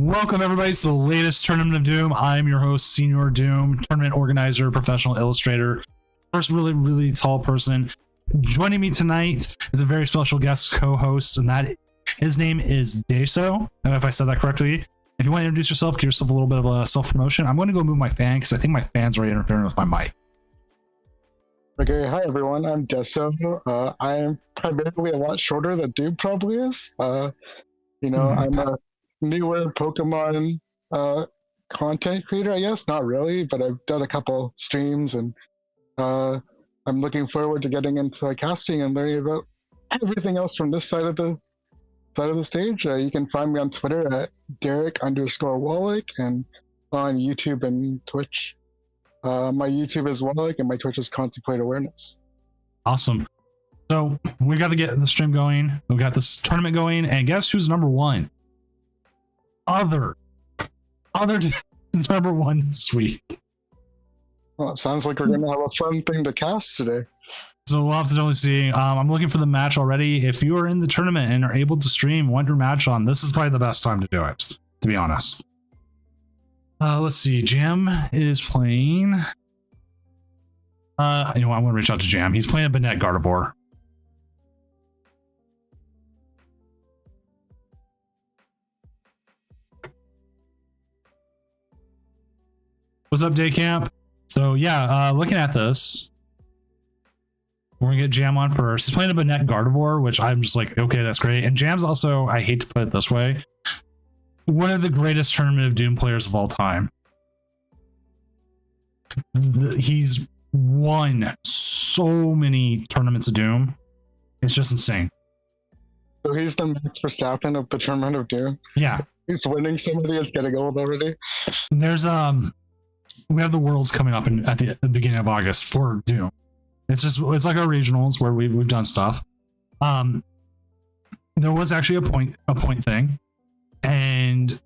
Welcome everybody to the latest Tournament of Doom. I'm your host, Senior Doom, tournament organizer, professional illustrator, first really tall person. Joining me tonight is a very special guest co-host, and that his name is Deso. If I said that correctly. If you want to introduce yourself, give yourself a little bit of a self-promotion. I'm going to go move my fan because I think my fan's already interfering with my mic. Okay, hi everyone, I'm Deso. I am primarily a lot shorter than Doom probably is. I'm a newer Pokemon content creator, I guess. Not really, but I've done a couple streams, and I'm looking forward to getting into casting and learning about everything else from this side of the stage. You can find me on Twitter at Derek_Wallach and on YouTube and Twitch. My YouTube is Wallach and my Twitch is Contemplate Awareness. Awesome. So we got to get the stream going. We got this tournament going, and guess who's number one? Other is number one this week. Well, it sounds like we're going to have a fun thing to cast today. So we'll have to totally see. I'm looking for the match already. If you are in the tournament and are able to stream, want your match on, this is probably the best time to do it, to be honest. Let's see. Jam is playing. I'm going to reach out to Jam. He's playing a Banette Gardevoir. What's up, Day Camp? So yeah, looking at this, we're gonna get Jam on first. He's playing a Banette Gardevoir, which I'm just like, okay, that's great. And Jam's also, I hate to put it this way, one of the greatest Tournament of Doom players of all time. He's won so many tournaments of Doom. It's just insane. So he's the Max Verstappen of the Tournament of Doom. Yeah. He's winning somebody that's getting old already. There's we have the Worlds coming up at the beginning of August for Doom. It's like our regionals where we've done stuff. There was actually a point thing, and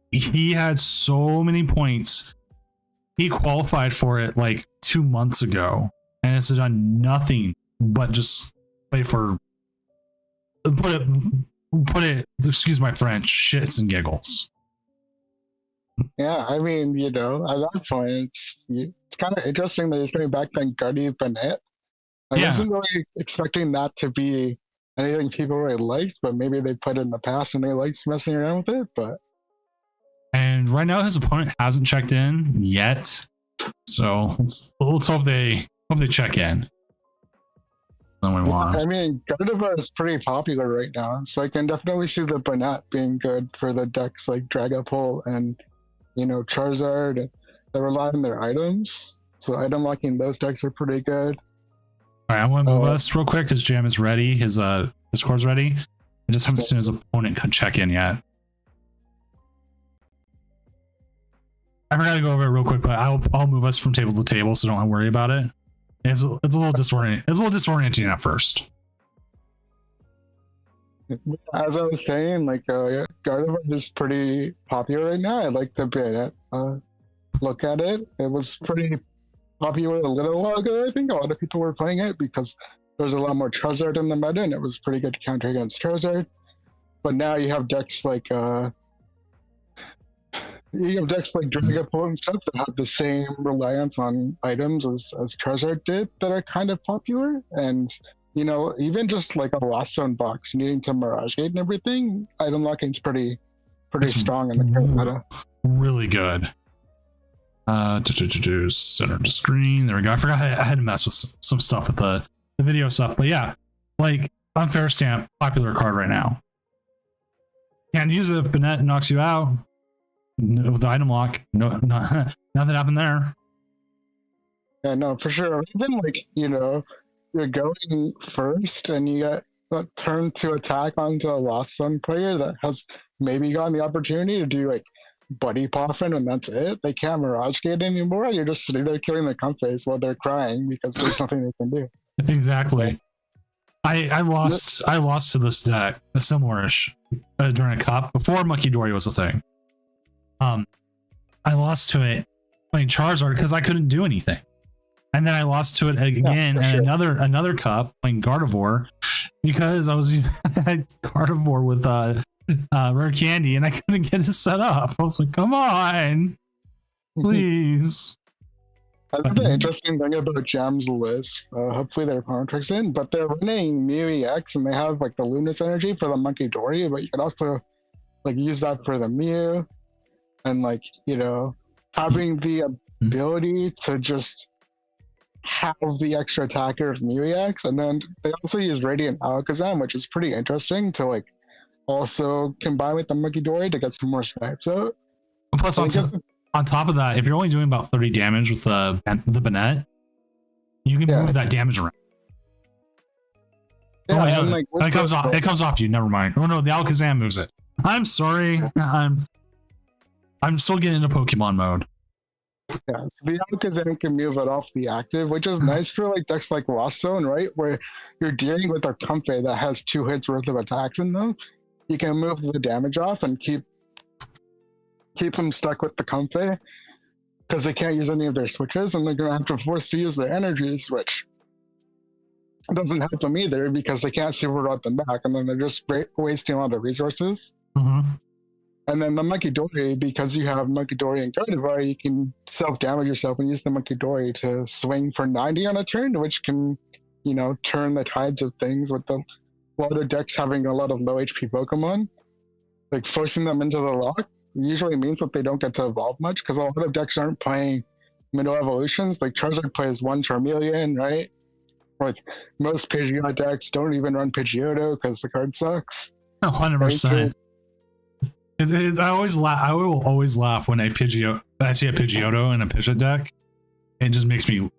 he had so many points. He qualified for it like 2 months ago, and has done nothing but just play for put it. Excuse my French. Shits and giggles. Yeah, I mean, at that point, it's kind of interesting that he's coming back playing Guardian Banette. I wasn't really expecting that to be anything people really liked, but maybe they put it in the past and they liked messing around with it. And right now, his opponent hasn't checked in yet, so let's hope they check in. Then we want. I mean, Gardevoir is pretty popular right now, so I can definitely see the Banette being good for the decks like Dragapult and Charizard that rely on their items. So item locking those decks are pretty good. All right, I want to move us real quick because Jam is ready. His score's ready. I just haven't seen his opponent check in yet. I forgot to go over it real quick, but I'll move us from table to table, so don't worry about it. It's a little disorienting. It's a little disorienting at first. As I was saying, Gardevoir is pretty popular right now. I like the Banette. Look at it. It was pretty popular a little while ago. I think a lot of people were playing it because there was a lot more Charizard in the meta, and it was pretty good to counter against Charizard. But now you have decks like Dragapult and stuff that have the same reliance on items as Charizard did that are kind of popular. And even just like a Lost Zone box needing to Mirage Gate and everything, item locking's pretty strong in the current meta. Really good. Center to screen. There we go. I forgot I had to mess with some stuff with the video stuff, but yeah, like Unfair Stamp, popular card right now. Can't use it if Banette knocks you out with the item lock. No, nothing happened there. Yeah, no, for sure. Even you're going first and you get turned to attack onto a Lost Zone player that has maybe gotten the opportunity to do Buddy Poffin, and that's it. They can't Mirage Gate anymore. You're just sitting there killing the Comfeys while they're crying because there's nothing they can do. Exactly. I lost to this deck, a similar-ish, during a cup before Munkidori was a thing. I lost to it playing Charizard because I couldn't do anything. And then I lost to it again and another cup playing Gardevoir because I was at Gardevoir with rare candy, and I couldn't get it set up. I was like, come on, please. I think the interesting thing about Jam's list, hopefully their contract's in, but they're running Mew EX and they have like the Luminous energy for the Monkey Dory, but you can also like use that for the Mew and like, you know, having the ability to just have the extra attacker of Mew EX. And then they also use Radiant Alakazam, which is pretty interesting to like also combine with the Monkey Dory to get some more snipes out. Plus, on top of that, if you're only doing about 30 damage with the Banette, you can move that damage around. Yeah, no, like, it comes off. It comes off you. Never mind. Oh no, the Alakazam moves it. I'm sorry. I'm still getting into Pokemon mode. Yeah, so the Alakazam can move it off the active, which is nice for like decks like Lost Zone, right? Where you're dealing with a Comfey that has 2 hits worth of attacks in them. You can move the damage off and keep them stuck with the Comfey because they can't use any of their switches, and they're gonna have to force to use their energies, which doesn't help them either because they can't super rot them back, and then they're just wasting a lot of resources. And then the Monkey Dory, because you have Monkey Dory and Gardevoir, you can self-damage yourself and use the Monkey Dory to swing for 90 on a turn, which can, you know, turn the tides of things with a lot of decks having a lot of low HP Pokemon. Like forcing them into the lock usually means that they don't get to evolve much because a lot of decks aren't playing Minnow Evolutions. Like Charizard plays 1 Charmeleon, right? Like most Pidgeot decks don't even run Pidgeotto because the card sucks. 100%. I will always laugh when I see a Pidgeotto in a Pidgeot deck. It just makes me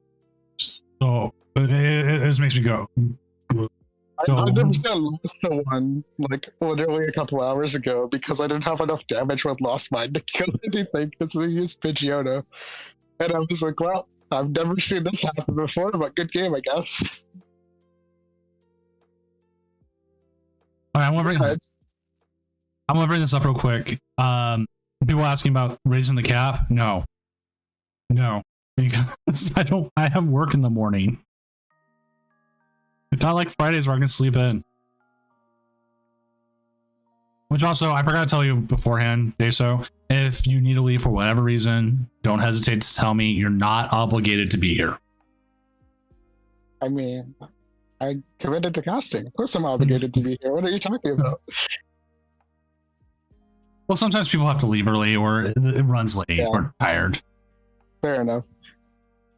so. It just makes me go. I never lost someone like literally a couple hours ago because I didn't have enough damage with Lost Mine to kill anything because they used Pidgeotto. And I was like, well, I've never seen this happen before, but good game, I guess. All right, I'm gonna bring this up real quick. People asking about raising the cap. No, because I have work in the morning. Not like Fridays where I can sleep in. Which also, I forgot to tell you beforehand, Deso, if you need to leave for whatever reason, don't hesitate to tell me. You're not obligated to be here. I mean, I committed to casting. Of course I'm obligated to be here. What are you talking about? Well, sometimes people have to leave early or it runs late or tired. Fair enough.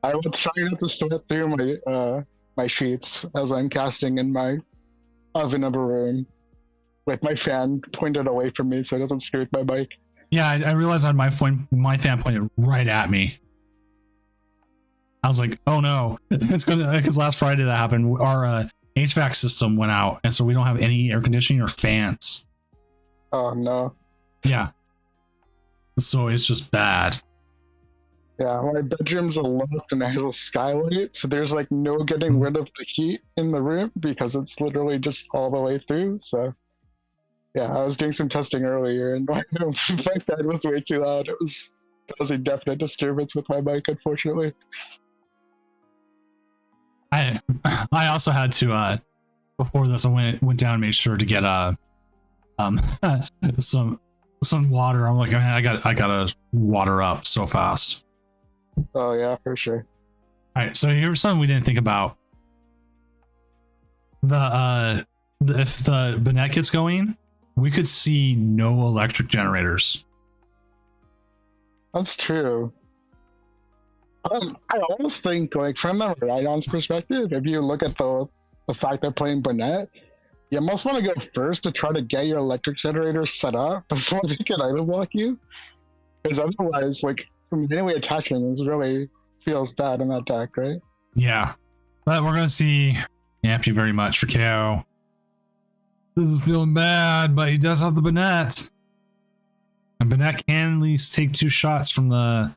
I will try not to sweat through my sheets as I'm casting in my oven of a room with my fan pointed away from me so it doesn't screw with my bike. Yeah, I realized I had my fan pointed right at me. I was like, oh no, it's gonna, because last Friday that happened, our HVAC system went out, and so we don't have any air conditioning or fans. Oh no. Yeah. So it's just bad. Yeah, my bedroom's a loft and it has a skylight, so there's like no getting rid of the heat in the room because it's literally just all the way through. So yeah, I was doing some testing earlier and my fan was way too loud. It was causing definite disturbance with my mic, unfortunately. I also had to before this I went down and made sure to get some water. I'm like, man, I gotta water up so fast. Oh yeah, for sure. All right, so here's something we didn't think about. If the Banette gets going, we could see no electric generators. That's true. I almost think, like, from the Rhydon's perspective, if you look at the fact they're playing Banette, you almost want to go first to try to get your electric generator set up before they can item block you. Because otherwise, like, melee attaching is really feels bad in that deck, right? Yeah. But we're going to see. Thank you very much for KO. This is feeling bad, but he does have the Banette. And Banette can at least take 2 shots from the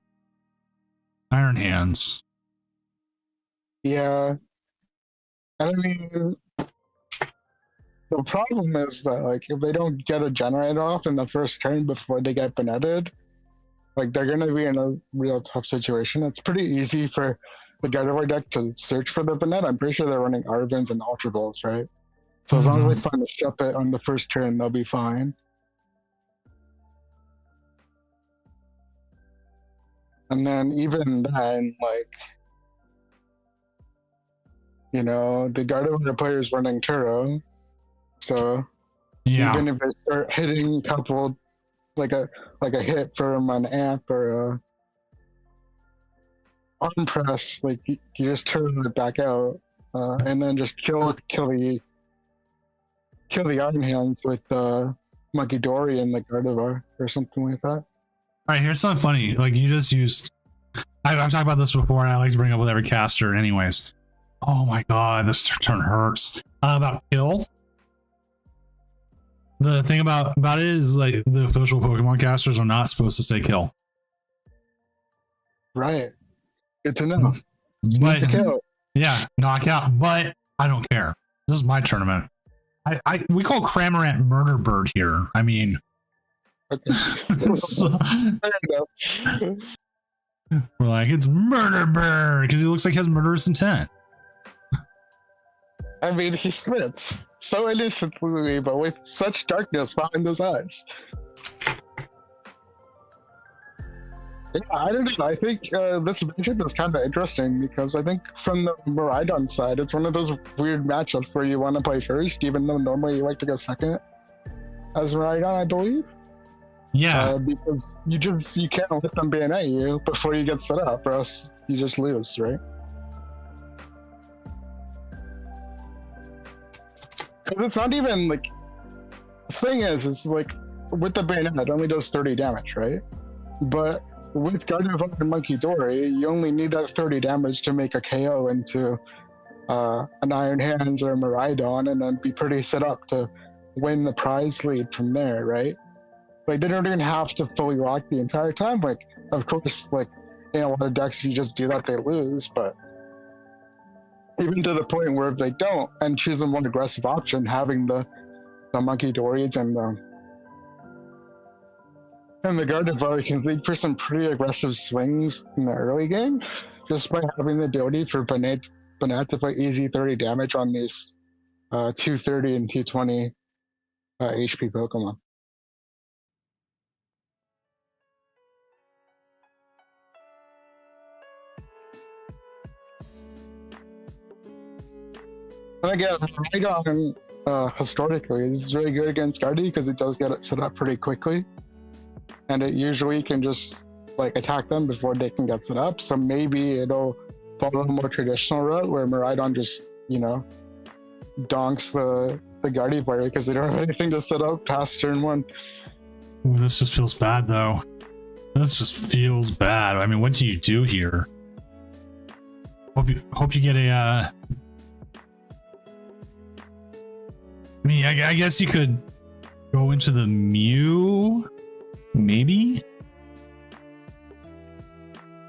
Iron Hands. Yeah. And I mean, the problem is that, like, if they don't get a generator off in the first turn before they get Banetted, like, they're going to be in a real tough situation. It's pretty easy for the Gardevoir deck to search for the Banette. I'm pretty sure they're running Arvins and Ultra Balls, right? So as long as they find a ship it on the first turn, they'll be fine. And then even then, like, you know, the Gardevoir players running Turo. So Yeah. even if they start hitting a couple, like a hit from an amp or a arm press, like you just turn it back out, and then just kill the Iron Hands with Monkey Dory and the Gardevoir or something like that. All right, here's something funny. Like you just used, I've talked about this before, and I like to bring up with every caster. Anyways, oh my god, this turn hurts. About kill. The thing about it is like the official Pokemon casters are not supposed to say kill. Right. Good to know. But Kill. yeah, knockout. But I don't care. This is my tournament. We call Cramorant Murder Bird here. I mean, Okay. so- Fair enough. we're like it's Murder Bird because he looks like he has murderous intent. I mean, he spits so innocently, but with such darkness behind those eyes. Yeah, I don't know. I think this matchup is kind of interesting because I think from the Miraidon side, it's one of those weird matchups where you want to play first, even though normally you like to go second as Miraidon, I believe. Yeah, Because you can't let them ban at you before you get set up, or else you just lose, right? Because it's not even like the thing is, it's like with the bayonet, it only does 30 damage, right? But with Gardevoir and Monkey Dory, you only need that 30 damage to make a KO into an Iron Hands or a Miraidon, and then be pretty set up to win the prize lead from there, right? Like they don't even have to fully lock the entire time. Like, of course, like in a lot of decks, if you just do that, they lose. But even to the point where if they don't and choose a more aggressive option, having the Monkey Dories and the Gardevoir can lead for some pretty aggressive swings in the early game, just by having the ability for Banette to put easy 30 damage on these 230 and 220 HP Pokemon. And again, Raygon historically is really good against Guardy because it does get it set up pretty quickly. And it usually can just like attack them before they can get set up. So maybe it'll follow a more traditional route where Miraidon just, you know, donks the Guardy player because they don't have anything to set up past turn one. ooh, this just feels bad though. This just feels bad. I mean, what do you do here? Hope you get a. I mean, I guess you could go into the Mew, maybe.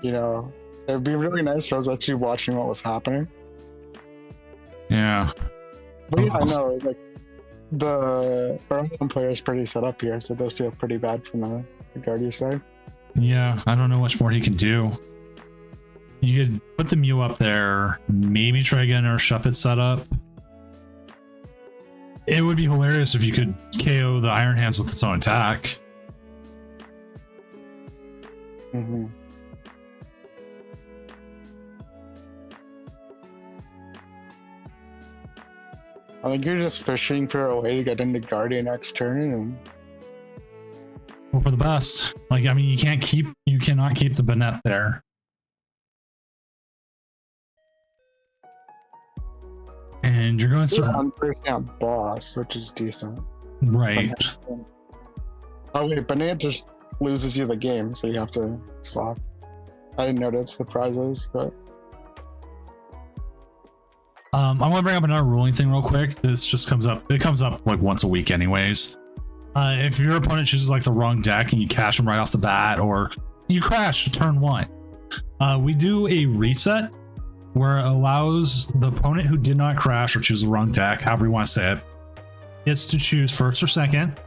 You know, it'd be really nice if I was actually watching what was happening. Yeah. But yeah, I know, like the Miraidon player is pretty set up here, so it does feel pretty bad from the Guardy side. Yeah, I don't know much more he can do. You could put the Mew up there, maybe try getting our Shuppet set up. It would be hilarious if you could KO the Iron Hands with its own attack. Mm-hmm. I think you're just fishing for a way to get into Guardian next turn, and Hope for the best. Like, I mean, you cannot keep the Banette there. And you're going to on boss, which is decent. right. Oh wait, Banana just loses you the game, so you have to swap. I didn't notice the prizes, but I'm gonna bring up another ruling thing real quick. This just comes up. It comes up like once a week, anyways. If your opponent chooses like the wrong deck and you cash them right off the bat, or you crash turn one, we do a reset where it allows the opponent who did not crash or choose the wrong deck, however you want to say it, gets to choose first or second.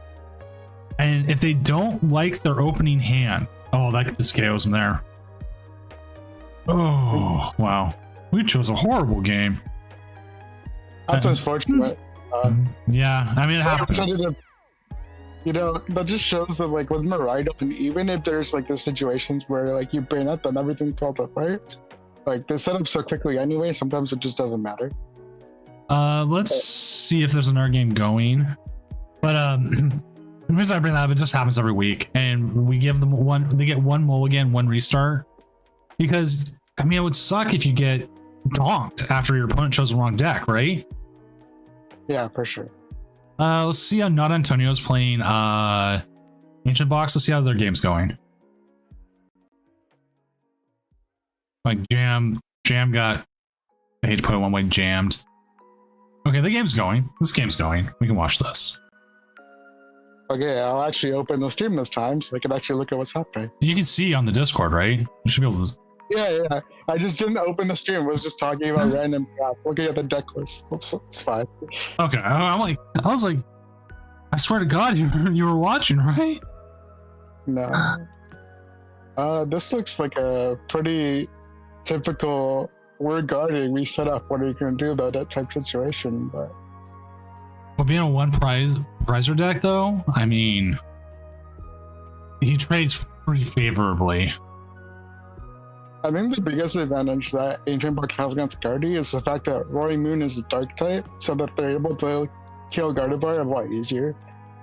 And if they don't like their opening hand, oh, that just KOs them there. Oh, wow. We chose a horrible game. that's unfortunate. Yeah, I mean, it happens. that just shows that like with Miraidon, and even if there's like the situations where like you brain up, then everything falls apart. Like they set up so quickly anyway, sometimes it just doesn't matter. Let's see if there's another game going. But the reason I bring that up, it just happens every week, and we give them they get one mulligan, one restart. Because I mean, it would suck if you get donked after your opponent chose the wrong deck, right? Yeah, for sure. Let's see how Not Antonio's playing Ancient Box. Let's see how their game's going. Like Jam got, I hate to put it one way, jammed. Okay, the game's going. This game's going. We can watch this. Okay, I'll actually open the stream this time so I can actually look at what's happening. You can see on the Discord, right? You should be able to. Yeah. I just didn't open the stream. I was just talking about random crap, looking at the deck list. It's fine. Okay, I was like, I swear to God, you were watching, right? No. This looks like a pretty typical we're guarding, we set up. What are you going to do about that type situation? But being a one prizer deck, though, I mean, he trades pretty favorably. I think the biggest advantage that Ancient Box has against Guardy is the fact that Roaring Moon is a dark type, so that they're able to kill Gardevoir a lot easier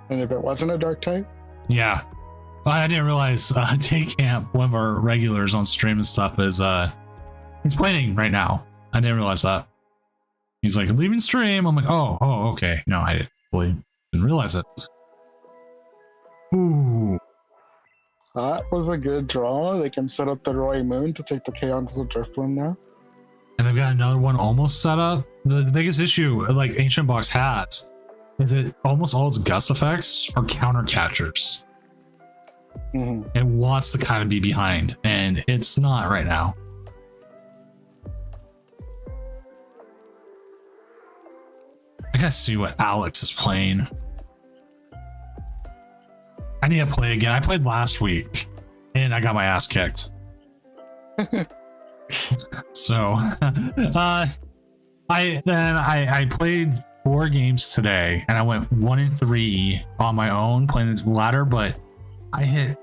than if it wasn't a dark type. Yeah. I didn't realize Take Camp, one of our regulars on stream and stuff, is he's playing right now. I didn't realize that. He's like, leaving stream. I'm like, oh, okay. No, I didn't realize it. Ooh. That was a good draw. They can set up the Roaring Moon to take the K onto the Drifloon now. And they've got another one almost set up. The biggest issue, like Ancient Box has, is that almost all its gust effects are counter catchers. Mm-hmm. It wants to kind of be behind, and it's not right now. I gotta see what Alex is playing. I need to play again. I played last week and I got my ass kicked. So I played 4 games today and I went 1-3 on my own playing this ladder, but I hit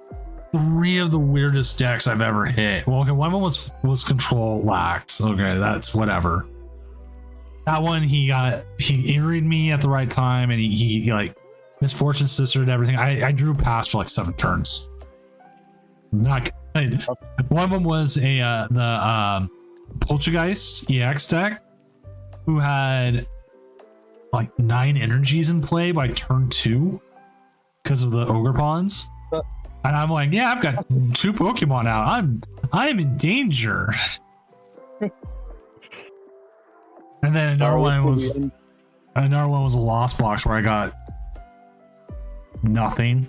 3 of the weirdest decks I've ever hit. Well, okay, one of them was Control Lax. Okay, that's whatever. That one, he earried me at the right time, and he like Misfortune Sister and everything. I drew past for like 7 turns. Not good. One of them was the Poltergeist EX deck, who had like 9 energies in play by turn 2 because of the Ogre Pawns. And I'm like, yeah, I've got 2 Pokemon out. I am in danger. And then another one was a Lost Box where I got nothing,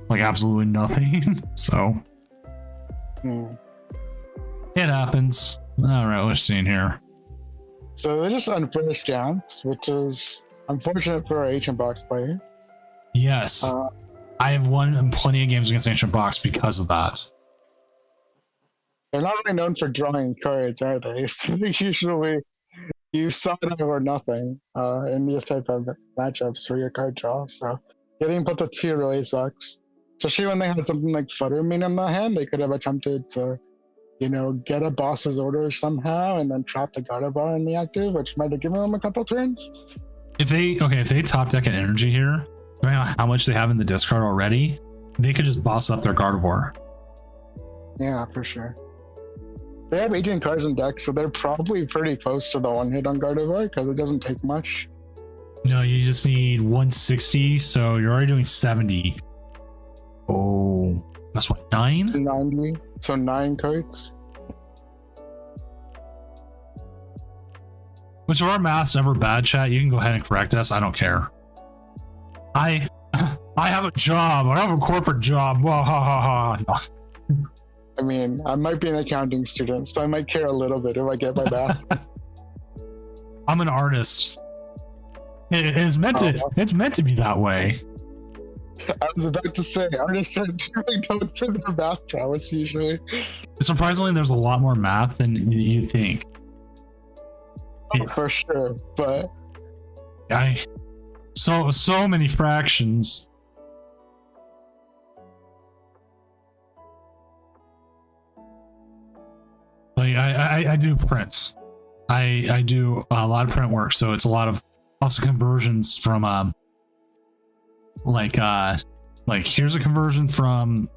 like absolutely nothing. So it happens. All right, let's see here. So they're just unfair stance, which is unfortunate for our Ancient Box player. Yes, I have won plenty of games against Ancient Box because of that. They're not really known for drawing cards, are they? Usually you saw it or nothing in these type of matchups for your card draw. So getting put to 2 really sucks. Especially when they had something like Futtermane in the hand, they could have attempted to, get a boss's order somehow and then trap the Gardevoir in the active, which might have given them a couple turns. If they top deck an energy here, depending on how much they have in the discard already, they could just boss up their Gardevoir. Yeah, for sure. They have 18 cards in deck, so they're probably pretty close to the 1-hit on Gardevoir because it doesn't take much. No, you just need 160, so you're already doing 70. Oh, that's what, 9? 90, so 9 cards. Which of our math's ever bad, chat? You can go ahead and correct us. I don't care. I have a job. I have a corporate job. Wah, ha, ha, ha. I mean, I might be an accounting student, so I might care a little bit if I get my math. I'm an artist. It's meant to be that way. I was about to say, artists are really known for their math prowess usually. Surprisingly, there's a lot more math than you think. Oh, for sure, but so many fractions. I do print. I do a lot of print work, so it's a lot of also conversions from like here's a conversion from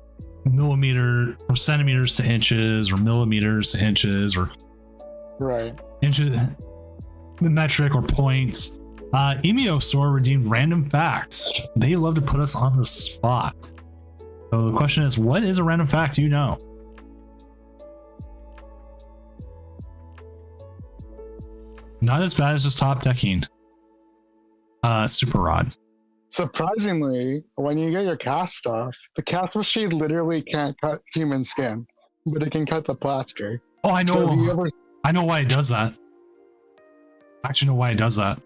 centimeters to inches, or millimeters to inches, or Right. inches, metric or points. Emiosaur redeemed random facts. They love to put us on the spot. So the question is, what is a random fact you know? Not as bad as just top decking. Super Rod. Surprisingly, when you get your cast off, the cast machine literally can't cut human skin, but it can cut the plaster. Oh, I know. So have you ever I know why it does that. I actually know why it does that.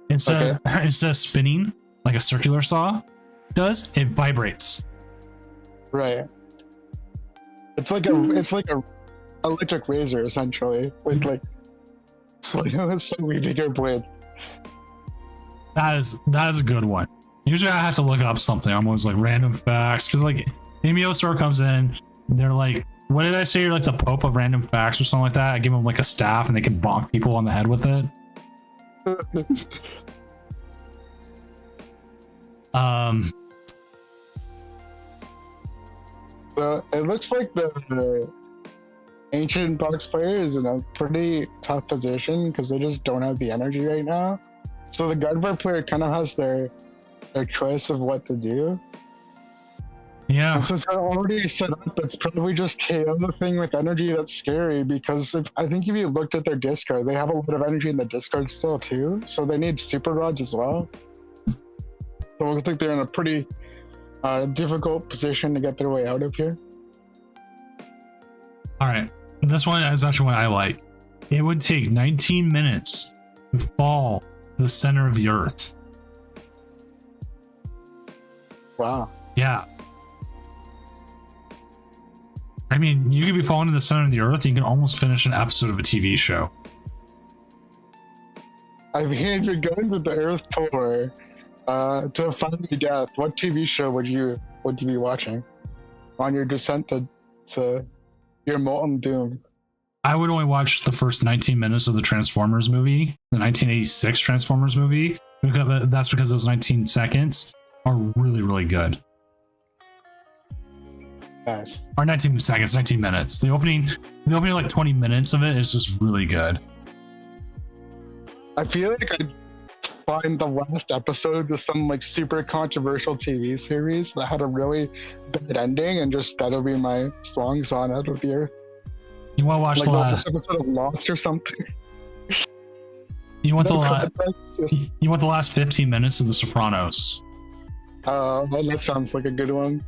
Instead of spinning like a circular saw does, it vibrates. Right. It's like a electric razor essentially with like slightly bigger blade. That is a good one. Usually I have to look up something. I'm always like random facts, because like Emiosaur comes in, they're like, what did I say? You're like the Pope of random facts or something like that. I give them like a staff and they can bonk people on the head with it. So it looks like the ancient box player is in a pretty tough position because they just don't have the energy right now. So the Gardevoir player kind of has their choice of what to do. Yeah. And since they're already set up, it's probably just KO the thing with energy that's scary, because I think if you looked at their discard, they have a lot of energy in the discard still too. So they need super rods as well. So I think they're in a pretty difficult position to get their way out of here. All right. This one is actually one I like. It would take 19 minutes to fall to the center of the earth. Wow. Yeah. I mean, you could be falling to the center of the earth, and you can almost finish an episode of a TV show. I mean, if you're going to the Earth tour to find your death, what TV show would you be watching on your descent to your molten doom? I would only watch the first 19 minutes of the Transformers movie, the 1986 Transformers movie, because that's because those 19 seconds are really, really good. Yes. Or 19 seconds, 19 minutes. The opening like 20 minutes of it is just really good. I feel like I'd find the last episode of some like super controversial TV series that had a really bad ending, and just that'll be my swan song out of the earth. You want to watch like the last episode of Lost or something. You want No the context, you want the last 15 minutes of The Sopranos. well, that sounds like a good one.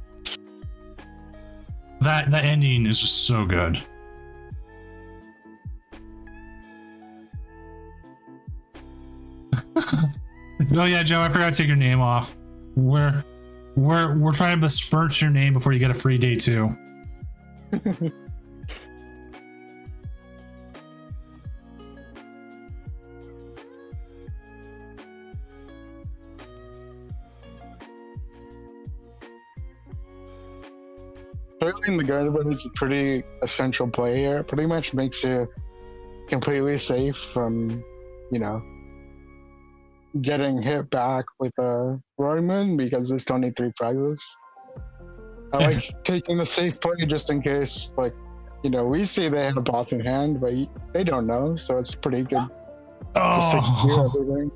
That ending is just so good. Oh yeah, Joe, I forgot to take your name off. We're trying to besmirch your name before you get a free day too. Certainly, the Gardevoir is a pretty essential play here. It pretty much makes you completely safe from, getting hit back with a Roaring Moon, because they still need 3 prizes. I like taking the safe play just in case, we see they have a boss in hand, but they don't know, so it's pretty good. Just to clear everything.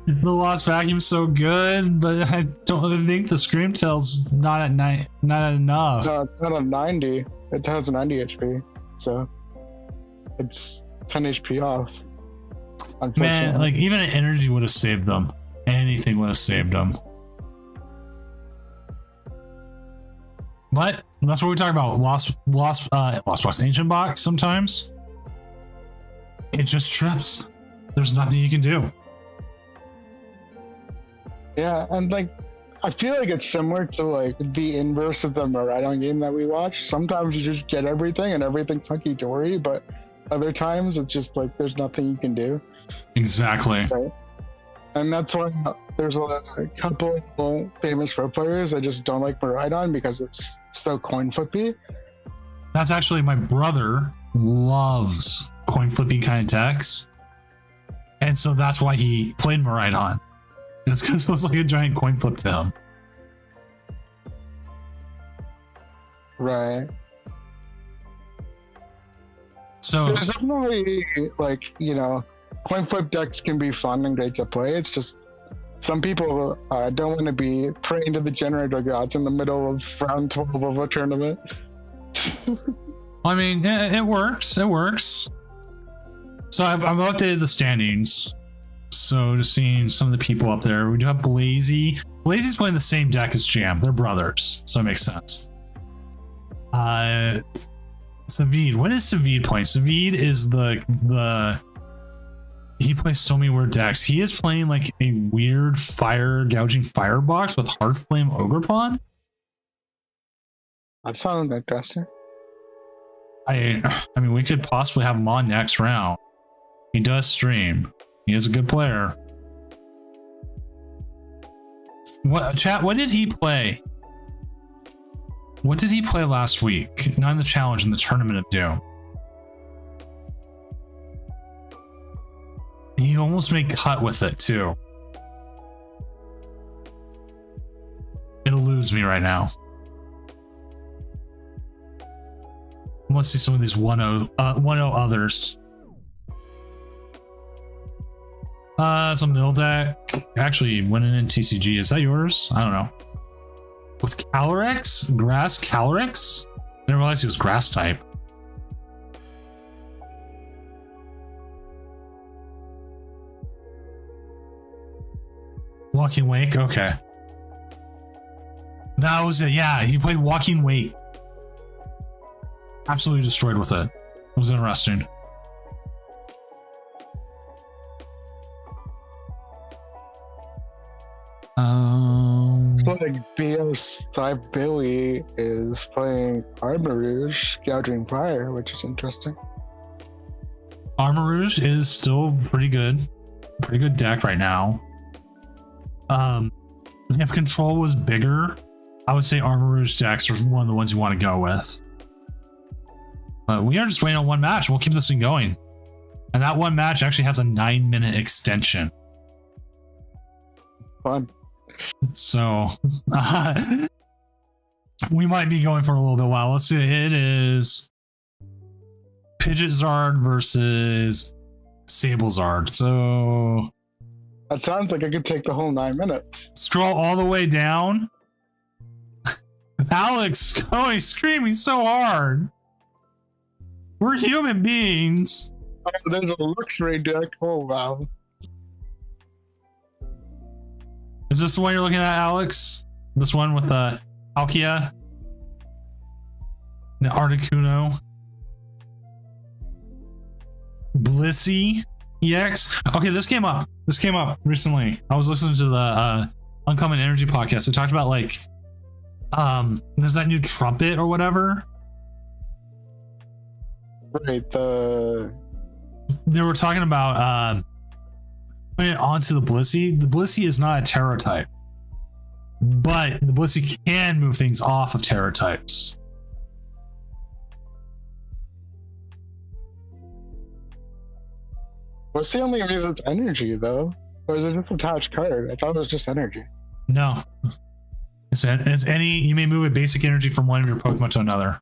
The Lost Vacuum's so good, but I don't think the Screamtail's not at enough. No, it's not a 90. It has a 90 HP, so it's 10 HP off. Man, like even an energy would have saved them. Anything would have saved them. But that's what we talk about. Lost Box, Ancient Box. Sometimes it just trips. There's nothing you can do. Yeah, and I feel like it's similar to the inverse of the Miraidon game that we watched. Sometimes you just get everything and everything's hunky-dory, but other times it's just there's nothing you can do. Exactly. Right? And that's why there's a couple of famous pro players I just don't like Miraidon, because it's so coin flippy. That's actually my brother loves coin flipping kind of decks. And so that's why he played Miraidon. It's because it was like a giant coin flip to him. Right. So there's definitely, like, you know, coin flip decks can be fun and great to play. It's just some people don't want to be praying to the generator gods in the middle of round 12 of a tournament. I mean, it works. It works. So I've updated the standings. So just seeing some of the people up there. We do have Blazy. Blazy's playing the same deck as Jam. They're brothers, so it makes sense. Savid. What is Savid playing? Savid is the he plays so many weird decks. He is playing like a weird fire gouging firebox with Hearthflame Ogrepon. That sounds interesting. I mean, we could possibly have him on next round. He does stream. He is a good player. What chat? What did he play? What did he play last week? Not in the challenge, in the Tournament of Doom. He almost made cut with it too. It'll lose me right now. Let's see some of these 1-0 others. Some mill deck. Actually, winning in TCG. Is that yours? I don't know. With Calyrex? Grass Calyrex? I didn't realize he was grass type. Walking Wake? Okay. That was it. Yeah, he played Walking Wake. Absolutely destroyed with it. It was interesting. So like BO Billy is playing Armarouge, Gouging Fire, which is interesting. Armarouge is still pretty good. Pretty good deck right now. If control was bigger, I would say Armarouge decks are one of the ones you want to go with. But we are just waiting on one match. We'll keep this thing going. And that one match actually has a 9-minute extension. Fun. So we might be going for a little bit while. Let's see. It is Pidget Zard versus Sable Zard. So that sounds like it could take the whole 9 minutes. Scroll all the way down. Alex, oh, he's screaming so hard. We're human beings. Oh, there's a Luxray deck. Oh, wow. Is this the one you're looking at, Alex? This one with the Palkia? The Articuno? Blissey EX? Okay, this came up. This came up recently. I was listening to the Uncommon Energy podcast. They talked about like, there's that new trumpet or whatever. Right, they were talking about putting it onto the Blissey. The Blissey is not a Terra type, but the Blissey can move things off of Terra types. Blissey only uses its energy though, or is it just a attached card? I thought it was just energy. No, it's any. You may move a basic energy from one of your Pokemon to another.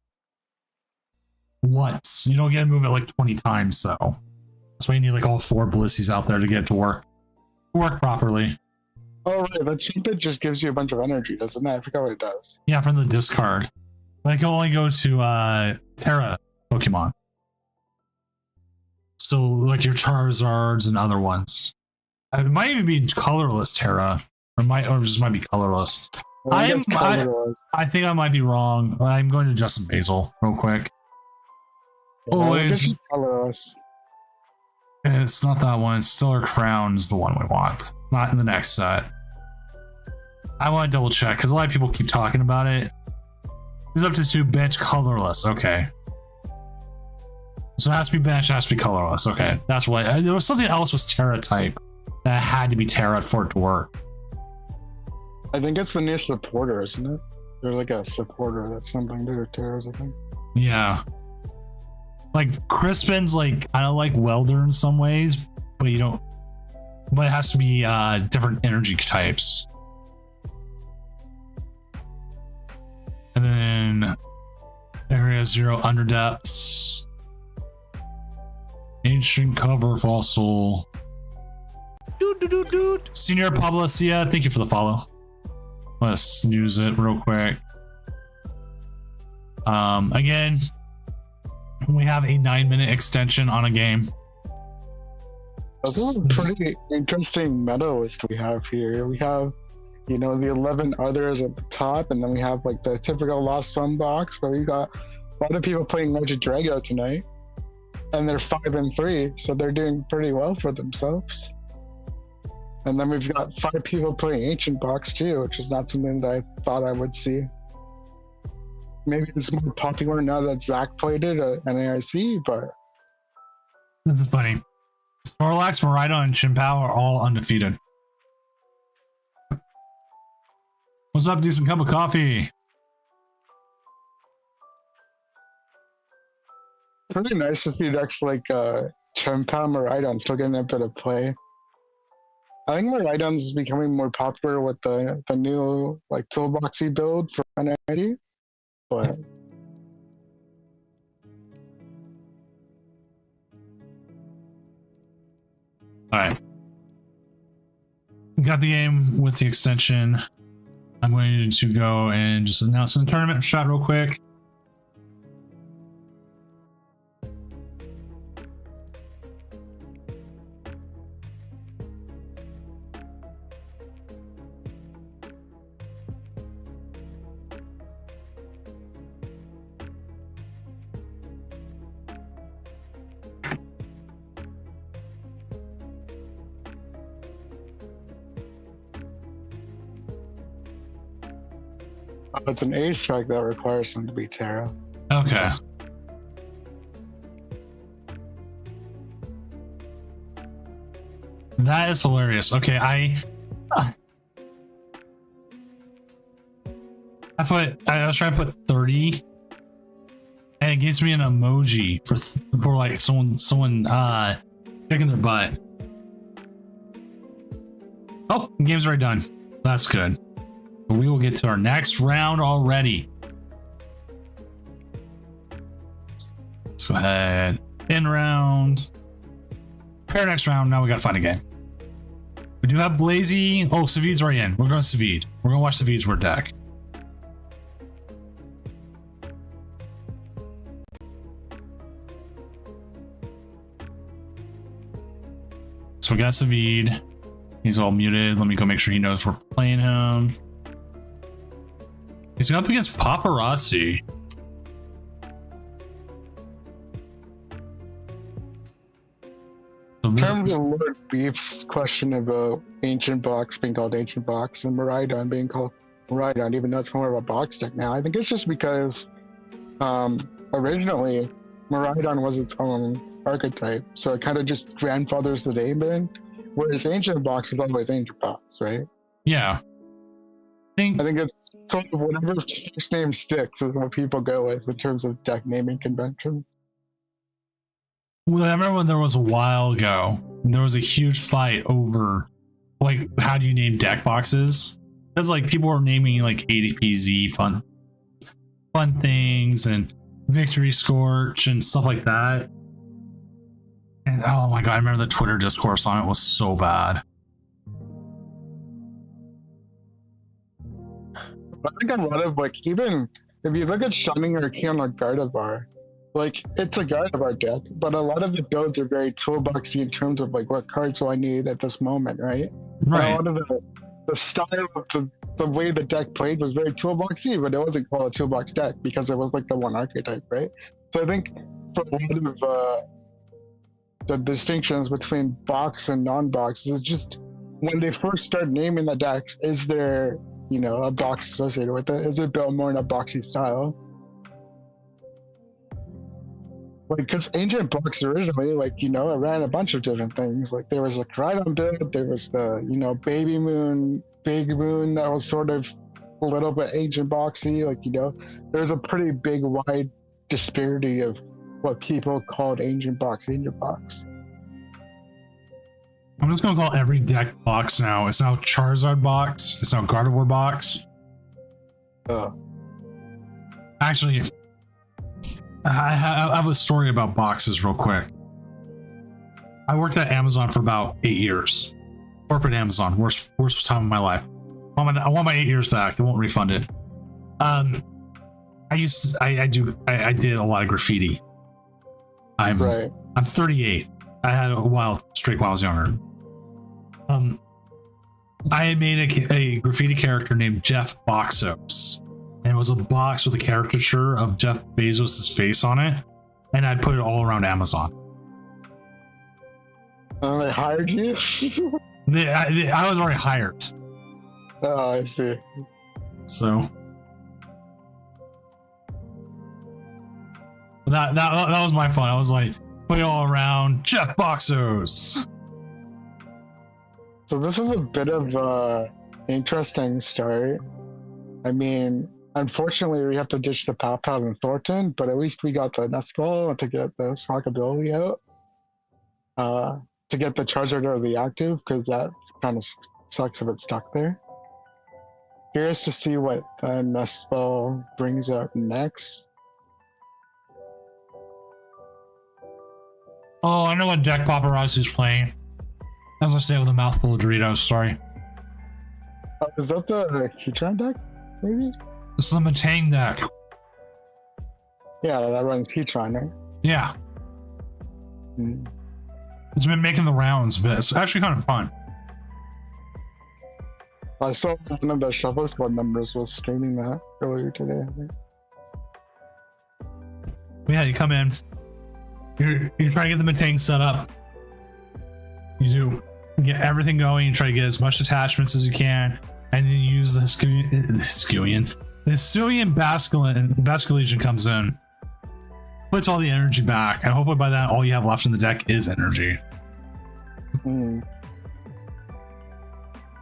Once. You don't get to move it like 20 times though. That's why you need like all 4 Blisseys out there to get it to work properly. Oh right, that trumpet just gives you a bunch of energy, doesn't it? I forgot what it does. Yeah, from the discard. But it can only go to Terra Pokemon. So like your Charizards and other ones. It might even be colorless Terra. Or just might be colorless. Well, I think I might be wrong. I'm going to Justin Basil real quick. Always. Colorless. It's not that one. Stellar Crown is the one we want. Not in the next set. I want to double check because a lot of people keep talking about it. It's up to 2 bench colorless. Okay. So it has to be bench, it has to be colorless. Okay. That's why. There was something else with Terra type that had to be Terra for it to work. I think it's the new supporter, isn't it? They're like a supporter that's something to do with Terras, I think. Yeah. like Crispin's like kind of like Welder in some ways, but you don't. But it has to be different energy types. And then Area 0 Underdepths. Ancient Cover Fossil. Senior Pablo Cia, thank you for the follow. Let's snooze it real quick. Again, we have a 9-minute extension on a game. Those are pretty interesting meta list we have here. We have, the 11 others at the top, and then we have like the typical Lost Sun box where we got a lot of people playing Magic Drago tonight, and they're 5-3, so they're doing pretty well for themselves. And then we've got 5 people playing Ancient Box too, which is not something that I thought I would see. Maybe it's more popular now that Zach played it at NAIC, but this is funny. Snorlax, Miraidon, and Chimpao are all undefeated. What's up, decent cup of coffee? Pretty nice to see decks like Chimpao, Miraidon still getting a bit of play. I think Miraidon's becoming more popular with the new like toolboxy build for NID, but all right, we got the game with the extension. I'm going to go and just announce the tournament shot real quick. it's an ace strike that requires them to be Terra. Okay. That is hilarious. Okay, I was trying to put 30, and it gives me an emoji for like someone kicking their butt. Oh, the game's already done. That's good. We will get to our next round already. Let's go ahead. End round. Prepare next round. Now we gotta find a game. We do have Blazy. Oh, Savid's already in. We're going to Savid. We're going to watch Savid's word deck. So we got Savid. He's all muted. Let me go make sure he knows we're playing him. He's up against Paparazzi. In terms of Lord Beef's question about Ancient Box being called Ancient Box and Miraidon being called Miraidon, even though it's more of a box deck now, I think it's just because originally Miraidon was its own archetype, so it kind of just grandfathers the name in, whereas Ancient Box is always Ancient Box, right? Yeah. I think it's sort of whatever first name sticks is what people go with in terms of deck naming conventions. Well, I remember when there was a while ago, there was a huge fight over like how do you name deck boxes? Because like people were naming like ADPZ fun things and Victory Scorch and stuff like that. And oh my god, I remember the Twitter discourse on it was so bad. I think a lot of like, even if you look at Shining Arcane or Gardevoir, like it's a Gardevoir deck, but a lot of the builds are very toolboxy in terms of like what cards do I need at this moment, right? Right. And a lot of the style of the way the deck played was very toolboxy, but it wasn't called a toolbox deck because it was like the one archetype, right? So I think for a lot of the distinctions between box and non-box is just when they first start naming the decks, is there a box associated with it? Is it built more in a boxy style? Like, because Ancient Box originally, it ran a bunch of different things. Like, there was a Koraidon build, there was the, Baby Moon, Big Moon that was sort of a little bit Ancient Boxy. There's a pretty big, wide disparity of what people called Ancient Box. I'm just gonna call every deck box now. It's now Charizard box. It's now Gardevoir box. Oh. Actually, I have a story about boxes real quick. I worked at Amazon for about 8 years. Corporate Amazon, worst time of my life. I want my 8 years back. They won't refund it. I did a lot of graffiti. I'm 38. I had a wild streak when I was younger. I had made a graffiti character named Jeff Boxos, and it was a box with a caricature of Jeff Bezos' face on it, and I'd put it all around Amazon. They hired you? I was already hired. Oh, I see. So that was my fun. I was like, put it all around Jeff Boxos. So this is a bit of a interesting start. I mean, unfortunately, we have to ditch the Pal and Thornton, but at least we got the Nest Ball to get the Smockability out. To get the Charizard out of the active, because that kind of sucks if it's stuck there. Curious to see what Nest Ball brings out next. Oh, I know what deck Paparazzi's playing. As I say with a mouthful of Doritos, sorry. Is that the Heatran deck, maybe? This is the Matang deck. Yeah, that runs Heatran, right? Yeah. It's been making the rounds, but it's actually kind of fun. I saw one of the Shuffle Squad members was streaming that earlier today, I think. Yeah, you come in. You're trying to get the Matang set up. You get everything going. You try to get as much attachments as you can, and then you use the Hisuian Basculegion comes in, puts all the energy back, and hopefully by that all you have left in the deck is energy.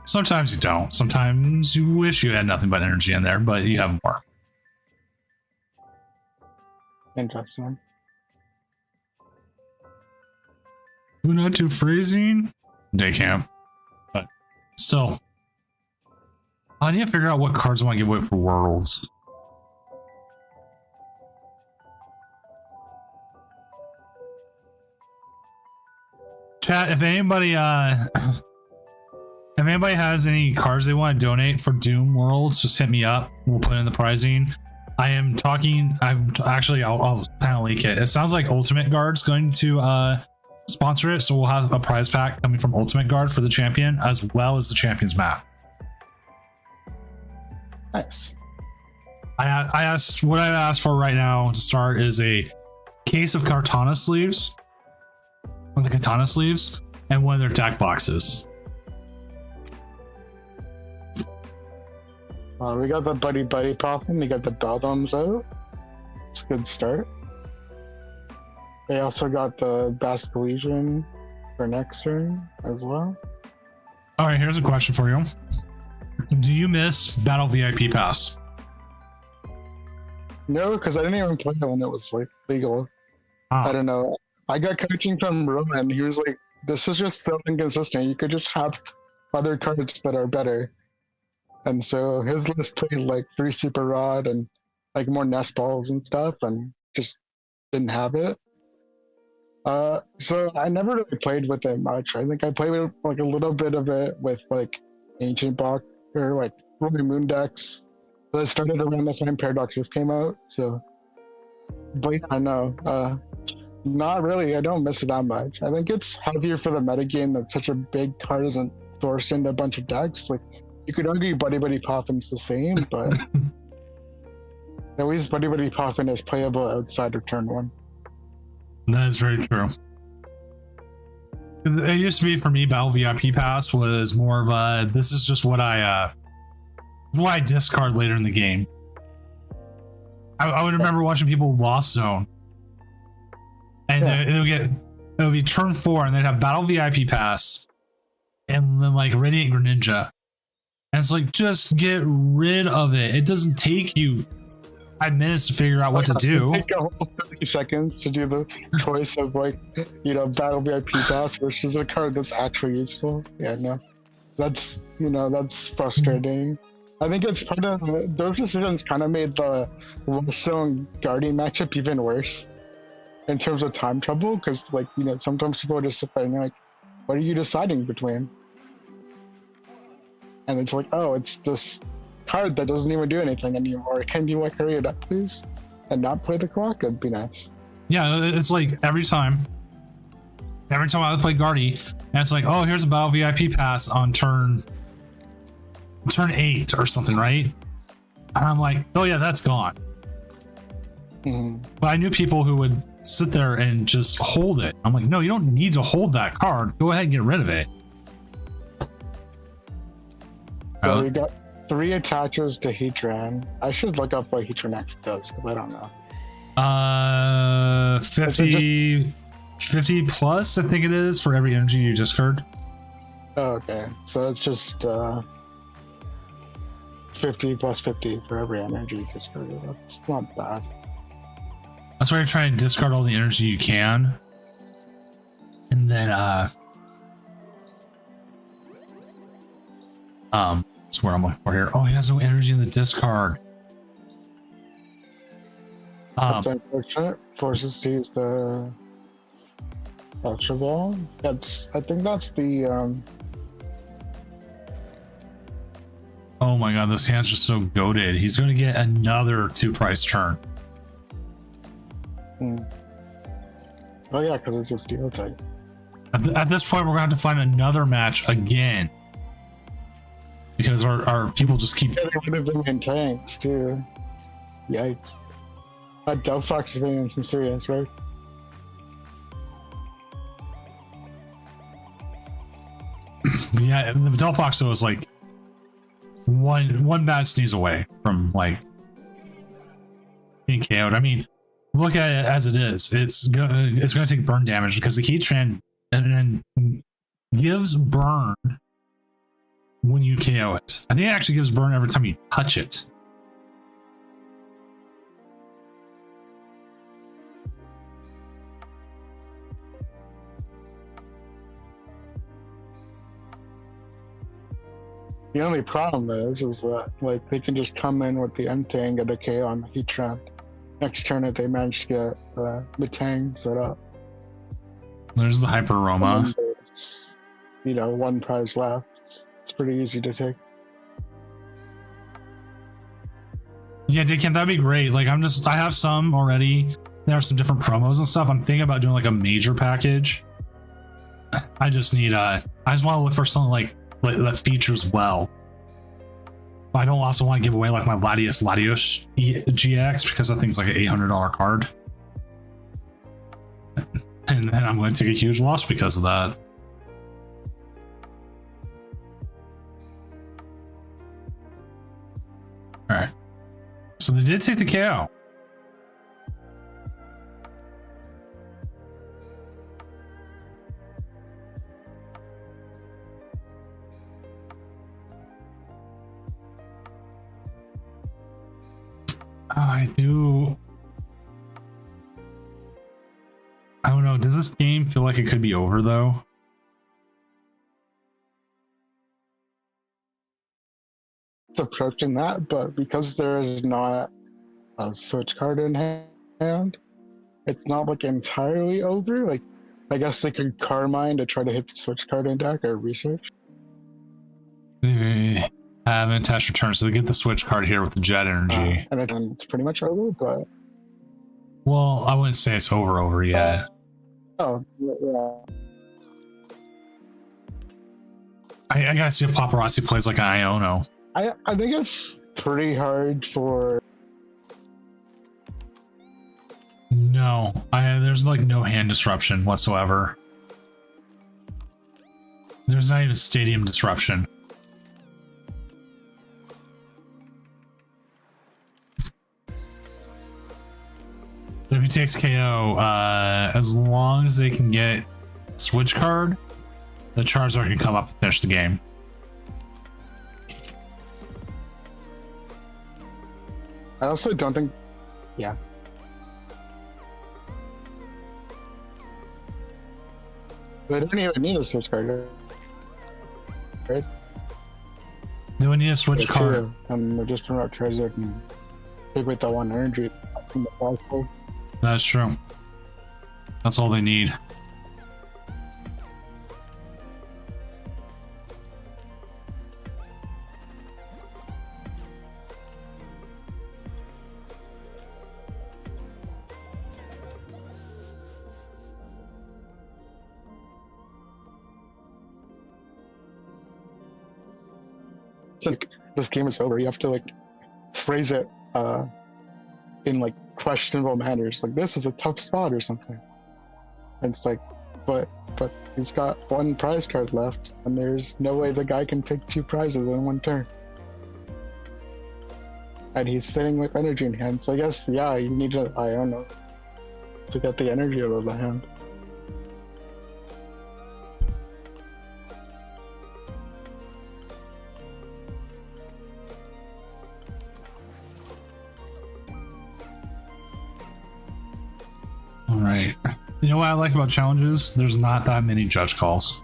Sometimes you don't. Sometimes you wish you had nothing but energy in there, but you have more. Interesting. We're not too phrasing. Day camp. But still. I need to figure out what cards I want to give away for Worlds. Chat, if anybody has any cards they want to donate for Doom Worlds, just hit me up. We'll put in the pricing. I'll kind of leak it. It sounds like Ultimate Guard's going to sponsor it, so we'll have a prize pack coming from Ultimate Guard for the champion, as well as the champion's map. Nice. What I asked for right now to start is a case of Katana sleeves, or the Katana sleeves, and one of their deck boxes. We got the Buddy popping. We got the Beldoms out. It's a good start. They also got the Basculegion for next turn as well. All right, here's a question for you. Do you miss Battle VIP Pass? No, because I didn't even play it when it was like legal. I don't know. I got coaching from Roman. He was like, this is just so inconsistent. You could just have other cards that are better. And so his list played like 3 Super Rod and like more Nest Balls and stuff, and just didn't have it. So I never really played with it much. I think I played like a little bit of it with like Ancient Box or like Ruby Moon decks. So I started around the time Paradox Rift came out. So, but I know, not really. I don't miss it that much. I think it's healthier for the metagame that such a big card isn't forced into a bunch of decks. Like, you could argue Buddy Popfin's the same, but at least Buddy Poffin is playable outside of turn 1. That is very true. It used to be for me, Battle VIP Pass was more of a, this is just what I discard later in the game. I would remember watching people Lost Zone, and it would be turn 4, and they'd have Battle VIP Pass, and then like Radiant Greninja. And it's like, just get rid of it. It doesn't take you. 5 minutes to figure out what to do. Take a whole 30 seconds to do the choice of like, battle VIP pass versus a card that's actually useful. Yeah, no, that's frustrating. I think it's part of those decisions kind of made the Willstone Guardian matchup even worse in terms of time trouble, because sometimes people are just sit there and like, what are you deciding between? And it's like, oh, it's this card that doesn't even do anything anymore. Can you hurry it up, please, and not play the clock? It'd be nice. Yeah, it's like every time I play Guardy, and it's like, oh, here's a battle VIP pass on turn 8 or something, right? And I'm like, oh yeah, that's gone. But I knew people who would sit there and just hold it. I'm like, no, you don't need to hold that card. Go ahead and get rid of it. So we got 3 attachers to Heatran. I should look up what Heatran actually does, because I don't know. 50 plus, I think it is, for every energy you discard. Oh, okay. So it's just 50 plus 50 for every energy you discarded. That's not bad. That's why you're trying to discard all the energy you can. And then that's where I'm looking for here. Oh, he has no energy in the discard. That's unfortunate. Forces to use the Ultra Ball. I think that's the Oh my god, this hand's just so goated. He's going to get another 2-price turn. Oh yeah, because it's a steel type. At this point, we're going to have to find another match again. Because our people just keep... Yeah, they would have been in tanks too. Yikes. That Delphox is being in some serious, right? Yeah, and the Delphox though is like one bad sneeze away from like being KO'd. I mean, look at it as it is. It's gonna take burn damage because the Heatran and gives burn when you KO it. I think it actually gives burn every time you touch it. The only problem is that like they can just come in with the Entang and a KO on Heatran. Next turn if they manage to get Metang set up. There's the Hyper Aroma. One prize left. It's pretty easy to take. Yeah, Daycamp, that'd be great. Like I have some already. There are some different promos and stuff. I'm thinking about doing like a major package. I just need I just want to look for something like that features well. I don't also want to give away like my Latios GX because that thing's like an $800 card. And then I'm going to take a huge loss because of that. Alright. So they did take the KO. I don't know. Does this game feel like it could be over though? It's approaching that, but because there is not a switch card in hand, it's not like entirely over. Like, I guess they could Carmine to try to hit the switch card in deck or research. They have an attached return, so they get the switch card here with the Jet Energy. And then it's pretty much over, but... Well, I wouldn't say it's over yet. Oh, yeah. I gotta see if Paparazzi plays like an Iono. I think it's pretty hard for... No, there's like no hand disruption whatsoever. There's not even stadium disruption. So if he takes KO, as long as they can get switch card, the Charizard can come up and finish the game. I also don't think Yeah. They don't even need a switch card, right? They would need a switch They're card. two, and they're just turn out Charizard and take with that one energy from the possible. That's true. That's all they need. It's like this game is over. You have to like phrase it in like questionable manners. Like this is a tough spot or something. And it's like, but he's got one prize card left, and there's no way the guy can take two prizes in one turn. And he's sitting with energy in hand. So I guess yeah, you need to I don't know to get the energy out of the hand. All right. You know what I like about challenges? There's not that many judge calls.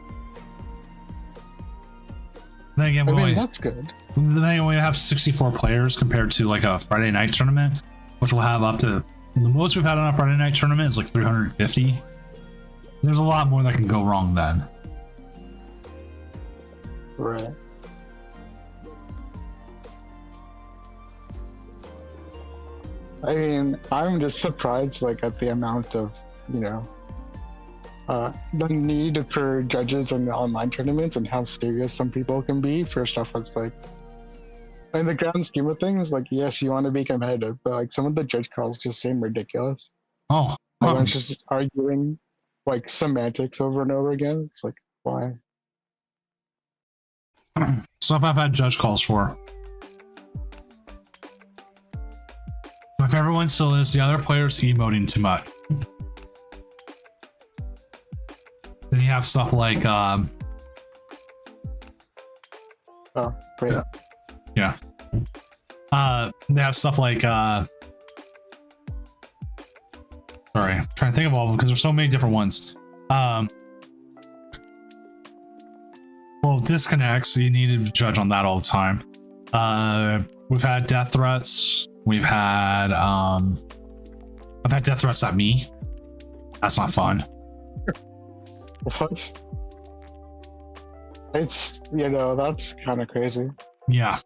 Then again, I mean, only, that's good. then again, we have 64 players compared to like a Friday night tournament, which will have up to the most we've had on a Friday night tournament is like 350. There's a lot more that can go wrong then. Right. I mean, I'm just surprised, like, at the amount of, you know, the need for judges in the online tournaments and how serious some people can be for stuff that's like, in the grand scheme of things, like, yes, you want to be competitive, but like some of the judge calls just seem ridiculous. Oh, Everyone's just arguing like semantics over and over again. It's like, why? stuff I've had judge calls for. My favorite one still is the other players emoting too much. Then you have stuff like Oh, great. yeah. They have stuff like sorry, I'm trying to think of all of them because there's so many different ones. Well, disconnects, you need to judge on that all the time. We've had death threats. We've had I've had death threats at me. That's not fun. What? It's, you know, that's kind of crazy. Yeah.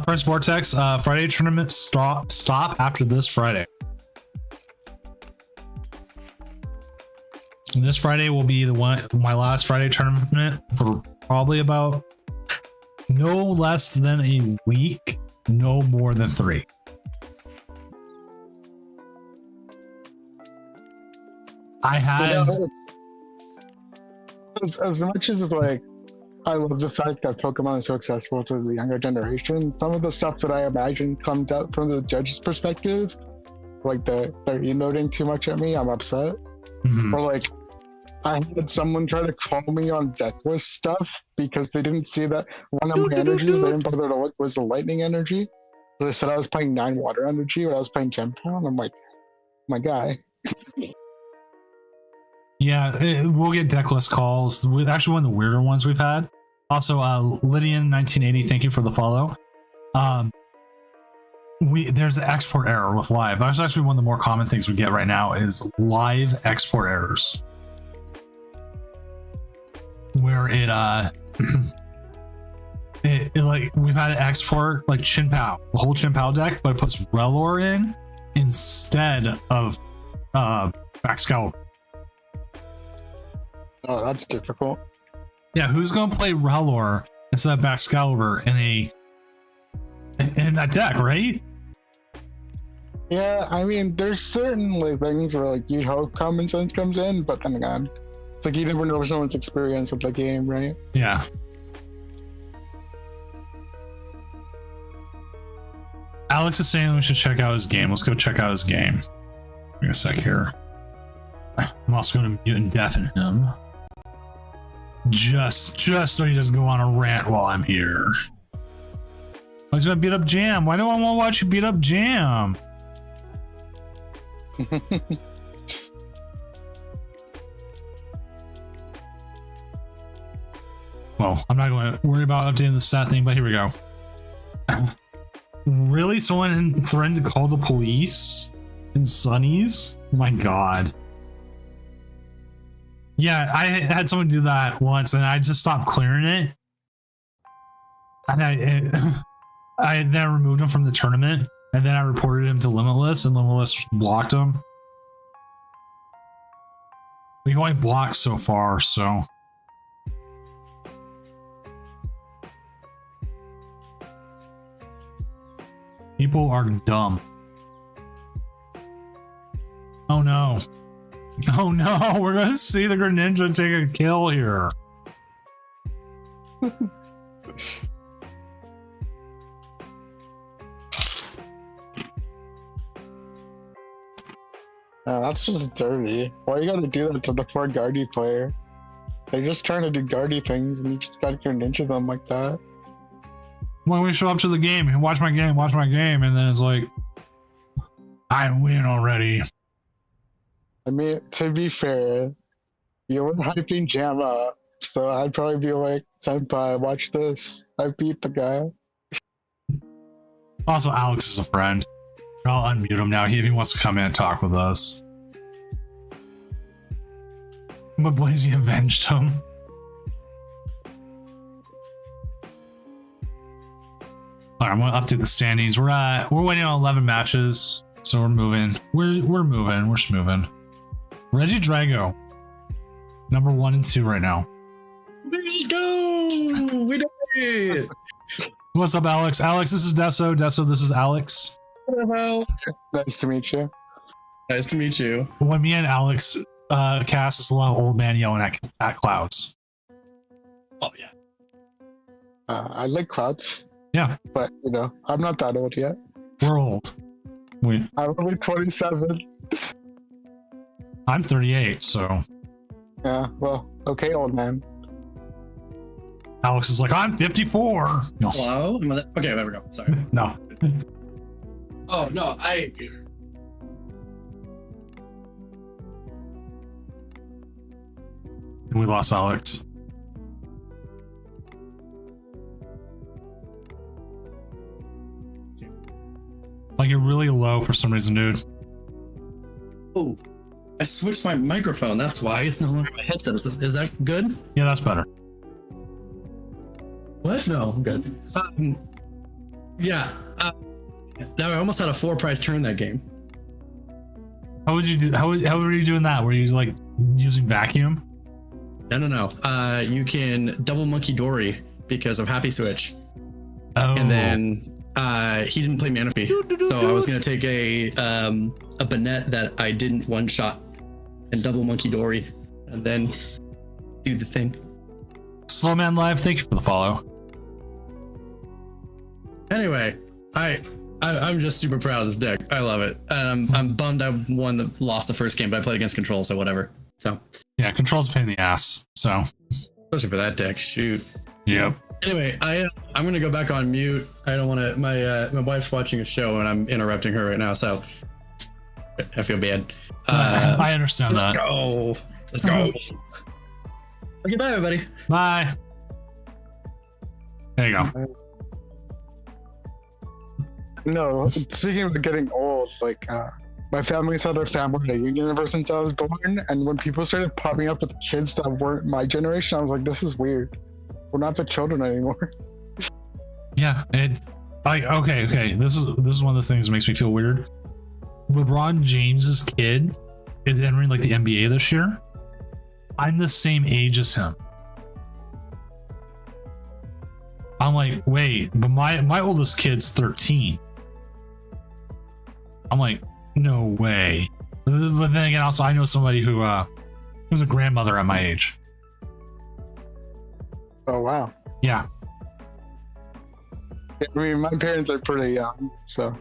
Prince Vortex, Friday tournament stop after this Friday. And this Friday will be my last Friday tournament for probably about no less than a week, no more than 3. I had as much as like I love the fact that Pokemon is so accessible to the younger generation, some of the stuff that I imagine comes out from the judge's perspective, like they're emoting too much at me, I'm upset. Mhm. Or like I had someone try to call me on decklist stuff because they didn't see that one of my energies they didn't bother to look was the lightning energy. So they said I was playing 9 water energy when I was playing Gem Town. I'm like, my guy. Yeah, we'll get decklist calls. Actually, one of the weirder ones we've had. Also, Lydian1980, thank you for the follow. There's an export error with live. That's actually one of the more common things we get right now is live export errors, where it like we've had an export like Chinpao, the whole Chinpao deck, but it puts Relor in instead of Baxcalibur. Oh, that's difficult. Yeah, who's gonna play Relor instead of Baxcalibur in that deck, right? Yeah, I mean, there's certainly things where like you hope common sense comes in, but then again, it's like you never know someone's experience with the game, right? Yeah. Alex is saying we should check out his game. Let's go check out his game. Give me a sec here. I'm also going to mute and deafen him. Just so he doesn't go on a rant while I'm here. I was gonna beat up Jam. Why do I want to watch you beat up Jam? Well, I'm not going to worry about updating the stat thing, but here we go. Really? Someone threatened to call the police in Sunny's? Oh my god. Yeah, I had someone do that once and I just stopped clearing it. And I then removed him from the tournament, and then I reported him to Limitless, and Limitless blocked him. We can only block so far, so. People are dumb. Oh no. Oh no, we're gonna see the Greninja take a kill here. That's just dirty. Why you gotta do that to the poor Guardy player? They're just trying to do Guardy things and you just gotta Greninja them like that. When we show up to the game and watch my game, and then it's like, I win already. I mean, to be fair, you were hyping Jam up, so I'd probably be like, Senpai, watch this. I beat the guy. Also, Alex is a friend. I'll unmute him now if he wants to come in and talk with us. But Blazy avenged him. Alright, I'm gonna update the standings. We're waiting on 11 matches, so we're moving. We're moving. We're just moving. Reggie Drago, number 1 and 2 right now. Let's go! We did it! What's up, Alex? Alex, this is Deso. Deso, this is Alex. Hello. Nice to meet you. Nice to meet you. When me and Alex cast, it's a lot of old man yelling at clouds. Oh yeah. I like Clouds. Yeah. But, you know, I'm not that old yet. We're old. I'm only 27. I'm 38, so. Yeah, well, okay, old man. Alex is like, I'm 54. No. Hello? Okay, there we go. Sorry. No. Oh, no, We lost Alex. Like, you're really low for some reason, dude. Oh, I switched my microphone. That's why it's no longer my headset. Is that good? Yeah, that's better. What? No, I'm good. Yeah. I almost had a 4-prize turn that game. How would you do? How were you doing that? Were you like using vacuum? No. You can double Monkey Dory because of Happy Switch. Oh. And then he didn't play Manaphy, so I was gonna take a Banette that I didn't one shot and double Monkey Dory, and then do the thing. Slowman Live, thank you for the follow. Anyway, I'm just super proud of this deck. I love it, and I'm bummed I lost the first game, but I played against Control, so whatever. So yeah, Control's a pain in the ass. So especially for that deck, shoot. Yep. Anyway, I'm gonna go back on mute. I don't want to. My wife's watching a show and I'm interrupting her right now, so I feel bad. I understand Let's that. go. Let's go. Okay, bye everybody. Bye. There you go. No, speaking of getting old, like, my family's had a family reunion ever since I was born, and when people started popping up with kids that weren't my generation, I was like, this is weird. We're not the children anymore. Yeah, it's like okay. This is one of those things that makes me feel weird. LeBron James's kid is entering like the NBA this year. I'm the same age as him. I'm like, wait, but my oldest kid's 13. I'm like, no way. But then again, also I know somebody who's a grandmother at my age. Oh, wow. Yeah. I mean, my parents are pretty young, so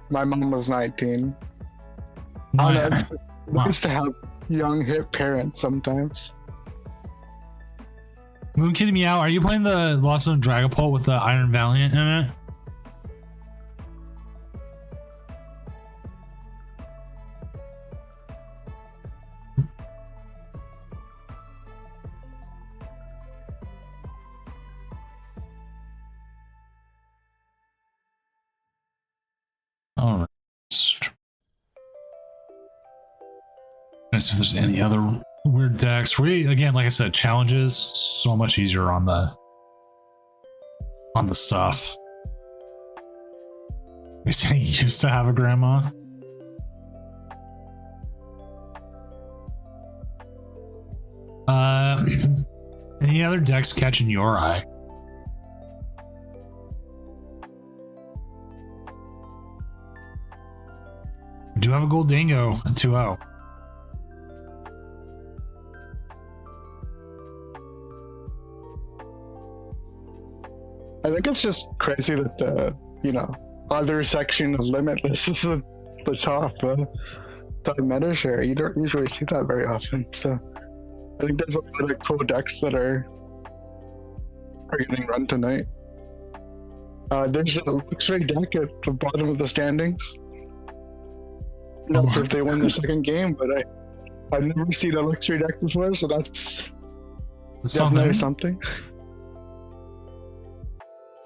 my mom was 19. I don't know, it's nice to have young, hip parents sometimes. Moon Kitty Meow, are you playing the Lost Zone Dragapult with the Iron Valiant in it? Let's see if there's any other weird decks. Again, like I said, challenges so much easier on the stuff. You say he used to have a grandma. Any other decks catching your eye? We do have a Goldango at 2-0. I think it's just crazy that the other section of Limitless is the top meta share. You don't usually see that very often. So I think there's a lot of cool decks that are getting run tonight. There's a Luxray deck at the bottom of the standings. Not sure if they win the second game, but I've never seen a Luxray deck before, so that's definitely something.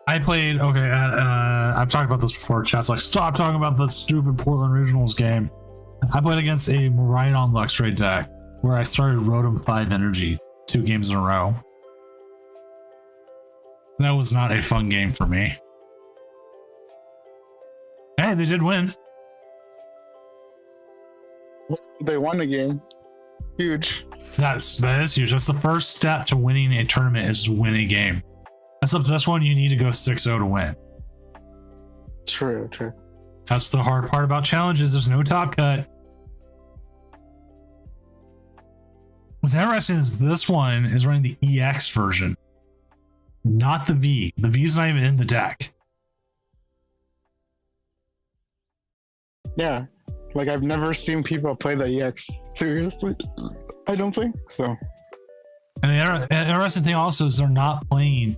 I played, I've talked about this before. Chat's like, stop talking about the stupid Portland Regionals game. I played against a Miraidon Luxray deck where I started Rotom 5 Energy 2 games in a row. That was not a fun game for me. Hey, they did win. They won the game. Huge. That is huge. That's the first step to winning a tournament, is to win a game. That's up to this one. You need to go 6-0 to win. True. That's the hard part about challenges. There's no top cut. What's interesting is this one is running the EX version, not the V. The V is not even in the deck. Yeah. Like, I've never seen people play the EX seriously. I don't think so. And the interesting thing also is they're not playing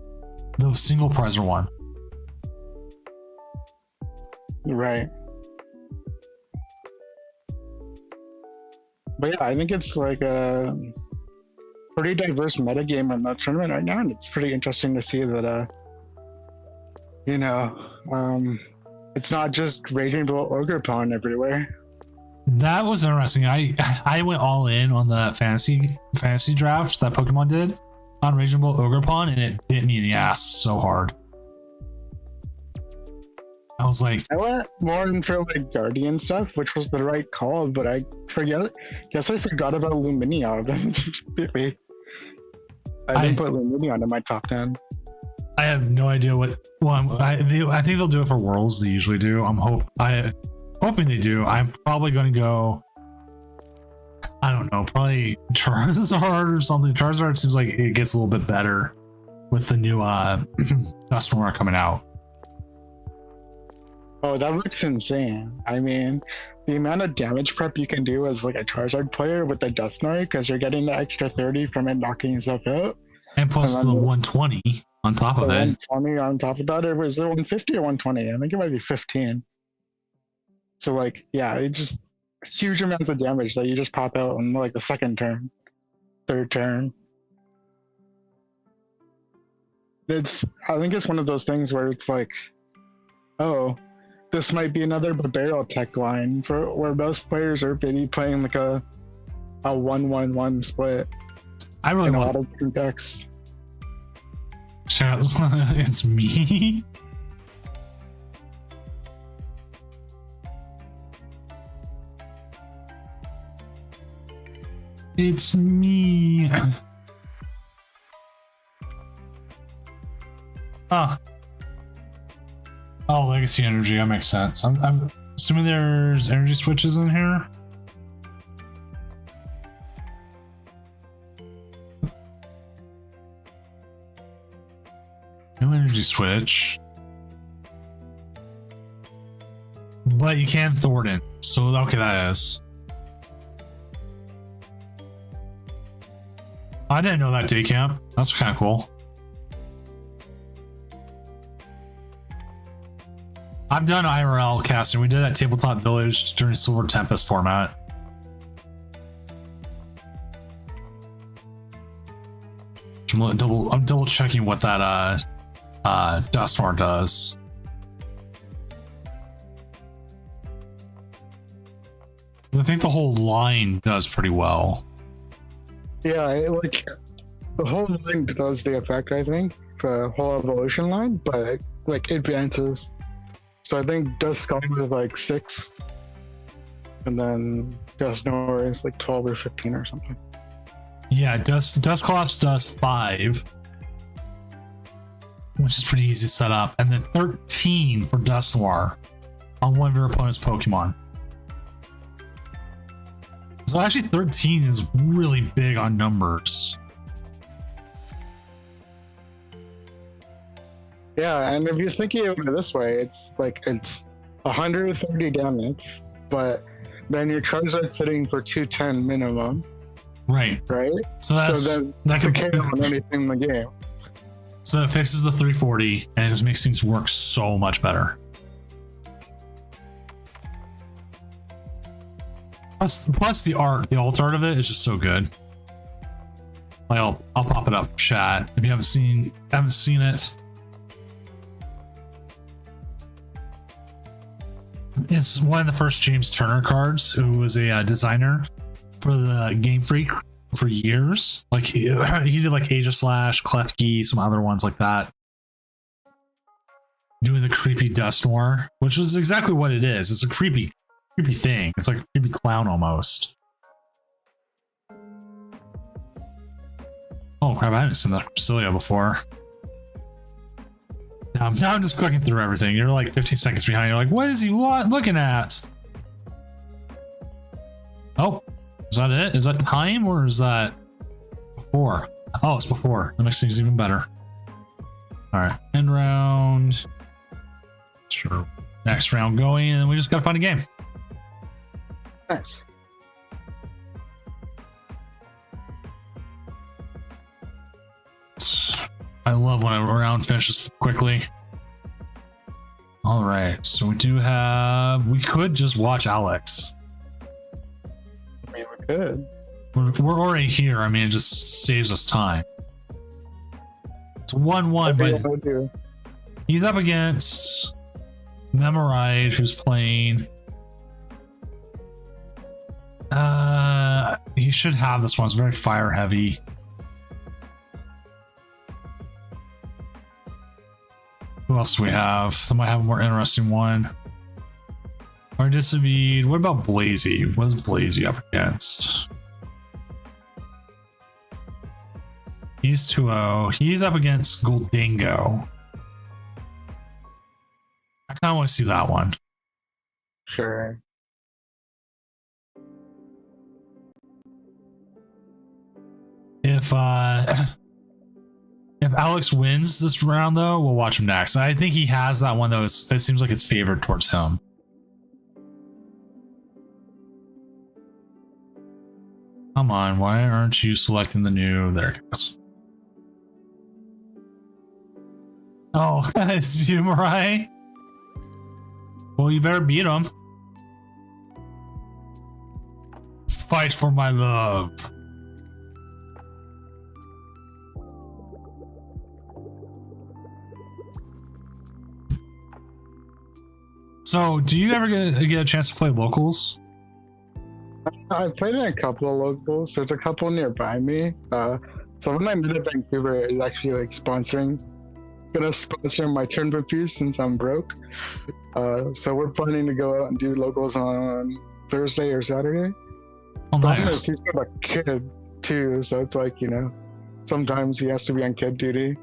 the single prizer one. Right. But yeah, I think it's like a pretty diverse metagame in that tournament right now, and it's pretty interesting to see that it's not just Raging Bull Ogerpon everywhere. That was interesting. I went all in on the fantasy draft that Pokemon did on Raging Bull Ogerpon, and it bit me in the ass so hard. I was like, I went more in for like Guardian stuff, which was the right call, but I forgot about Lumineon. Completely. I didn't put Lumineon in my top 10. I have no idea what. Well, I think they'll do it for Worlds. They usually do. I'm hoping they do. I'm probably going to go. I don't know. Probably Charizard or something. Charizard seems like it gets a little bit better with the new Dusknoir coming out. Oh, that looks insane. I mean, the amount of damage prep you can do as like a Charizard player with the Dusknoir, because you're getting the extra 30 from it knocking yourself out. And plus the 120 on top of it. 120 on top of that, or was it 150 or 120? I think it might be 15. So like, yeah, it's just huge amounts of damage that you just pop out on like the second turn, third turn. I think it's one of those things where it's like, oh, this might be another Barrel tech line for where most players are busy playing like a 1-1-1 split. I really want a lot of different decks. It's me. It's me. Oh, Legacy Energy. That makes sense. I'm assuming there's energy switches in here. No energy switch. But you can Thornton. So, okay, that is. I didn't know that day camp. That's kind of cool. I've done IRL casting. We did at Tabletop Village during Silver Tempest format. I'm double checking what that Dusknoir does. The I think the whole line does pretty well. Yeah, like the whole line does the effect, I think, the whole evolution line, but like advances. So I think Duskar was like 6, and then Dusknoir is like 12 or 15 or something. Yeah, Dusclops does 5, which is pretty easy to set up, and then 13 for Dusknoir on one of your opponent's Pokemon. So actually 13 is really big on numbers. Yeah, and if you're thinking of it this way, it's 130 damage, but then your Charizard's hitting for 210 minimum, Right. right? So then that can could carry on anything in the game. So it fixes the 340 and it just makes things work so much better. Plus the alt art of it is just so good. Like I'll pop it up chat if you haven't seen it. It's one of the first James Turner cards, who was a designer for the Game Freak for years. Like he did like Aegislash, Klefki, some other ones like that. Doing the creepy Dusknoir, which is exactly what it is. It's a creepy thing. It's like a creepy clown almost. Oh crap, I haven't seen that Cresselia before. Now I'm just clicking through everything. You're like 15 seconds behind. You're like, what is he looking at? Oh, is that it? Is that time or is that before? Oh, it's before. That makes things even better. All right, end round. Sure. Next round going, and then we just gotta find a game. Nice. I love when a round finishes quickly. All right, so we could just watch Alex. I mean, we could. We're already here. I mean, it just saves us time. It's 1-1, but he's up against Memoride, who's playing. He should have this one. It's very fire heavy. Who else do we have? That might have a more interesting one. Ardisavid. What about Blazy? What is Blazy up against? He's 2-0. He's up against Goldingo. I kind of want to see that one. Sure. If Alex wins this round, though, we'll watch him next. I think he has that one, though. It seems like it's favored towards him. Come on, why aren't you selecting the new? There it goes. Oh, it's you, Mariah. Well, you better beat him. Fight for my love. So, do you ever get a chance to play locals? I've played in a couple of locals. There's a couple nearby me. So when I moved to Vancouver, is actually like gonna sponsor my tournament piece since I'm broke. So we're planning to go out and do locals on Thursday or Saturday. Oh, Problem nice. is he's got a kid too, so it's like, sometimes he has to be on kid duty.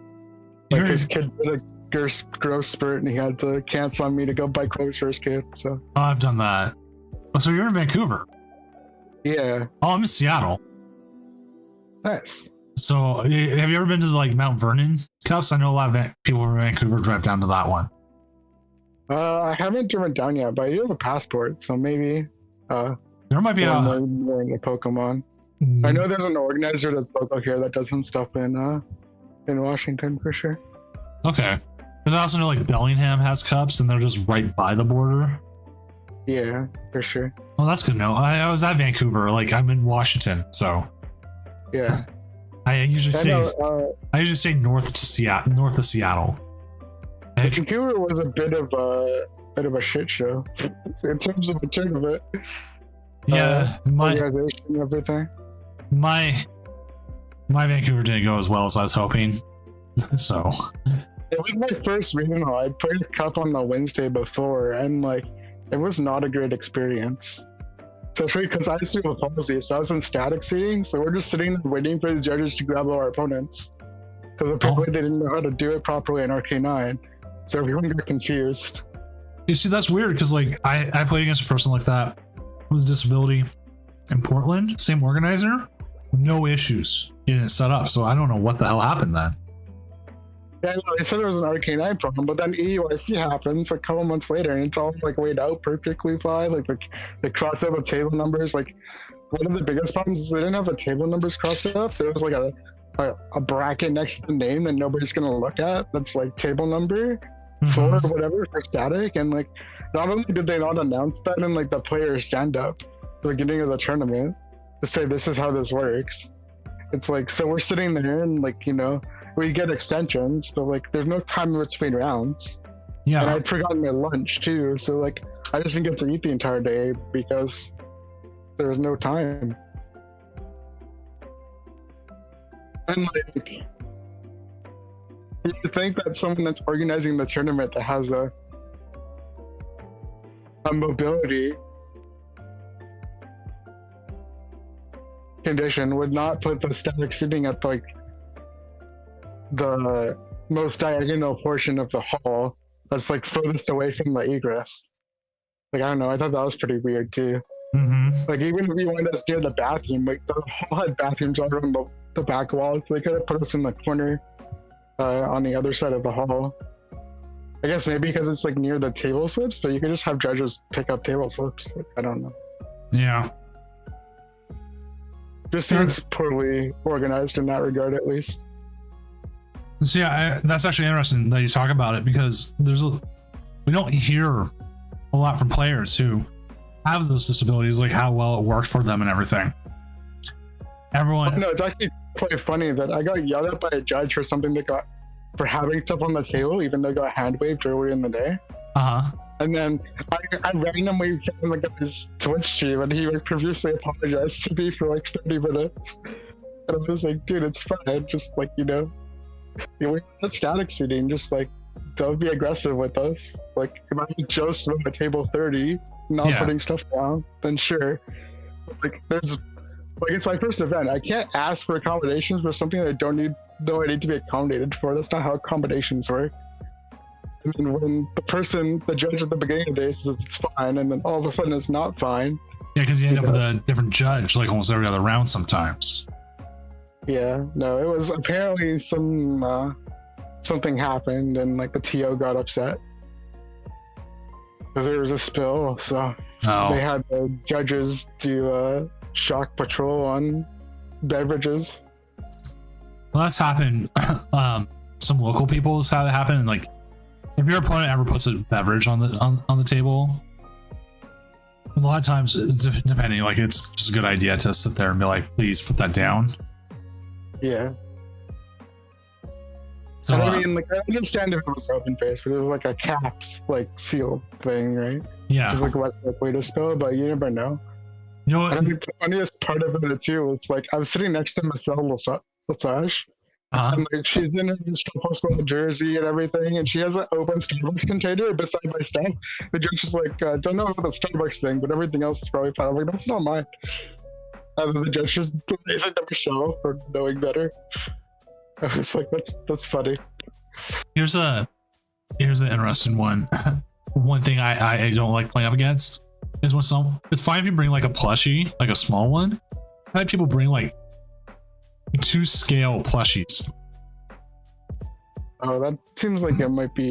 Like his kid did a growth spurt and he had to cancel on me to go buy clothes for his kid. So I've done that. Oh, so you're in Vancouver? yeah, Oh, I'm in Seattle. nice. So, have you ever been to like Mount Vernon Cups? I know a lot of people from Vancouver drive down to that one. I haven't driven down yet, but I do have a passport, so maybe There might be more in the Pokemon. I know there's an organizer that's local here that does some stuff in Washington for sure. Okay. Because I also know like Bellingham has cups and they're just right by the border. Yeah, for sure. Well, that's good to know. I was at Vancouver. Like I'm in Washington, so Yeah. I usually I say north of Seattle. Vancouver was a bit of a shit show in terms of the tournament. Yeah, my organization and everything. my Vancouver didn't go as well as I was hoping. So It was my first regional. I played a cup on the Wednesday before, and like, it was not a great experience. Especially because I used to have a policy, so I was in static seating, so we're just sitting there waiting for the judges to grab our opponents. Because apparently they didn't know how to do it properly in RK9, so everyone got confused. you see, that's weird because like I played against a person like that with a disability in Portland, same organizer, no issues getting it set up. So I don't know what the hell happened then. Yeah, no, they said it was an RK9 problem, but then EUIC happens a couple months later, and it's all like laid out perfectly fine. Like the cross out of table numbers. Like one of the biggest problems is they didn't have the table numbers crossed up. There was like a bracket next to the name that nobody's gonna look at. That's like table number 4 or whatever for static. And like, not only did they not announce that in like the player stand up at the beginning of the tournament to say this is how this works. It's like, so we're sitting there and like, you know, we get extensions, but like there's no time in between rounds. Yeah. And I'd forgotten my lunch too, so like I just didn't get to eat the entire day because there was no time. And like, you think that someone that's organizing the tournament that has a mobility condition would not put the static seating at like the most diagonal portion of the hall that's like furthest away from the egress. Like, I don't know, I thought that was pretty weird too. Like, even if we wanted us near the bathroom, like the hall had bathrooms all around the back wall, so they could have put us in the corner on the other side of the hall. I guess maybe because it's like near the table slips, but you could just have judges pick up table slips. Like, I don't know. Yeah. Just seems poorly organized in that regard, at least. So yeah, that's actually interesting that you talk about it because we don't hear a lot from players who have those disabilities, like how well it worked for them and everything. Everyone. No, it's actually quite funny that I got yelled at by a judge for something for having stuff on the table, even though I got hand waved earlier in the day. And then I randomly found the guy's Twitch stream, and he like profusely apologized to me for like 30 minutes. And I was like, dude, it's fine. Just like, you know, we're not static seating. Just like, don't be aggressive with us. Like, if I'm just at table 30, not putting stuff down, then sure. But, like, it's my first event. I can't ask for accommodations for something that I don't need to be accommodated for. That's not how accommodations work. And when the judge at the beginning of the day says it's fine, and then all of a sudden it's not fine. Yeah, because you end up with a different judge like almost every other round sometimes. Yeah, no, it was apparently something happened, and like the TO got upset because there was a spill, so they had the judges do shock patrol on beverages. Well, that's happened. Some local people have had it happen, and like if your opponent ever puts a beverage on the table, a lot of times, depending, like it's just a good idea to sit there and be like, please put that down. Yeah. So and I mean, like, I understand if it was open face, but it was like a capped, like sealed thing, right? Yeah. Just like a West way to spill, but you never know. You know what? And I mean, the funniest part of it too was like I was sitting next to Marcel Lesage, and like she's in her Postmodern jersey and everything, and she has an open Starbucks container beside my stuff. The judge is like, don't know about the Starbucks thing, but everything else is probably fine. I'm like, that's not mine. And then the judge just lays it to Michelle for knowing better. I was like, that's funny. Here's an interesting one. One thing I don't like playing up against is when it's fine if you bring like a plushie, like a small one. I've had people bring like 2 scale plushies. Oh, that seems like it might be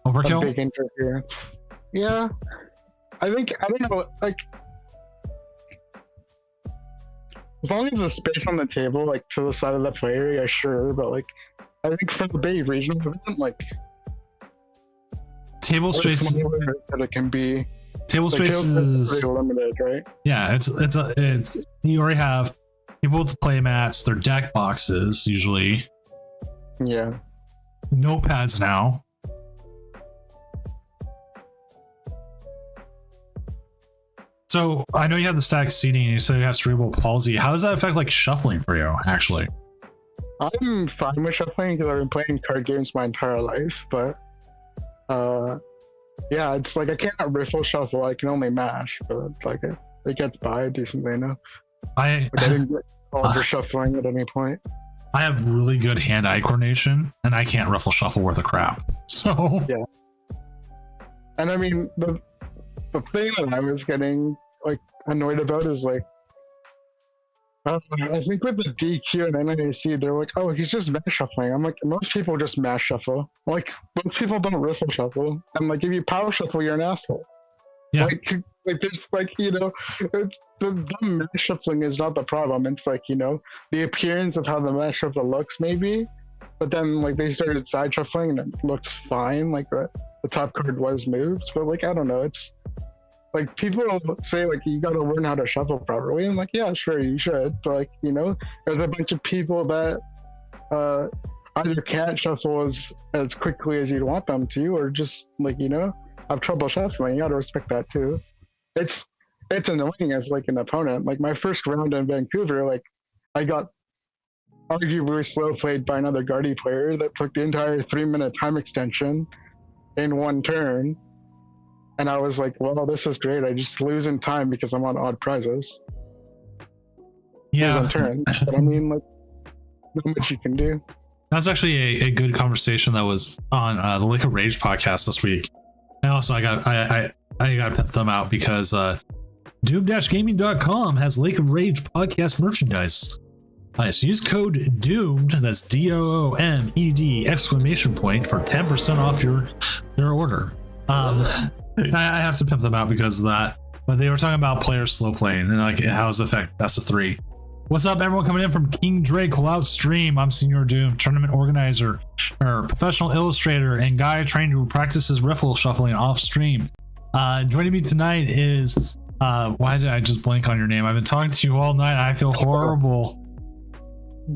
Overkill? a big interference. Yeah, I don't know, like, as long as there's space on the table, like to the side of the player, yeah, sure. But like, I think for the big regional, it isn't like table space that it can be. Table like, space is pretty limited, right? Yeah, it's you already have people with play mats, their deck boxes usually. Yeah. Notepads now. So I know you have the static seating and you said you have cerebral palsy. How does that affect like shuffling for you, actually? I'm fine with shuffling because I've been playing card games my entire life, but yeah, it's like I can't riffle shuffle. I can only mash, but it's like it gets by decently enough. I didn't get over shuffling at any point. I have really good hand-eye coordination, and I can't riffle shuffle worth a crap. So yeah. And I mean, the thing that I was getting like annoyed about is like, I think with the DQ and NAC, they're like, oh, he's just mash shuffling. I'm like, most people just mash shuffle. Like, most people don't riffle shuffle. And like, if you power shuffle, you're an asshole. Yeah. Like there's like, you know, it's, the dumb mash shuffling is not the problem. It's like, you know, the appearance of how the mash shuffle looks maybe, but then like they started side shuffling and it looks fine. Like the top card was moved, but like, I don't know. It's like people say like, you got to learn how to shuffle properly. And like, yeah, sure, you should. But like, you know, there's a bunch of people that either can't shuffle as quickly as you'd want them to, or just like, you know, have trouble shuffling. You got to respect that too. It's annoying as like an opponent. Like my first round in Vancouver, like I got arguably slow played by another Guardy player that took the entire 3-minute time extension in one turn. And I was like, well, this is great. I just lose in time because I'm on odd prizes. Yeah. Lose in turn. But I mean, like, not much you can do. That's actually a good conversation that was on the Lake of Rage podcast this week. And also I got to pimp them out because Doom-Gaming.com has Lake of Rage podcast merchandise. So use code DOOMED, that's DOOMED exclamation point for 10% off your order. I have to pimp them out because of that. But they were talking about players slow playing and like how does it affect best of 3. What's up, everyone coming in from King Drake Cloud Stream? I'm Senior Doom, tournament organizer, or professional illustrator, and guy trained to practice his riffle shuffling off stream. Joining me tonight is why did I just blank on your name? I've been talking to you all night and I feel horrible.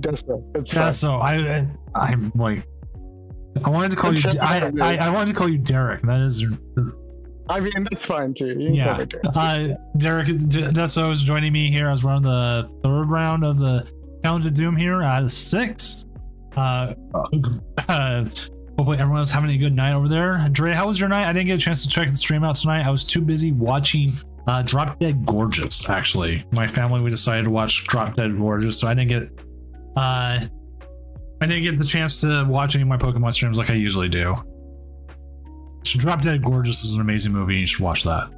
Deso. It's Deso. I'm like, I wanted to call you. I wanted to call you Derek. That is. I mean, that's fine too. You can call me Derek Deso is joining me here as we're on the 3rd round of the Challenge of Doom here out of 6. Hopefully everyone's having a good night over there. Dre, how was your night? I didn't get a chance to check the stream out tonight. I was too busy watching Drop Dead Gorgeous. Actually, my family, we decided to watch Drop Dead Gorgeous, so I didn't get the chance to watch any of my Pokemon streams like I usually do. So Drop Dead Gorgeous is an amazing movie. You should watch that.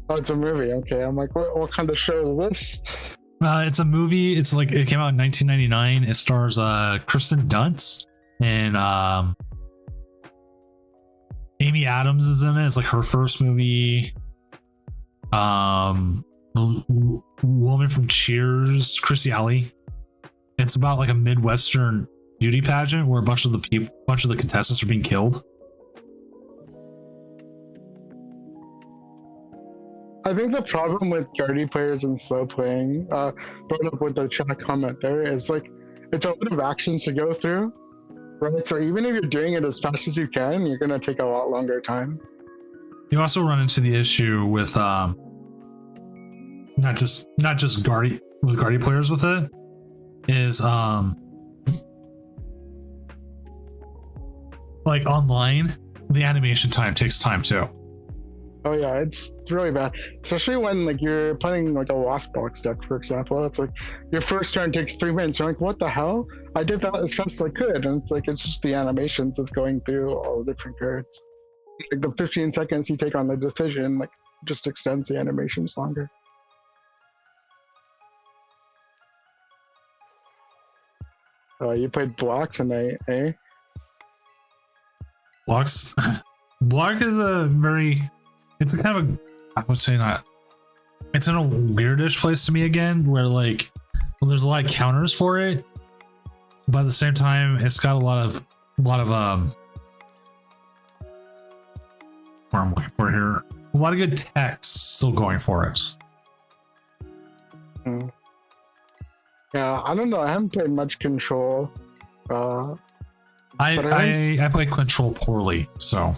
Oh, it's a movie. Okay, I'm like, what kind of show is this? It's a movie. It's like it came out in 1999. It stars Kristen Dunst and Amy Adams is in it. It's like her first movie. The woman from Cheers, Chrissy Alley. It's about like a Midwestern beauty pageant where a bunch of the contestants are being killed. I think the problem with Guardy players and slow playing, brought up with the chat comment there, is like it's a lot of actions to go through, right? So even if you're doing it as fast as you can, you're gonna take a lot longer time. You also run into the issue with not just Guardy players with it, is like online, the animation time takes time too. Oh yeah, it's really bad, especially when like you're playing like a Lost Box deck, for example. It's like your first turn takes 3 minutes. You're like, what the hell? I did that as fast as I could, and it's like it's just the animations of going through all the different cards. Like the 15 seconds you take on the decision, like just extends the animations longer. You played Block tonight, eh? Block is it's a kind of a, I would say not, it's in a weirdish place to me again, where like, well, there's a lot of counters for it, but at the same time, it's got a lot of we're here, a lot of good text still going for it. Yeah, I don't know. I haven't played much Control. I play Control poorly, so.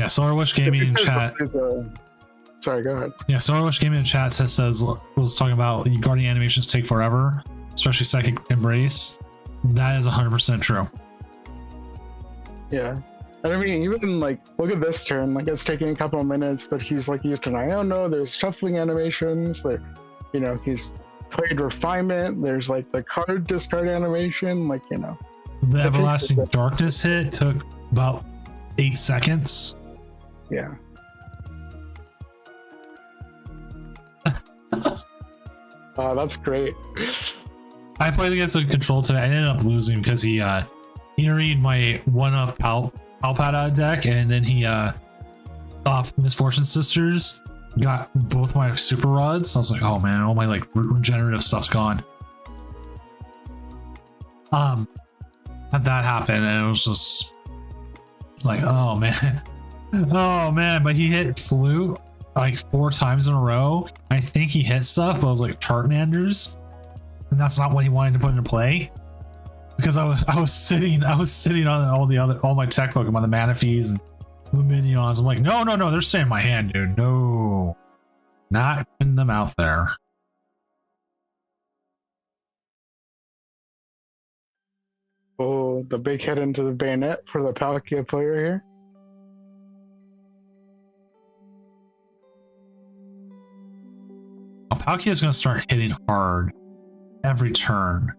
Solar Wish Gaming in chat. Sorry, go ahead. Yeah, Solar Wish Gaming in chat says was talking about guardian animations take forever, especially Psychic Embrace. That is 100% true. Yeah. And I mean, even like, look at this turn. Like, it's taking a couple of minutes, but he's like used an Iono. There's shuffling animations. There, you know, he's played Refinement. There's like the card discard animation. Like, you know, The Everlasting Darkness hit took about 8 seconds. yeah. That's great. I played against a control today. I ended up losing because he read my one of Palpad out of deck, and then he off Misfortune Sisters got both my super rods. I was like, oh man, all my like regenerative stuff's gone. Had that happen, and it was just like, oh man, oh man. But he hit Flute like 4 times in a row. I think he hit stuff, but I was like Chartmanders, and that's not what he wanted to put into play. Because I was sitting on all my tech Pokemon, the Manaphy's and Luminions. I'm like, no, they're staying in my hand, dude. No, not putting them out there. Oh, the big hit into the bayonet for the Palkia player here. Palkia is going to start hitting hard every turn.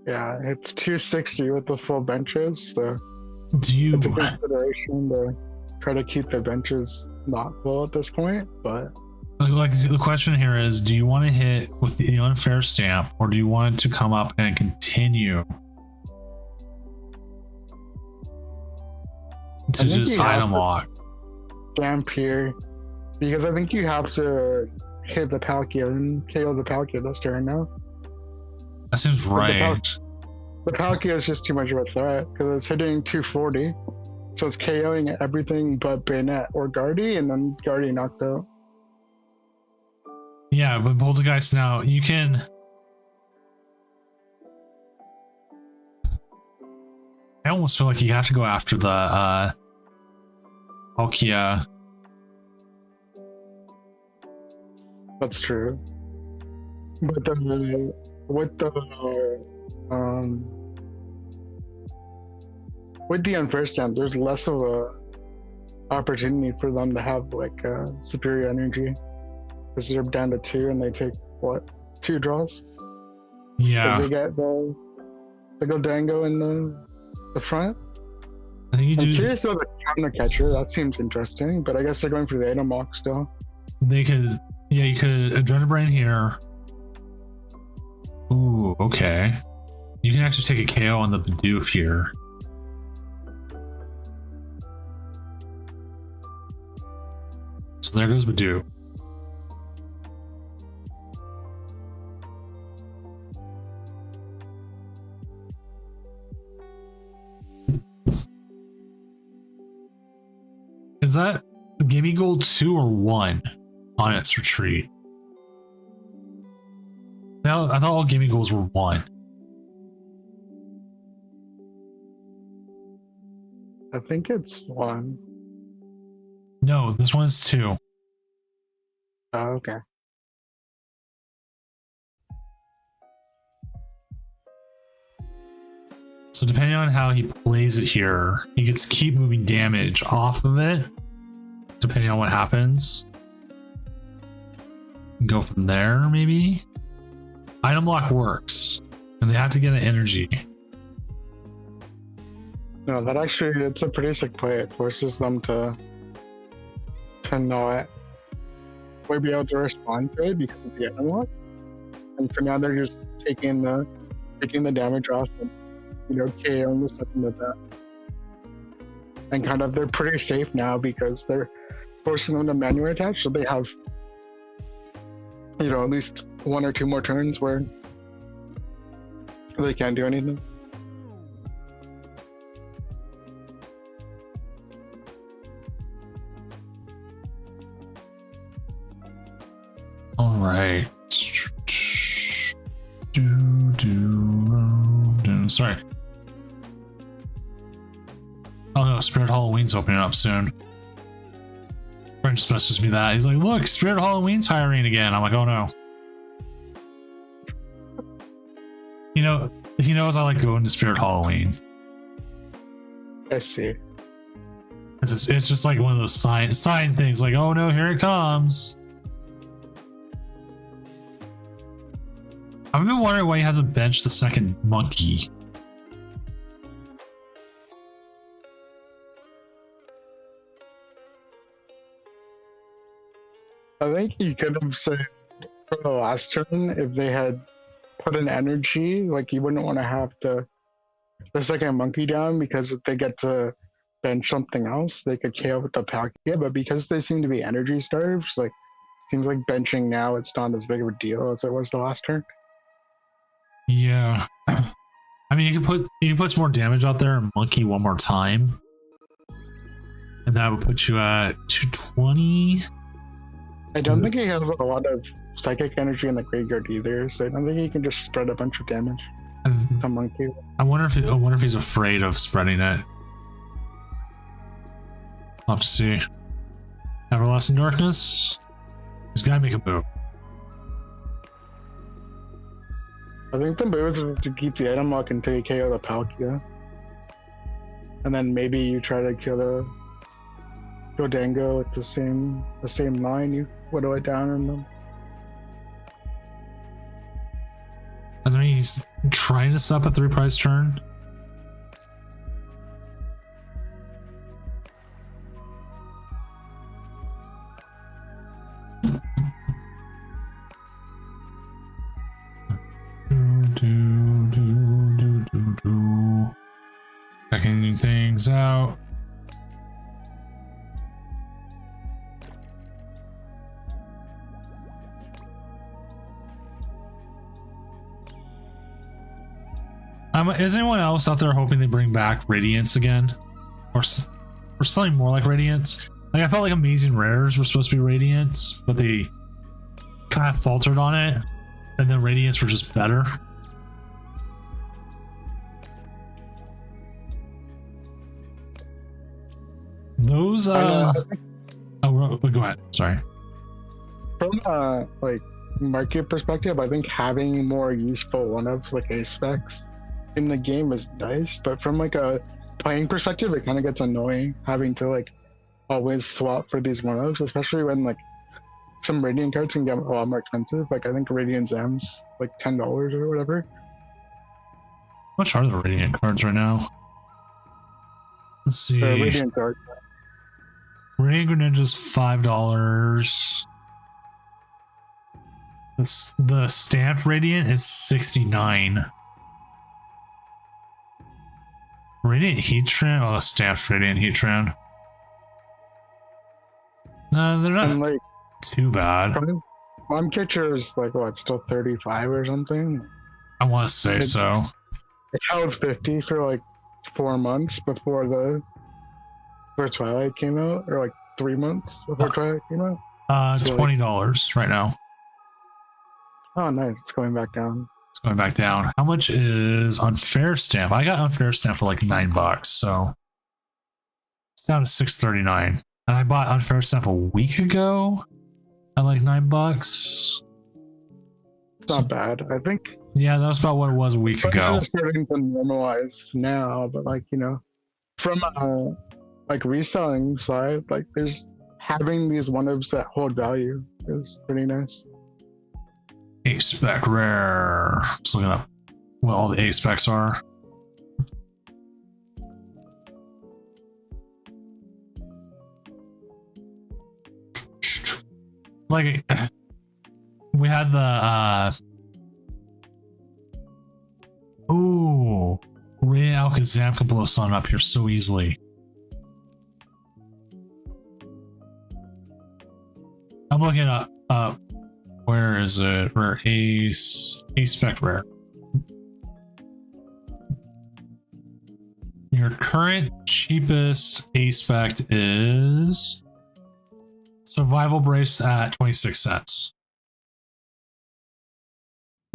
Yeah, it's 260 with the full benches, so Do you? it's a consideration to try to keep the benches not full at this point. But Like the question here is, do you want to hit with the unfair stamp, or do you want it to come up and continue to just item lock? Stamp here, because I think you have to hit the Palkia and KO the Palkia this turn now. That seems right. The Palkia is just too much of a threat because it's hitting 240, so it's KOing everything but Bayonet or Guardy, and then Guardy knocked out. Yeah, but Poltergeist now, you can... I almost feel like you have to go after the Palkia. That's true. But with the unfair stamp, there's less of a opportunity for them to have like superior energy, because they're down to 2 and they take what, 2 draws. Yeah, They get the Gholdengo in the front. I think you I'm do. curious about the counter catcher. That seems interesting, but I guess they're going for the item lock still. They could, yeah, you could Adrenabrain here. Ooh, okay. You can actually take a KO on the Bidoof here. So there goes Bidoof. Is that Gimme Gold 2 or 1 on its retreat? Now, I thought all Gimme Golds were 1. I think it's 1. No, this one's 2. Oh, okay. So depending on how he plays it here, he gets to keep moving damage off of it, depending on what happens. Go from there, maybe? Item lock works, and they have to get an energy. No, that actually, it's a pretty sick play. It forces them to not be able to respond to it because of the item lock. And for now, they're just taking the damage off and, you know, KOing the stuff like that. And kind of, they're pretty safe now because they're forcing them to manually attack, so they have, you know, at least 1 or 2 more turns where they can't do anything. All right. Sorry. Oh no, Spirit Halloween's opening up soon. friend just messaged me that. He's like, look, Spirit Halloween's hiring again. I'm like, oh no. You know, he knows I like going to Spirit Halloween. I see. It's just like one of those sign things, like, oh no, here it comes. I've been wondering why he hasn't benched the second monkey. I think he could have said for the last turn if they had put an energy, like you wouldn't want to have the second monkey down because if they get to bench something else, they could KO with the Palkia. But because they seem to be energy starved, like seems like benching now it's not as big of a deal as it was the last turn. Yeah. I mean, you can put some more damage out there and monkey one more time. And that would put you at 220. I don't think he has a lot of psychic energy in the graveyard either, so I don't think he can just spread a bunch of damage to monkey. I wonder if he's afraid of spreading it. I'll have to see. Everlasting Darkness. He's gotta make a move. I think the move is to keep the item lock until you KO the Palkia. And then maybe you try to kill the Gholdengo with the same line you whittle it down in them. I mean, he's trying to set up a 3-price turn. Checking things out. Is anyone else out there hoping they bring back Radiance again? Or something more like Radiance? Like, I felt like Amazing Rares were supposed to be Radiance, but they kind of faltered on it. And then Radiance were just better. Those, oh, go ahead. Sorry. From like market perspective, I think having more useful one-ups like A-Specs in the game is nice, but from like a playing perspective, it kind of gets annoying having to like always swap for these one-ups, especially when like some Radiant cards can get a lot more expensive. Like I think Radiant Zam's like $10 or whatever. How much are the Radiant cards right now? Let's see. Radiant cards. Radiant Greninja's $5. The stamped Radiant is $69. Radiant Heatran? Oh, the stamped Radiant Heatran. No, they're not like too bad. One catcher is like what, still 35 or something? I want to say so. It held 50 for like 4 months before Twilight came out, or like 3 months before Twilight came out. So $20 right now. Oh, nice! It's going back down. It's going back down. How much is Unfair Stamp? I got Unfair Stamp for like $9, so it's down to $6.39. And I bought Unfair Stamp a week ago at like $9. It's not bad. I think. Yeah, that was about what it was a week ago. It's starting to normalize now, but like from like reselling side, like there's having these one-ups that hold value is pretty nice. A-Spec Rare. Just looking up what all the A-Specs are. Like, we had the ooh, Radiant Alakazam can blow sun up here so easily. I'm looking up where is it? Rare A-Spec Rare. Your current cheapest A-Spec is Survival Brace at 26 cents.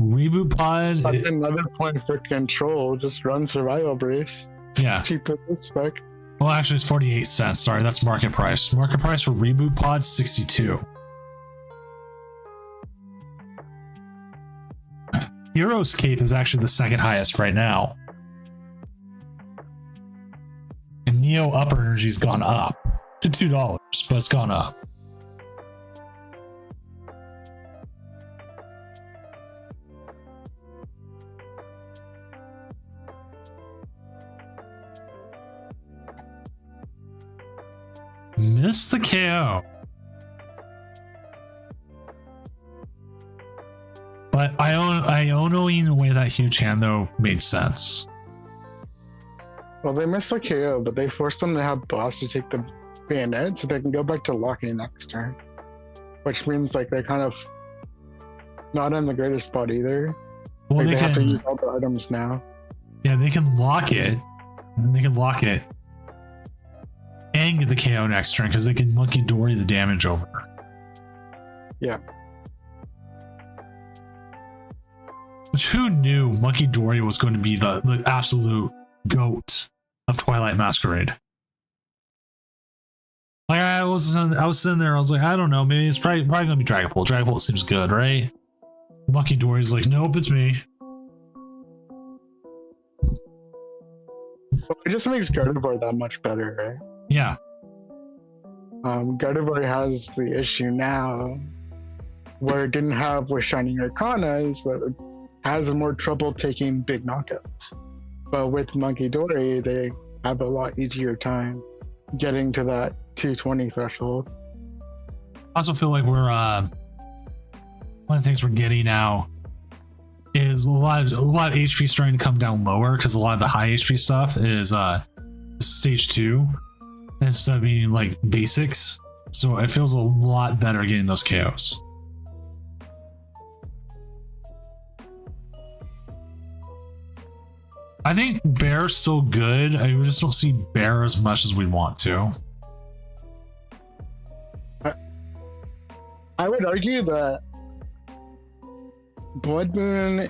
Reboot Pod. That's another point for control. Just run Survival Brace. Yeah. Cheaper this spec. Well, actually, it's 48 cents. Sorry, that's market price. Market price for Reboot Pod, 62. Hero's Cape is actually the second highest right now. And Neo Upper Energy's gone up to $2, but it's gone up. Missed the KO. But Ionoing away that huge hand, though, made sense. Well, they missed the KO, but they forced them to have boss to take the bayonet so they can go back to locking next turn. Which means like they're kind of not in the greatest spot either. Well, like, they have to can, use all the items now. yeah, they can lock it. And they can lock it and get the KO next turn because they can Monkey Dory the damage over. Yeah. Which who knew Monkey Dory was going to be the absolute GOAT of Twilight Masquerade? Like I was sitting there, I was like, I don't know, maybe it's probably gonna be Dragapult. Dragapult seems good, right? Monkey Dory's like, nope, it's me. So it just makes Gardevoir that much better, right? Yeah. Gardevoir has the issue now where it didn't have with Shining Arcana is that it has more trouble taking big knockouts. But with Monkey Dory, they have a lot easier time getting to that 220 threshold. I also feel like we're one of the things we're getting now is a lot of HP starting to come down lower because a lot of the high HP stuff is stage 2 instead of being like basics. So it feels a lot better getting those KOs. I think Bear's still good. We just don't see Bear as much as we want to. I would argue that Blood Moon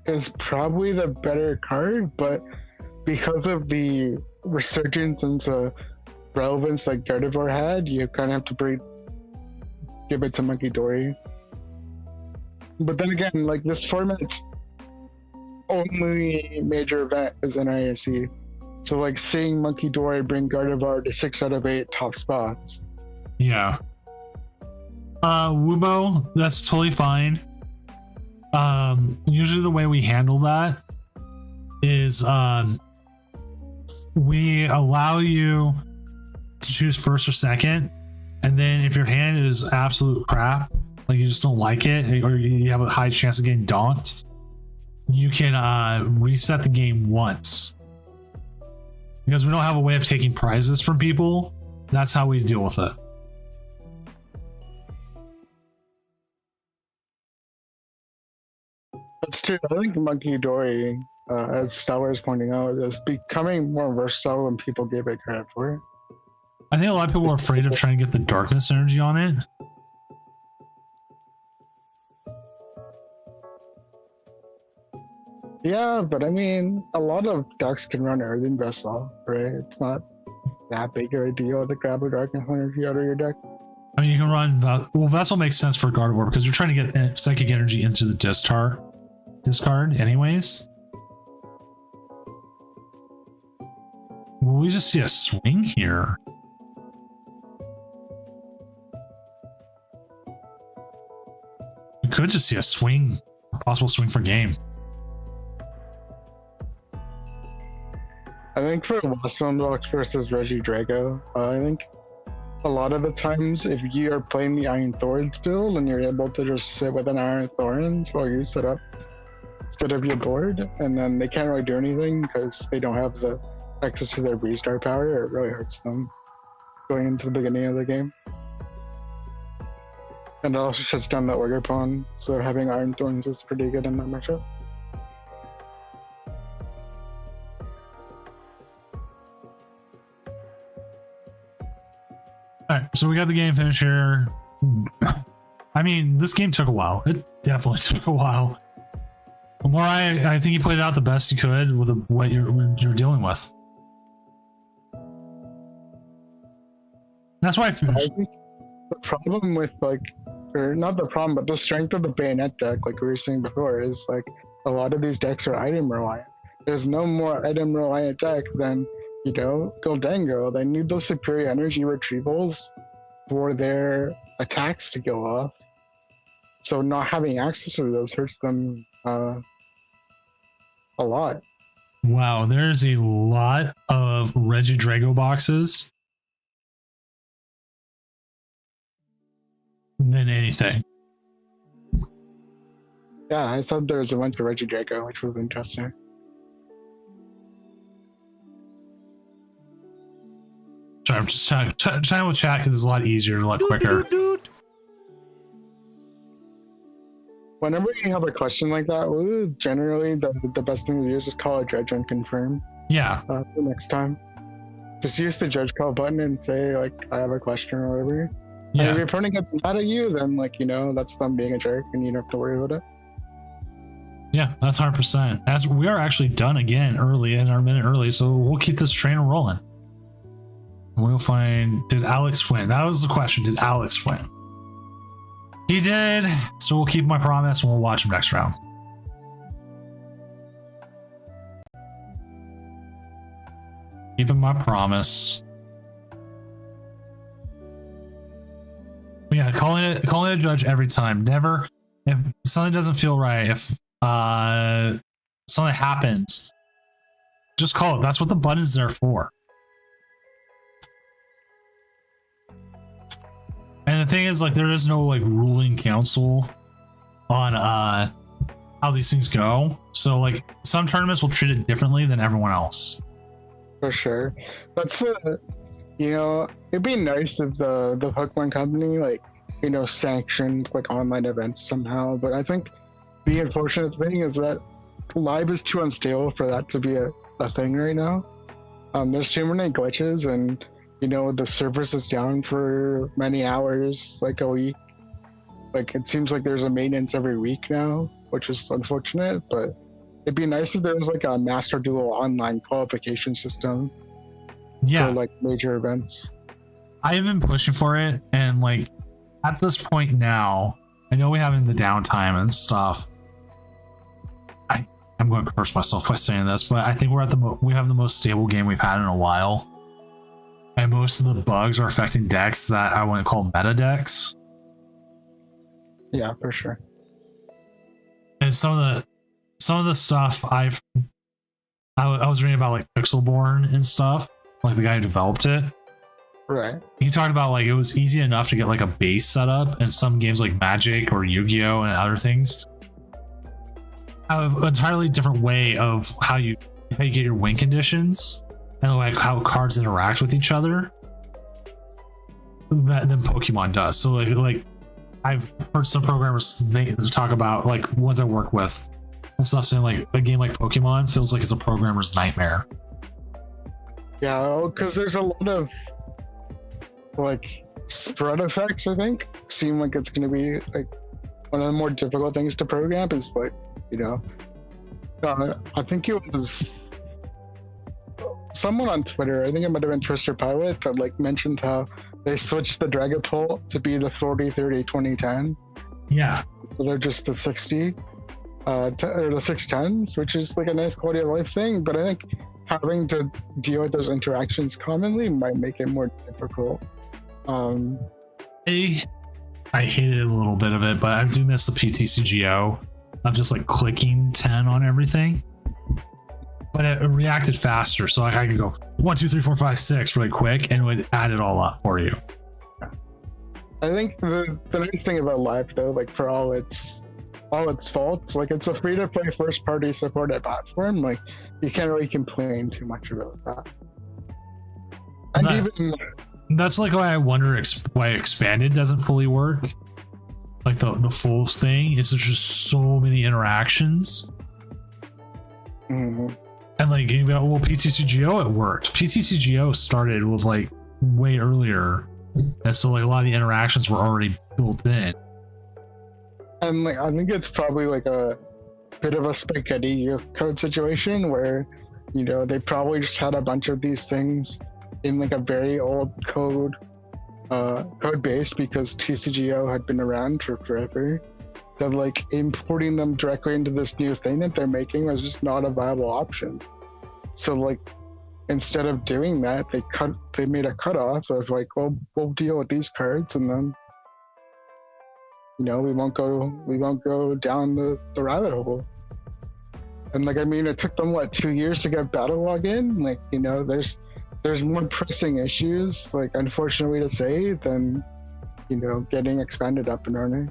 is probably the better card, but because of the resurgence into relevance like Gardevoir had, you kind of have to give it to Monkey Dory. But then again, like this format's only major event is NISE. So like seeing Monkey Dory bring Gardevoir to 6 out of 8 top spots. Yeah. Wubo, that's totally fine. Usually the way we handle that is we allow you to choose first or second, and then if your hand is absolute crap, like you just don't like it, or you have a high chance of getting donked, you can reset the game once. Because we don't have a way of taking prizes from people, that's how we deal with it. That's true. I think Monkey Dory, as Stellar is pointing out, is becoming more versatile than people gave it credit for. I think a lot of people are afraid of trying to get the darkness energy on it. Yeah, but I mean, a lot of decks can run Earthen Vessel, right? It's not that big of a deal to grab a darkness energy out of your deck. I mean, you can run... Well, Vessel makes sense for Gardevoir because you're trying to get psychic energy into the discard anyways. Will we just see a swing here? We could just see a swing, a possible swing for game. I think for Waspinbox versus Regidrago, I think a lot of the times if you are playing the Iron Thorns build and you're able to just sit with an Iron Thorns while you set up your board, and then they can't really do anything because they don't have the access to their restart power, it really hurts them going into the beginning of the game. And it also shuts down the Order Pawn, so having Iron Thorns is pretty good in that matchup. Alright, so we got the game finished here. I mean, this game took a while. It definitely took a while. Morai, I think you played out the best you could with what you're dealing with. That's why I I finished. think the problem with like, or not the problem, but the strength of the bayonet deck, like we were saying before, is like a lot of these decks are item reliant. There's no more item reliant deck than, you know, Goldango. They need those superior energy retrievals for their attacks to go off. So not having access to those hurts them a lot. Wow, there's a lot of Regidrago boxes than anything. Yeah, I said there was a bunch of Regidrago, which was interesting. Sorry, I'm just trying with chat because it's a lot easier, a lot quicker. Whenever you have a question like that, generally the best thing to do is just call a judge and confirm Yeah, for next time. Just use the judge call button and say, like, I have a question or whatever. And if yeah, your opponent gets mad at you, then, like, you know, that's them being a jerk and you don't have to worry about it. yeah. That's 100%. As we are actually done again early in our minute early, so we'll keep this train rolling. We'll find. Did Alex win? That was the question. Did Alex win? He did. So we'll keep my promise and we'll watch him next round. Keeping my promise. Yeah, calling it a judge every time. Never, if something doesn't feel right, if something happens, just call it. That's what the button's there for. And the thing is, like, there is no like ruling council on how these things go. So like some tournaments will treat it differently than everyone else. For sure. That's you know, it'd be nice if the Pokemon Company, like, you know, sanctioned like online events somehow. But I think the unfortunate thing is that live is too unstable for that to be a thing right now. There's too many glitches, and you know, the service is down for many hours, like a week. Like, it seems like there's a maintenance every week now, which is unfortunate, but it'd be nice if there was like a Master Duel online qualification system Yeah, for like major events. I have been pushing for it, and like at this point now, I know we have in the downtime and stuff. I'm going to curse myself by saying this, but I think we're at we have the most stable game we've had in a while, and most of the bugs are affecting decks that I wouldn't call meta decks. Yeah, for sure. And some of the stuff I was reading about, like Pixelborn and stuff, like the guy who developed it. Right. He talked about like it was easy enough to get like a base set up, and some games like Magic or Yu-Gi-Oh and other things have an entirely different way of how you get your win conditions and like how cards interact with each other than Pokemon does. So like I've heard some programmers talk about, like ones I work with and stuff, saying like a game like Pokemon feels like it's a programmer's nightmare. Yeah, because there's a lot of like spread effects. I think seem like it's going to be like one of the more difficult things to program. Is like, you know, I think it was someone on Twitter, I think it might have been Twister Pilot, that like mentioned how they switched the Dragapult to be the 40-30-20-10 Yeah. instead of just the 60 or the 610s, which is like a nice quality of life thing. But I think having to deal with those interactions commonly might make it more difficult. I hated a little bit of it, but I do miss the PTCGO of just like clicking 10 on everything. But it reacted faster, so like I could go 1, 2, 3, 4, 5, 6 really quick, and it would add it all up for you. I think the nice thing about Live, though, like for all its faults, like it's a free to play first party supported platform. Like you can't really complain too much about that. And even that's like why I wonder why Expanded doesn't fully work. Like the full thing, it's just so many interactions. mm-hmm. And like, you know, well, PTCGO, it worked. PTCGO started with like way earlier, and so like a lot of the interactions were already built in. And like I think it's probably like a bit of a spaghetti code situation where, you know, they probably just had a bunch of these things in like a very old code code base because TCGO had been around for forever. That like importing them directly into this new thing that they're making was just not a viable option. So like instead of doing that, they made a cutoff of like, well, we'll deal with these cards, and then we won't go down the rabbit hole. And like, I mean, it took them 2 years to get Battle Log in. Like, there's more pressing issues, like unfortunately to say, than getting expanded up and running.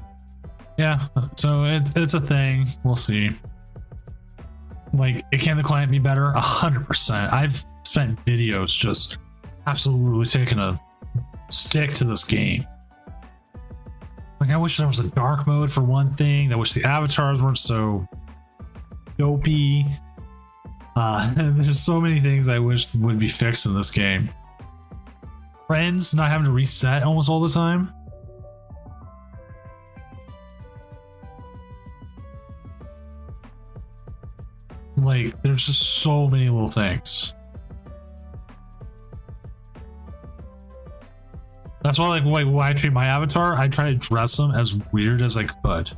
Yeah, so it's a thing. We'll see. Like, can the client be better? 100%. I've spent videos just absolutely taking a stick to this game. Like, I wish there was a dark mode for one thing. I wish the avatars weren't so dopey. There's so many things I wish would be fixed in this game. Friends not having to reset almost all the time. Like, there's just so many little things. That's why, like, when I treat my avatar, I try to dress them as weird as I could.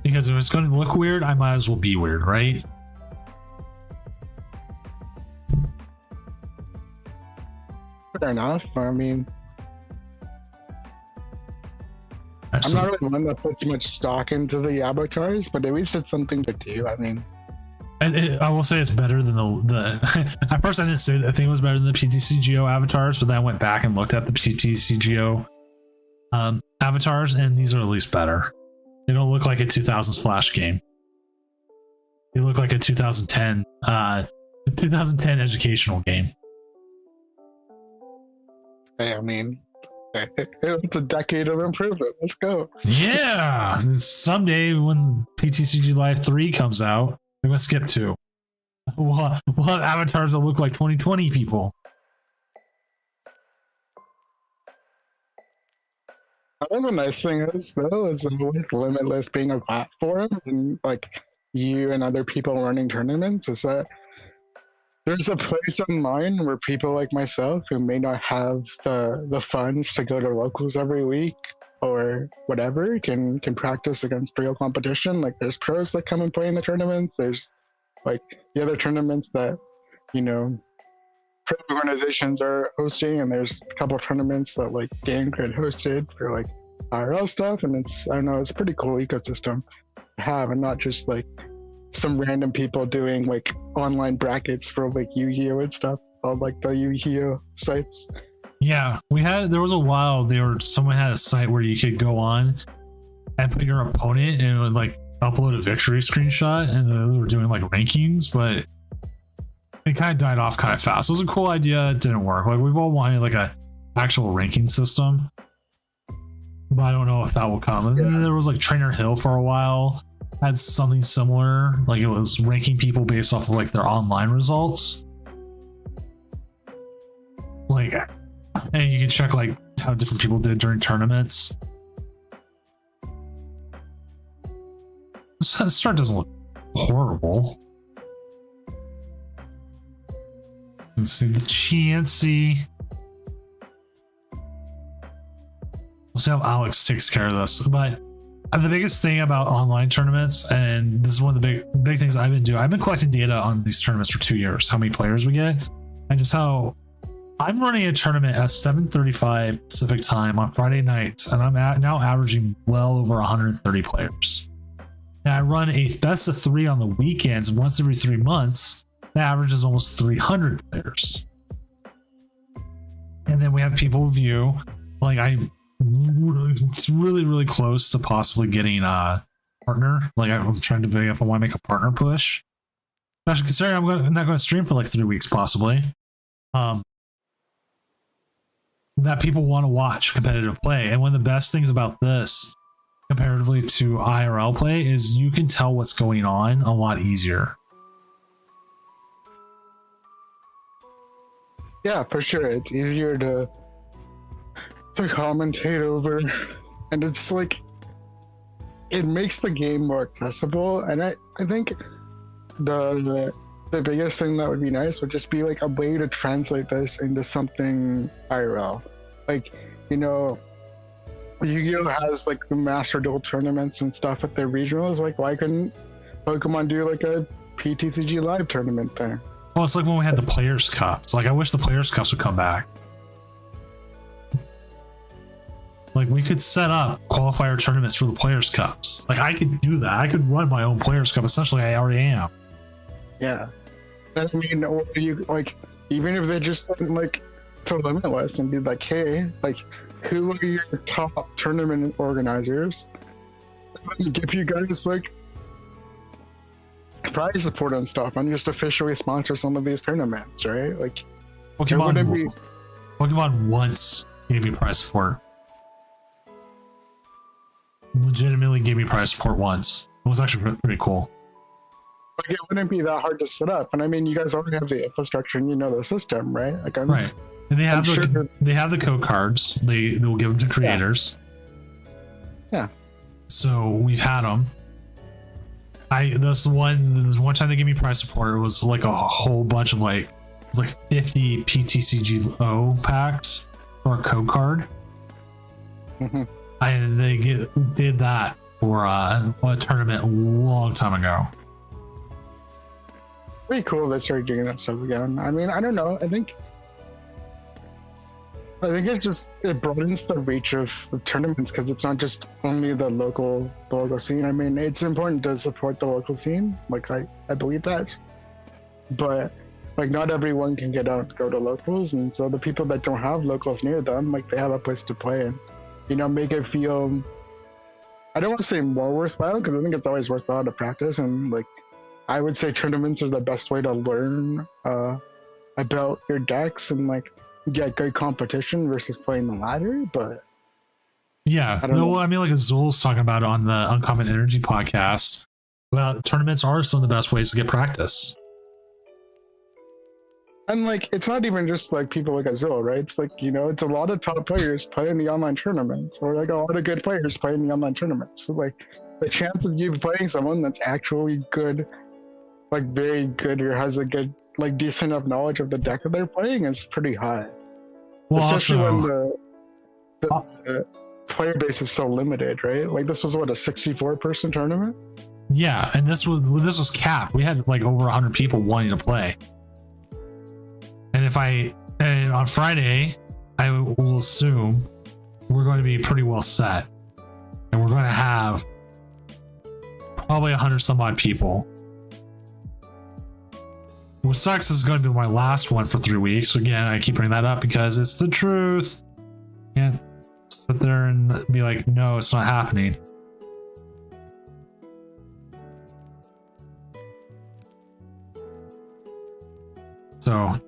Because if it's going to look weird, I might as well be weird, right? Fair enough. I mean, I'm not really one that puts much stock into the avatars, but at least it's something to do. I mean, and I will say it's better than the at first I didn't say that I think it was better than the PTCGO avatars, but then I went back and looked at the PTCGO avatars, and these are at least better. They don't look like a 2000s Flash game. They look like a 2010 educational game. Hey, I mean, it's a decade of improvement. Let's go. Yeah. Someday when PTCG Live 3 comes out, they're going to skip 2. We'll have avatars that look like 2020 people. I think the nice thing is, though, is with Limitless being a platform and like you and other people running tournaments, is that there's a place online where people like myself who may not have the funds to go to locals every week or whatever can practice against real competition. Like, there's pros that come and play in the tournaments. There's like the other tournaments that pro organizations are hosting, and there's a couple of tournaments that like GameCred hosted for like IRL stuff, and it's a pretty cool ecosystem to have, and not just like some random people doing like online brackets for like Yu-Gi-Oh and stuff on like the Yu-Gi-Oh sites. Yeah, there was a while someone had a site where you could go on and put your opponent and would like upload a victory screenshot, and they were doing like rankings, but it kind of died off kind of fast. It was a cool idea. It didn't work. Like, we've all wanted like a actual ranking system, but I don't know if that will come. And then there was like Trainer Hill for a while, had something similar. Like, it was ranking people based off of like their online results. Like, and you can check like how different people did during tournaments. The start doesn't look horrible. Let's see the Chansey. We'll see how Alex takes care of this. But the biggest thing about online tournaments, and this is one of the big things I've been doing, I've been collecting data on these tournaments for 2 years, how many players we get, and just how I'm running a tournament at 7:35 Pacific time on Friday nights, and I'm now averaging well over 130 players. And I run a best of 3 on the weekends once every 3 months. The average is almost 300 players. And then we have people view, like, it's really, really close to possibly getting a partner. Like, I'm trying to big if I want to make a partner push. Especially considering I'm not going to stream for like 3 weeks, possibly. That people want to watch competitive play. And one of the best things about this, comparatively to IRL play, is you can tell what's going on a lot easier. Yeah, for sure. It's easier to commentate over, and it's like, it makes the game more accessible. And I think the biggest thing that would be nice would just be like a way to translate this into something IRL. like, you know, Yu-Gi-Oh has like the Master Duel tournaments and stuff at their regionals. Like, why couldn't Pokemon do like a PTCG live tournament there? Well, it's like when we had the Players Cups. Like, I wish the Players Cups would come back. Like, we could set up qualifier tournaments for the Players Cups. Like, I could do that. I could run my own Players Cup. Essentially, I already am. Yeah. I mean, or you like, even if they just sent like to Limitless and be like, hey, like, who are your top tournament organizers? Give you guys like prize support and stuff, and just officially sponsor some of these tournaments, right? Like, Pokemon once gave me prize support. Legitimately gave me prize support once. It was actually pretty cool. Like, it wouldn't be that hard to set up, and I mean, you guys already have the infrastructure and you know the system, right? Like, right. And they have they have the code cards. They will give them to creators. Yeah. So we've had them. This one time they gave me prize support. It was like a whole bunch of like, it was like 50 PTCGO packs for a code card. Mm-hmm. And they did that for a tournament a long time ago. Pretty cool they started doing that stuff again. I mean, I don't know. I think it broadens the reach of tournaments, because it's not just only the local scene. I mean, it's important to support the local scene. Like, I believe that, but like, not everyone can get out and go to locals, and so the people that don't have locals near them, like, they have a place to play and, you know, make it feel, I don't want to say more worthwhile, because I think it's always worthwhile to practice, and like, I would say tournaments are the best way to learn about your decks and like get good competition versus playing the ladder. But yeah, I mean, like Azul's talking about on the Uncommon Energy podcast, well, tournaments are some of the best ways to get practice. And like, it's not even just like people like Azul, right? It's like, you know, it's a lot of top players playing the online tournaments, or like a lot of good players playing the online tournaments. So like, the chance of you playing someone that's actually good, like very good, or has a good, like decent enough knowledge of the deck that they're playing is pretty high. Well, especially also, when the player base is so limited, right? Like, this was what, a 64-person tournament? Yeah, and this was capped. We had like over 100 people wanting to play. And on Friday, I will assume we're going to be pretty well set, and we're going to have probably 100 some odd people. What sucks is going to be my last one for 3 weeks. Again, I keep bringing that up because it's the truth. Can't sit there and be like, no, it's not happening. So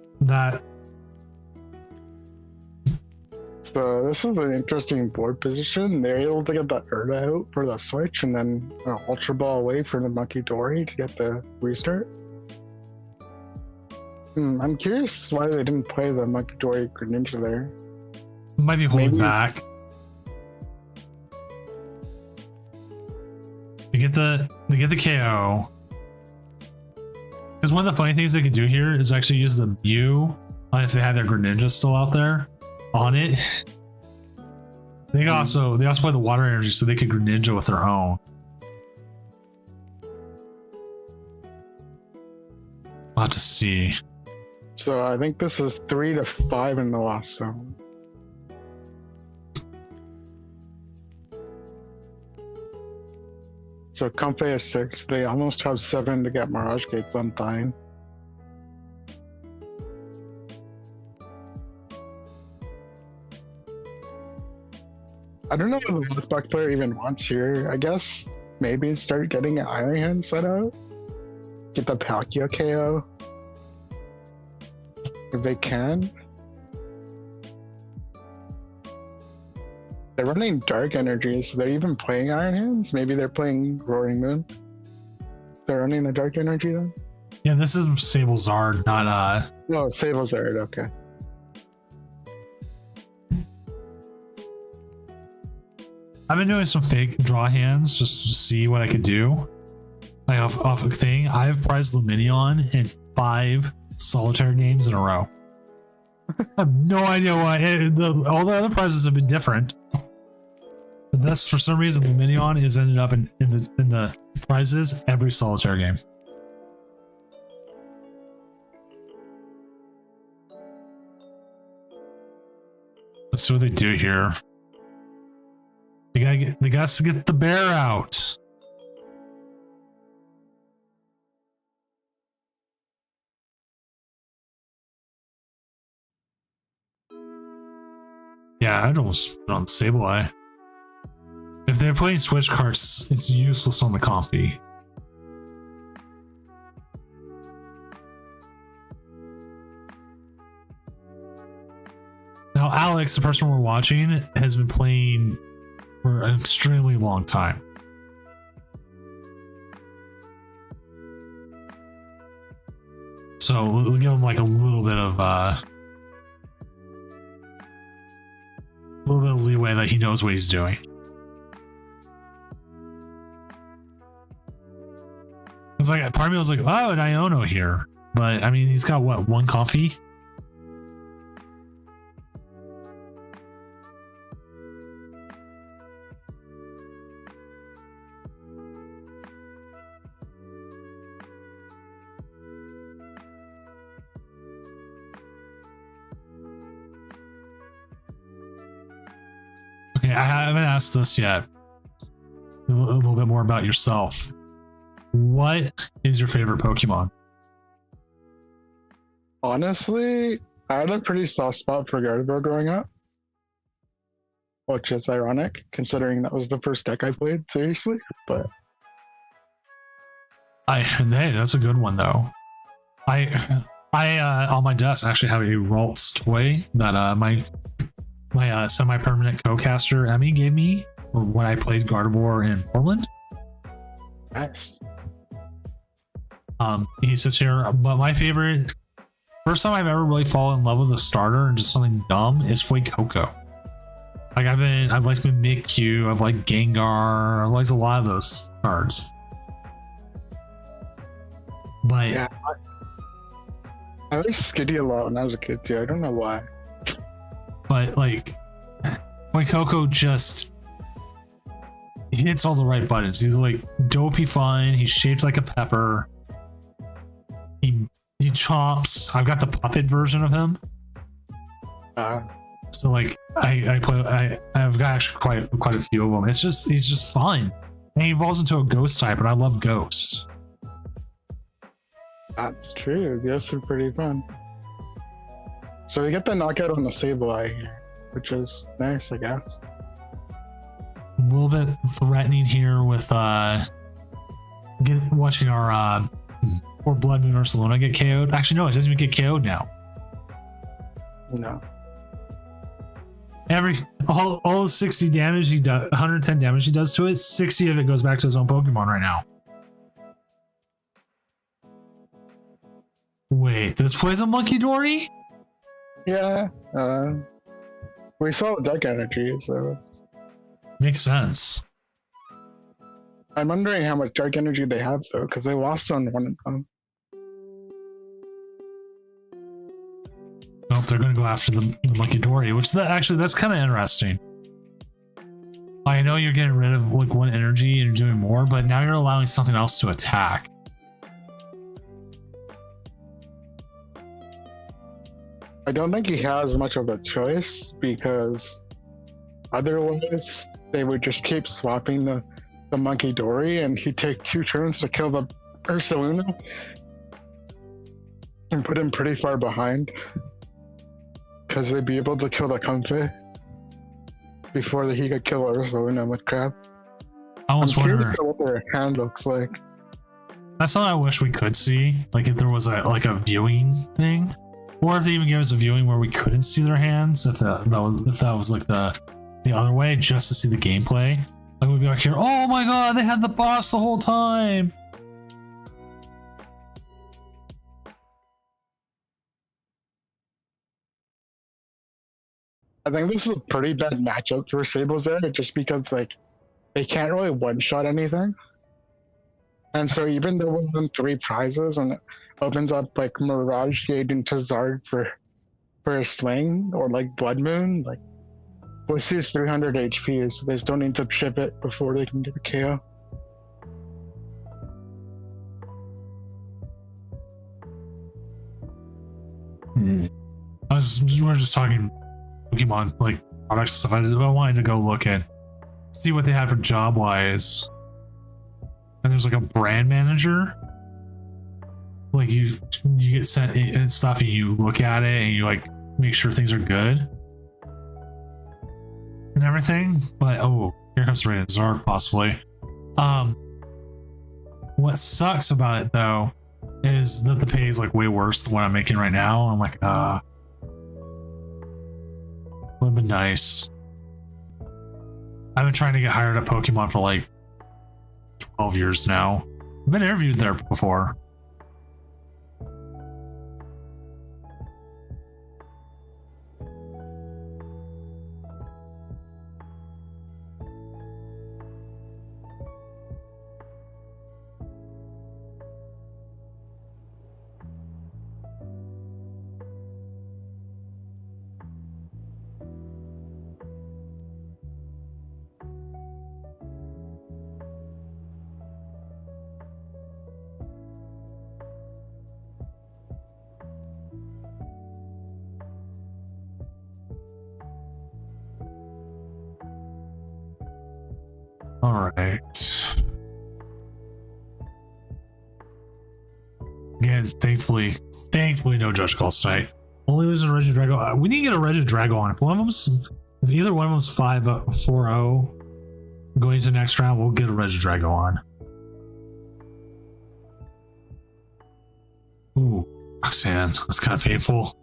this is an interesting board position. They're able to get the Urda out for the switch, and then Ultra Ball away for the Monkey Dory to get the restart. I'm curious why they didn't play the Monkey Dory Greninja there. Might be holding back. They get the KO. Because one of the funny things they could do here is actually use the Mew if they had their Greninja still out there on it. They also play the Water Energy so they could Greninja with their own. We'll have to see. So I think this is 3 to 5 in the last zone. So Comfey is 6. They almost have 7 to get Mirage Gates on time. I don't know what the Westback player even wants here. I guess maybe start getting an Iron Hand set out. Get the Palkia KO. If they can. They're running Dark Energy, so they're even playing Iron Hands. Maybe they're playing Roaring Moon. They're running the Dark Energy then? Yeah, this is Sable Zard, not No, Sable Zard, okay. I've been doing some fake draw hands just to see what I could do. Like off a thing. I've prized Luminion in 5 solitaire games in a row. I have no idea why. All the other prizes have been different. But that's for some reason the Minion is ended up in the prizes every solitaire game. Let's see what they do here. They got to get the bear out. Yeah, I'd almost put on Sableye. If they're playing Switch cards, it's useless on the Comfy. Now, Alex, the person we're watching, has been playing for an extremely long time. So we'll give him like a little bit of leeway that he knows what he's doing. It's like part of me was like, oh, an Iono here, but I mean, he's got what, one Comfy? Okay, I haven't asked this yet. A little bit more about yourself. What is your favorite Pokemon? Honestly, I had a pretty soft spot for Gardevoir growing up, which is ironic considering that was the first deck I played seriously. But Hey, that's a good one though. I on my desk actually have a Ralts toy that my semi-permanent co-caster Emmy gave me when I played Gardevoir in Portland. nice. He sits here, but my favorite, first time I've ever really fallen in love with a starter and just something dumb is Fuecoco. Like I've liked Mimikyu, I've liked Gengar, I've liked a lot of those cards. But Yeah, I liked Skitty a lot when I was a kid too. I don't know why. But like Fuecoco just he hits all the right buttons. He's like dopey fun, he's shaped like a pepper. He chomps. I've got the puppet version of him. So like I've got actually quite a few of them. He's just fun. And he evolves into a ghost type, and I love ghosts. That's true. Those are pretty fun. So we get the knockout on the Sableye here, which is nice, I guess. A little bit threatening here with watching our poor Blood Moon Ursaluna get KO'd. Actually, no, it doesn't even get KO'd now. No. All 60 damage he does, 110 damage he does to it, 60 of it goes back to his own Pokemon right now. Wait, this plays a Monkey Dory? Yeah. We saw the Dark Energy, so Makes sense. I'm wondering how much Dark Energy they have though, because they lost on one of them. Nope, they're going to go after the Monkey Dory, which that's kind of interesting. I know you're getting rid of like one energy and you're doing more, but now you're allowing something else to attack. I don't think he has much of a choice because otherwise they would just keep swapping the Monkey Dory and he'd take 2 turns to kill the Ursaluna and put him pretty far behind because they'd be able to kill the Comfey before he could kill Ursaluna with crap. I almost I'm curious wonder what their hand looks like. that's something I wish we could see. Like if there was a viewing thing. Or if they even gave us a viewing where we couldn't see their hands, if that was like the other way, just to see the gameplay. Like we'd be like here, oh my god, they had the boss the whole time. I think this is a pretty bad matchup for Sablezard just because like they can't really one-shot anything. And so even though we won 3 prizes and it opens up like Mirage Gate into Zard for for a swing or like Blood Moon, like Blissey's 300 HP, so they still need to chip it before they can get a KO. We were just talking Pokemon like products and stuff. I wanted to go look at see what they had for job wise. And there's like a brand manager. Like you get sent in stuff and you look at it and you like make sure things are good and everything. But oh, here comes Raiden Zark possibly. What sucks about it though is that the pay is like way worse than what I'm making right now. I'm like, would have been nice. I've been trying to get hired at Pokemon for like 12 years now. I've been interviewed there before. All right. Again, thankfully, no judge calls tonight. Only losing a Regidrago. We need to get a Regidrago on. If either one of them's 5-4-0 going into the next round, we'll get a Regidrago on. Ooh, Roxanne, that's kind of painful.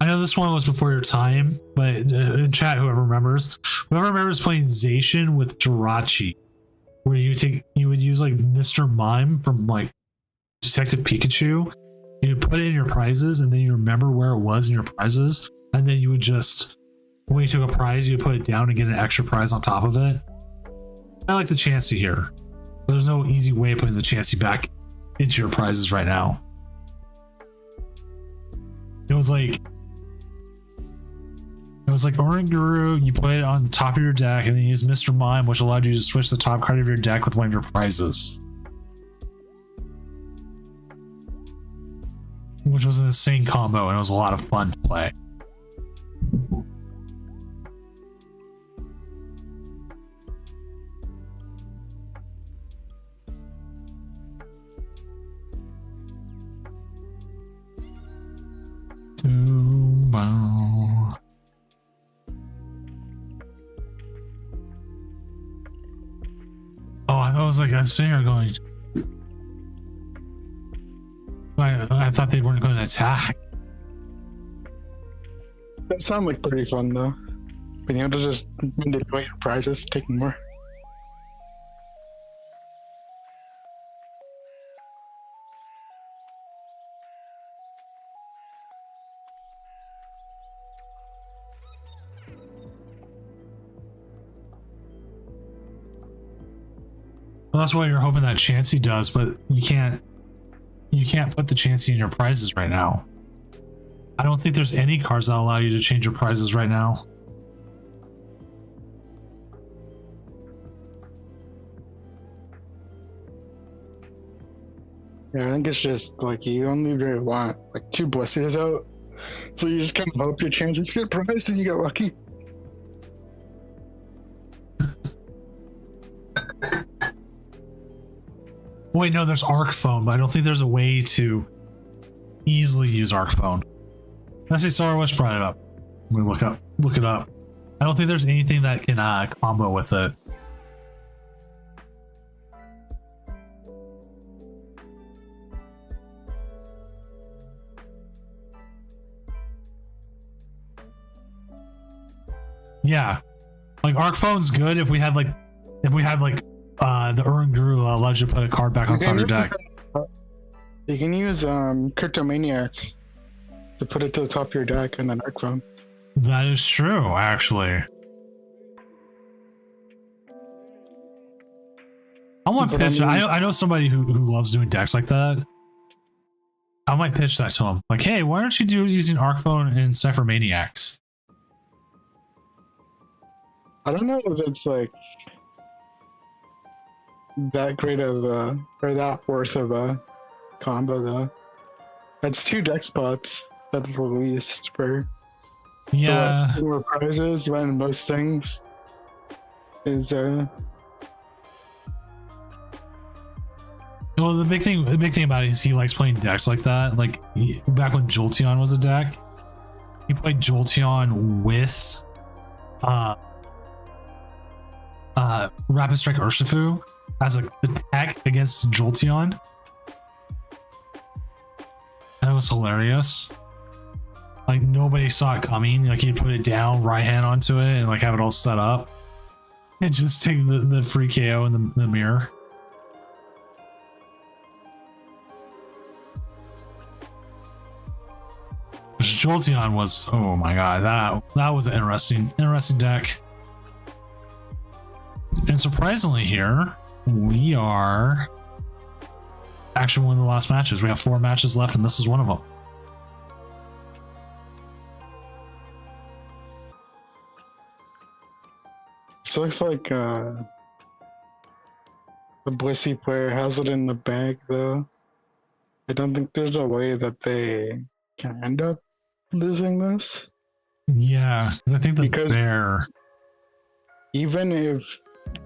I know this one was before your time, but in chat, whoever remembers playing Zacian with Jirachi, where you would use like Mr. Mime from like Detective Pikachu. You would put it in your prizes, and then you remember where it was in your prizes, and then you would just, when you took a prize, you would put it down and get an extra prize on top of it. I like the Chansey here, but there's no easy way of putting the Chansey back into your prizes right now. It was like Oranguru, you put it on the top of your deck, and then you use Mr. Mime, which allowed you to switch the top card of your deck with one of your prizes. Which was an insane combo, and it was a lot of fun to play. I was sitting here going, I thought they weren't going to attack. That sounded like pretty fun though. Being able to just manipulate your prizes, taking more. Well, that's what you're hoping that Chansey does, but you can't put the Chansey in your prizes right now. I don't think there's any cards that allow you to change your prizes right now. Yeah, I think it's just like you only really want like 2 Blissey's out. So you just kind of hope your chances get prized and you get lucky. Wait, no, there's Arc Phone, but I don't think there's a way to easily use Arc Phone. Actually, Star West brought it up. Let me look it up. I don't think there's anything that can combo with it. Yeah, like Arc Phone's good if we had like the Uranguru allows you to put a card back on top of your deck. You can use Cryptomaniacs to put it to the top of your deck and then Arc Phone. That is true, actually. I want pitch. I know somebody who loves doing decks like that. I might pitch that to him. Like, hey, why don't you do it using Arcphone and Cypher Maniacs? I don't know if it's like that great of a, or that worth of a combo though. That's 2 deck spots at the least for Yeah. more prizes when most things is Well, the big thing about it is he likes playing decks like that. Like back when Jolteon was a deck, he played Jolteon with Rapid Strike Urshifu as an attack against Jolteon. That was hilarious. Like nobody saw it coming. Like he'd put it down, right hand onto it, and like have it all set up, and just take the free KO in the mirror. Jolteon was, oh my god, that was an interesting deck. And surprisingly here, we are actually one of the last matches. We have 4 matches left, and this is one of them. this looks like the Blissey player has it in the bag though. I don't think there's a way that they can end up losing this. Yeah, I think the Because- bear. Even if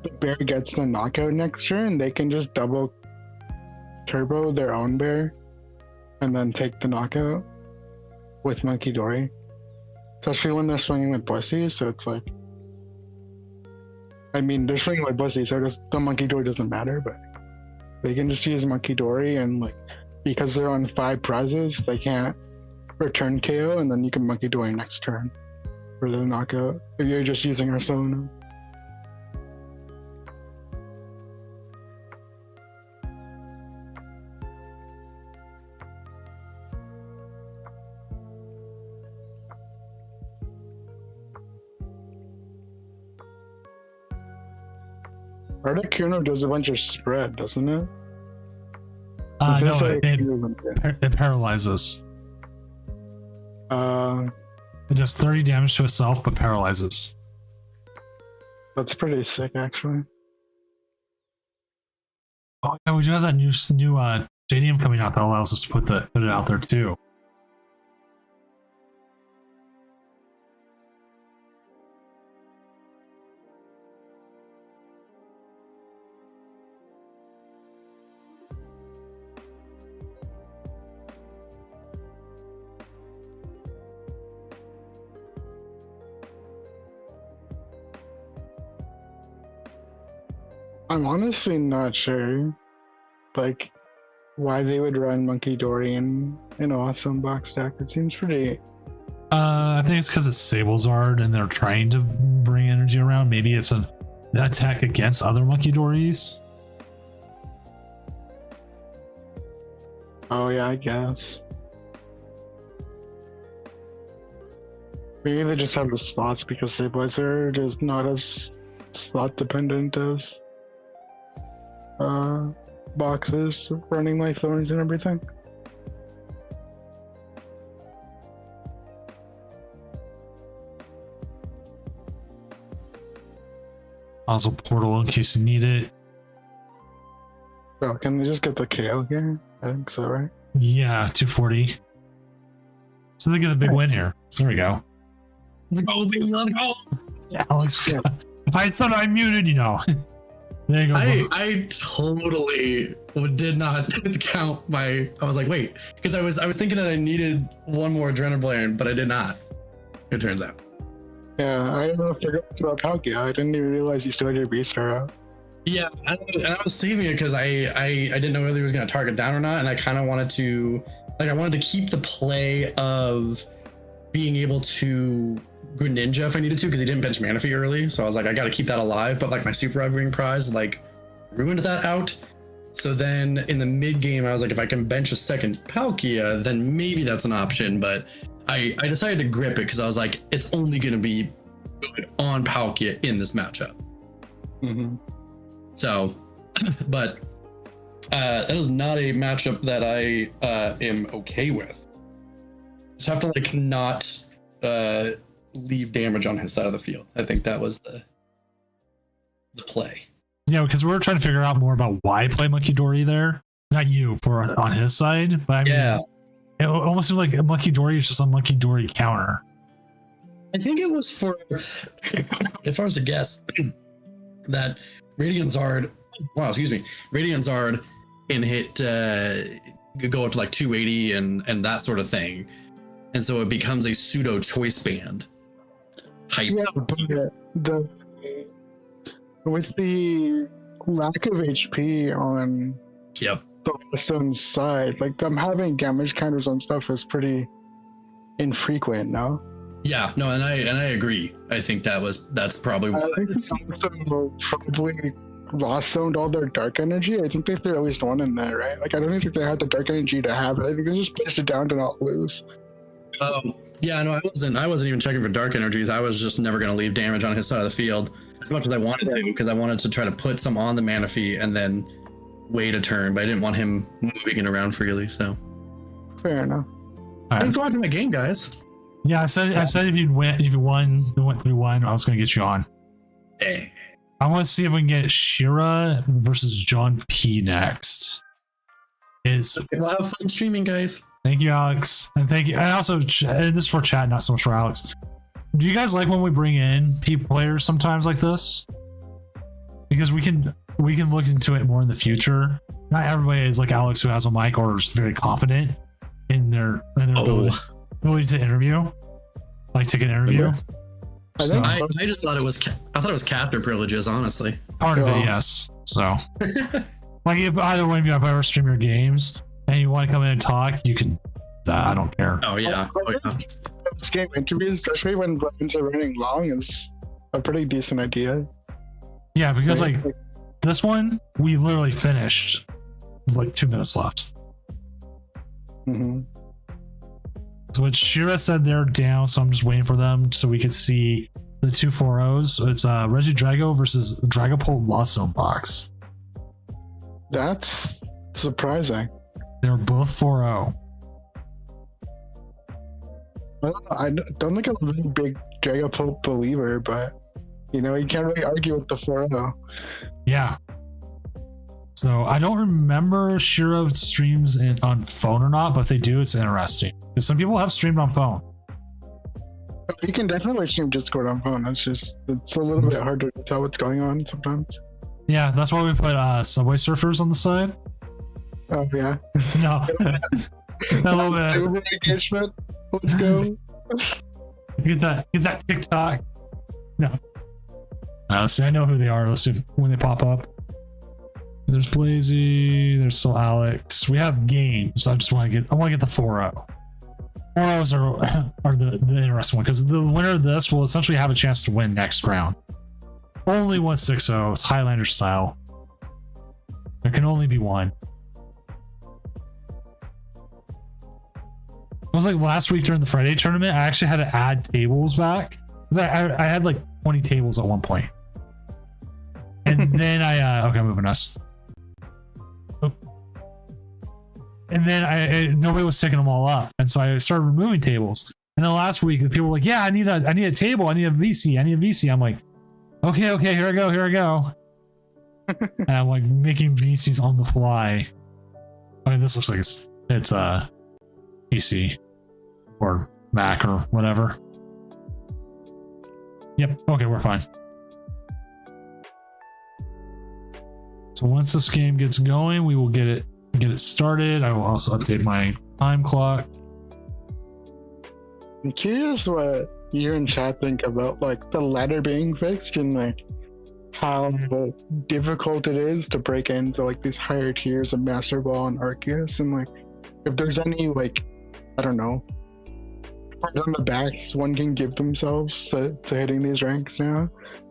the bear gets the knockout next turn, they can just double turbo their own bear and then take the knockout with Monkey Dory. Especially when they're swinging with Blissey, so it's like, I mean, they're swinging with Blissey, so the Monkey Dory doesn't matter, but they can just use Monkey Dory, and like, because they're on 5 prizes, they can't return KO, and then you can Monkey Dory next turn for the knockout if you're just using Ursona. Articuno does a bunch of spread, doesn't it? No, This it paralyzes. It does 30 damage to itself, but paralyzes. That's pretty sick, actually. Oh, and we do have that new stadium coming out that allows us to put it out there too. I'm honestly not sure, like, why they would run Monkey Dory in an awesome box deck. It seems pretty. I think it's because it's Sablezard and they're trying to bring energy around. Maybe it's an attack against other Monkey Dories. Oh yeah, I guess. Maybe they just have the slots because Sablezard is not as slot dependent as boxes running like thorns and everything. Also portal in case you need it. Oh, can they just get the KO here? I think so, right? Yeah, 240. So they get a big win here. There we go. Let's go, baby, let's go. Yeah, Alex. Yeah. I thought I muted, you know. There you go. I totally did not count my. I was like, wait, because I was thinking that I needed one more Adrenaline, but I did not. It turns out. Yeah, I don't know if they're going about Palkia. I didn't even realize you still had your Beastar out. Yeah, and I was saving it because I didn't know whether he was going to target down or not, and I kind of wanted to, like, I wanted to keep the play of being able to Greninja if I needed to, because he didn't bench Manaphy early, so I was like, I got to keep that alive, but like my Super Ring prize like ruined that out. So then in the mid game, I was like, if I can bench a second Palkia, then maybe that's an option, but I decided to grip it because I was like, it's only going to be good on Palkia in this matchup. Mm-hmm. So, but that is not a matchup that I am okay with. Just have to like not leave damage on his side of the field. I think that was the play. Yeah, because we're trying to figure out more about why play Monkey Dory there. Not you for on his side, but I mean, Yeah. it almost seemed like a Monkey Dory is just a Monkey Dory counter. I think it was for, if I was to guess, that Radiant Zard, Radiant Zard can hit, go up to like 280 and that sort of thing. And so it becomes a pseudo choice band. Hype. Yeah, but with the lack of HP on Yep. the Western side, like I'm having damage counters on stuff is pretty infrequent now. Yeah, no, and I agree. I think that's probably I what think it's, they also probably lost zoned all their dark energy. I think they threw at least one in there, right? Like I don't even think they had the dark energy to have it. I think they just placed it down to not lose. yeah, no, I wasn't even checking for dark energies. I was just never gonna leave damage on his side of the field as much as I wanted to, because I wanted to try to put some on the Manaphy and then wait a turn, but I didn't want him moving it around freely. So Fair enough. thanks for watching my game, guys. Yeah, I said if you went 3-1, I was gonna get you on. I want to see if we can get Shira versus John P next. We'll have fun streaming, guys. Thank you, Alex, and thank you. And also, this is for chat, not so much for Alex. Do you guys like when we bring in players sometimes like this? Because we can look into it more in the future. Not everybody is like Alex, who has a mic or is very confident in their ability to interview, like take an interview. I think so. I just thought it was caster privileges, honestly. Part of it, Yeah. yes. So, like, if either one of you have ever streamed your games and you want to come in and talk, you can. I don't care. Oh yeah. This game interviews, especially when rounds are running long, is a pretty decent idea. Yeah, because like this one, we literally finished with like 2 minutes left. Mm-hmm. So what Shira said, they're down, so I'm just waiting for them so we can see the 2 4-0s. It's Regidrago versus Dragapult Lasso Box. That's surprising. They're both 4-0. Well, I don't think I'm a really big Dragapult believer, but you can't really argue with the 4-0. Yeah. So I don't remember Shira streams on phone or not, but if they do, it's interesting. Because some people have streamed on phone. You can definitely stream Discord on phone. It's a little bit harder to tell what's going on sometimes. Yeah, that's why we put Subway Surfers on the side. Oh yeah. No. A little bit. Super engagement. Let's go. Get that TikTok. No. See, I know who they are. Let's see when they pop up. There's Blazy. There's still Alex. We have games. I want to get the 4-0. 4-0s are the interesting one, because the winner of this will essentially have a chance to win next round. Only one 6-0. It's Highlander style. There can only be one. It was like last week during the Friday tournament, I actually had to add tables back. I had like 20 tables at one point. And then okay, moving us. And then nobody was taking them all up. And so I started removing tables. And then last week, the people were like, yeah, I need a table. I need a VC. I'm like, okay, here I go. And I'm like making VCs on the fly. I mean, this looks like it's PC or Mac or whatever. Yep. Okay, we're fine. So once this game gets going, we will get it started. I will also update my time clock. I'm curious what you and chat think about like the ladder being fixed and like how difficult it is to break into like these higher tiers of Master Ball and Arceus, and like if there's any like, I don't know, on the backs one can give themselves to hitting these ranks now.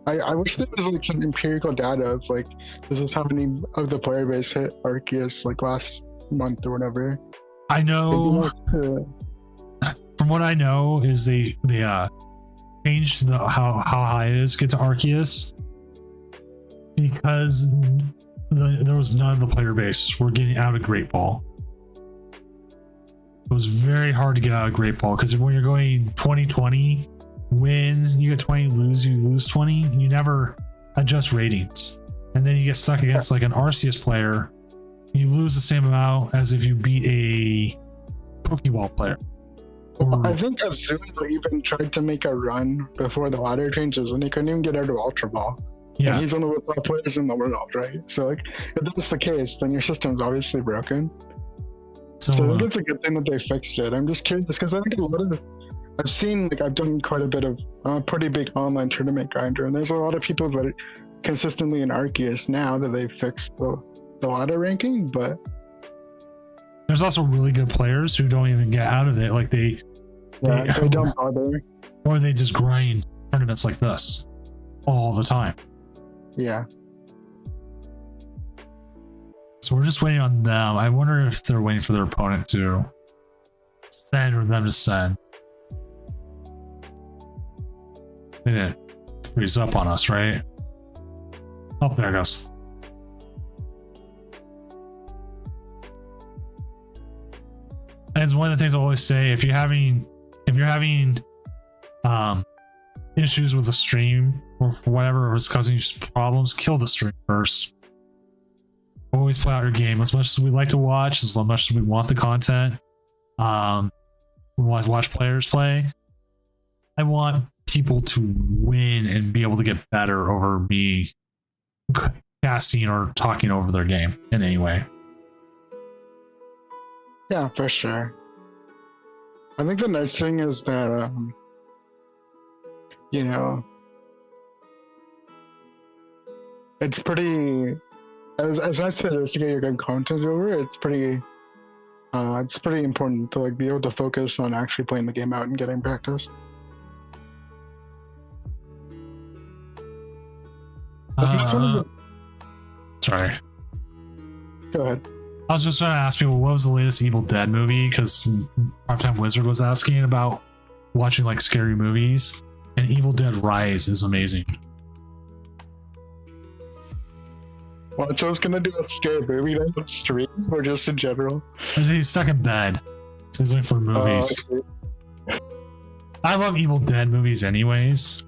I wish there was like some empirical data of like this is how many of the player base hit Arceus like last month or whatever. I know from what I know is they changed how high it is to get to Arceus, because there was none of the player base were getting out of Great Ball. It was very hard to get out of Great Ball because when you're going 20-20, win, you get 20, you lose 20, you never adjust ratings. And then you get stuck against like an Arceus player, you lose the same amount as if you beat a Pokeball player. I think Azula even tried to make a run before the ladder changes when he couldn't even get out of Ultra Ball. Yeah. And he's one of the top players in the world, right? So like, if that's the case, then your system's obviously broken. So I think it's a good thing that they fixed it. I'm just curious because I think a lot of I've seen, like, I've done quite a bit of pretty big online tournament grinder, and there's a lot of people that are consistently in Arceus now that they've fixed the ladder ranking, but there's also really good players who don't even get out of it. Like they don't bother. Or they just grind tournaments like this all the time. Yeah. So we're just waiting on them. I wonder if they're waiting for their opponent to send or them to send. They didn't freeze up on us, right? Oh, there it goes. And it's one of the things I always say: if you're having issues with the stream or for whatever is causing you problems, kill the stream first. Always play out your game. As much as we like to watch, as much as we want the content, we want to watch players play. I want people to win and be able to get better over me casting or talking over their game in any way. Yeah, for sure. I think the nice thing is that, you know, it's pretty, as nice as it is to get your good content over, it's pretty important to like be able to focus on actually playing the game out and getting practice. Sorry. Go ahead. I was just trying to ask people what was the latest Evil Dead movie, because Part-Time Wizard was asking about watching like scary movies, and Evil Dead Rise is amazing. Well, Joe's gonna do a scary movie on stream or just in general? He's stuck in bed, so he's looking for movies. Okay. I love Evil Dead movies anyways.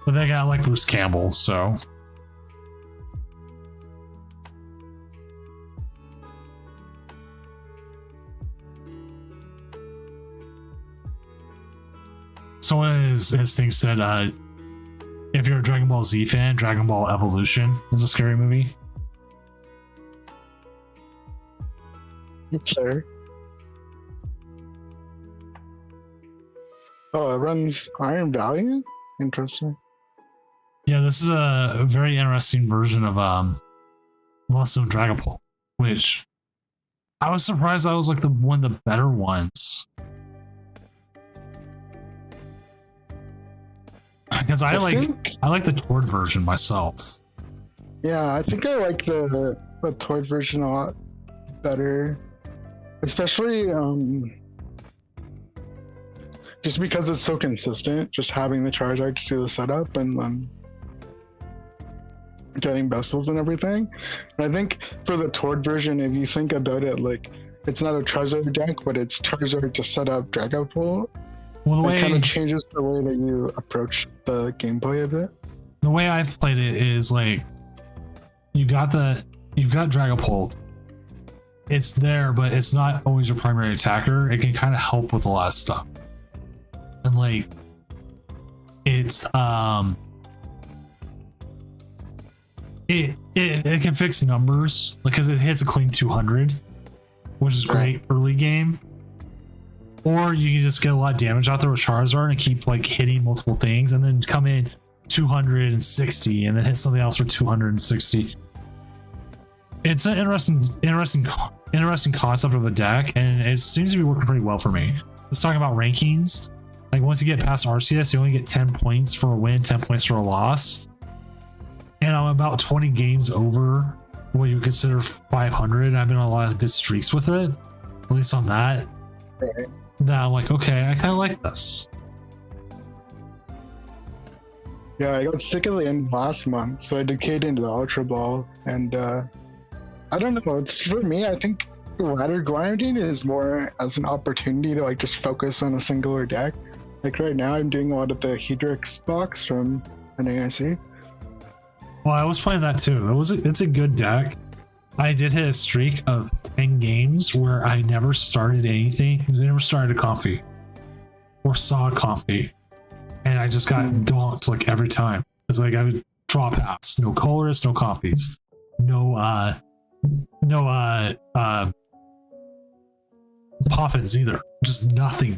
But they got like Bruce Campbell, so. So one of his things said, if you're a Dragon Ball Z fan, Dragon Ball Evolution is a scary movie. Sure. Oh, it runs Iron Valiant? Interesting. Yeah, this is a very interesting version of Lost of Dragon Ball, which I was surprised that was like one of the better ones. Because I like the Tord version myself. Yeah, I think I like the Tord version a lot better, especially just because it's so consistent. Just having the Charizard to do the setup and getting vessels and everything. And I think for the Tord version, if you think about it, like it's not a Charizard deck, but it's Charizard to set up Dragapult. Well, the way it kind of changes the way that you approach the gameplay a bit. The way I've played it is like you've got Dragapult. It's there, but it's not always your primary attacker. It can kind of help with a lot of stuff. And like it's it can fix numbers because it hits a clean 200, which is great early game. Or you can just get a lot of damage out there with Charizard and keep like hitting multiple things and then come in 260 and then hit something else for 260. It's an interesting concept of a deck, and it seems to be working pretty well for me. Let's talk about rankings. Like once you get past Arceus, you only get 10 points for a win, 10 points for a loss. And I'm about 20 games over what you consider 500. I've been on a lot of good streaks with it, at least on that. That I'm like, okay, I kind of like this. Yeah, I got sick of the end last month, so I decayed into the Ultra Ball, and I don't know. It's for me. I think the ladder grinding is more as an opportunity to like just focus on a singular deck. Like right now, I'm doing a lot of the Hedrix box from NAIC. Well, I was playing that too. It's a good deck. I did hit a streak of 10 games where I never started anything. I never started a coffee or saw a coffee. And I just got donked like every time. It's like I would draw paths. No colors, no coffees. No Poffins either. Just nothing.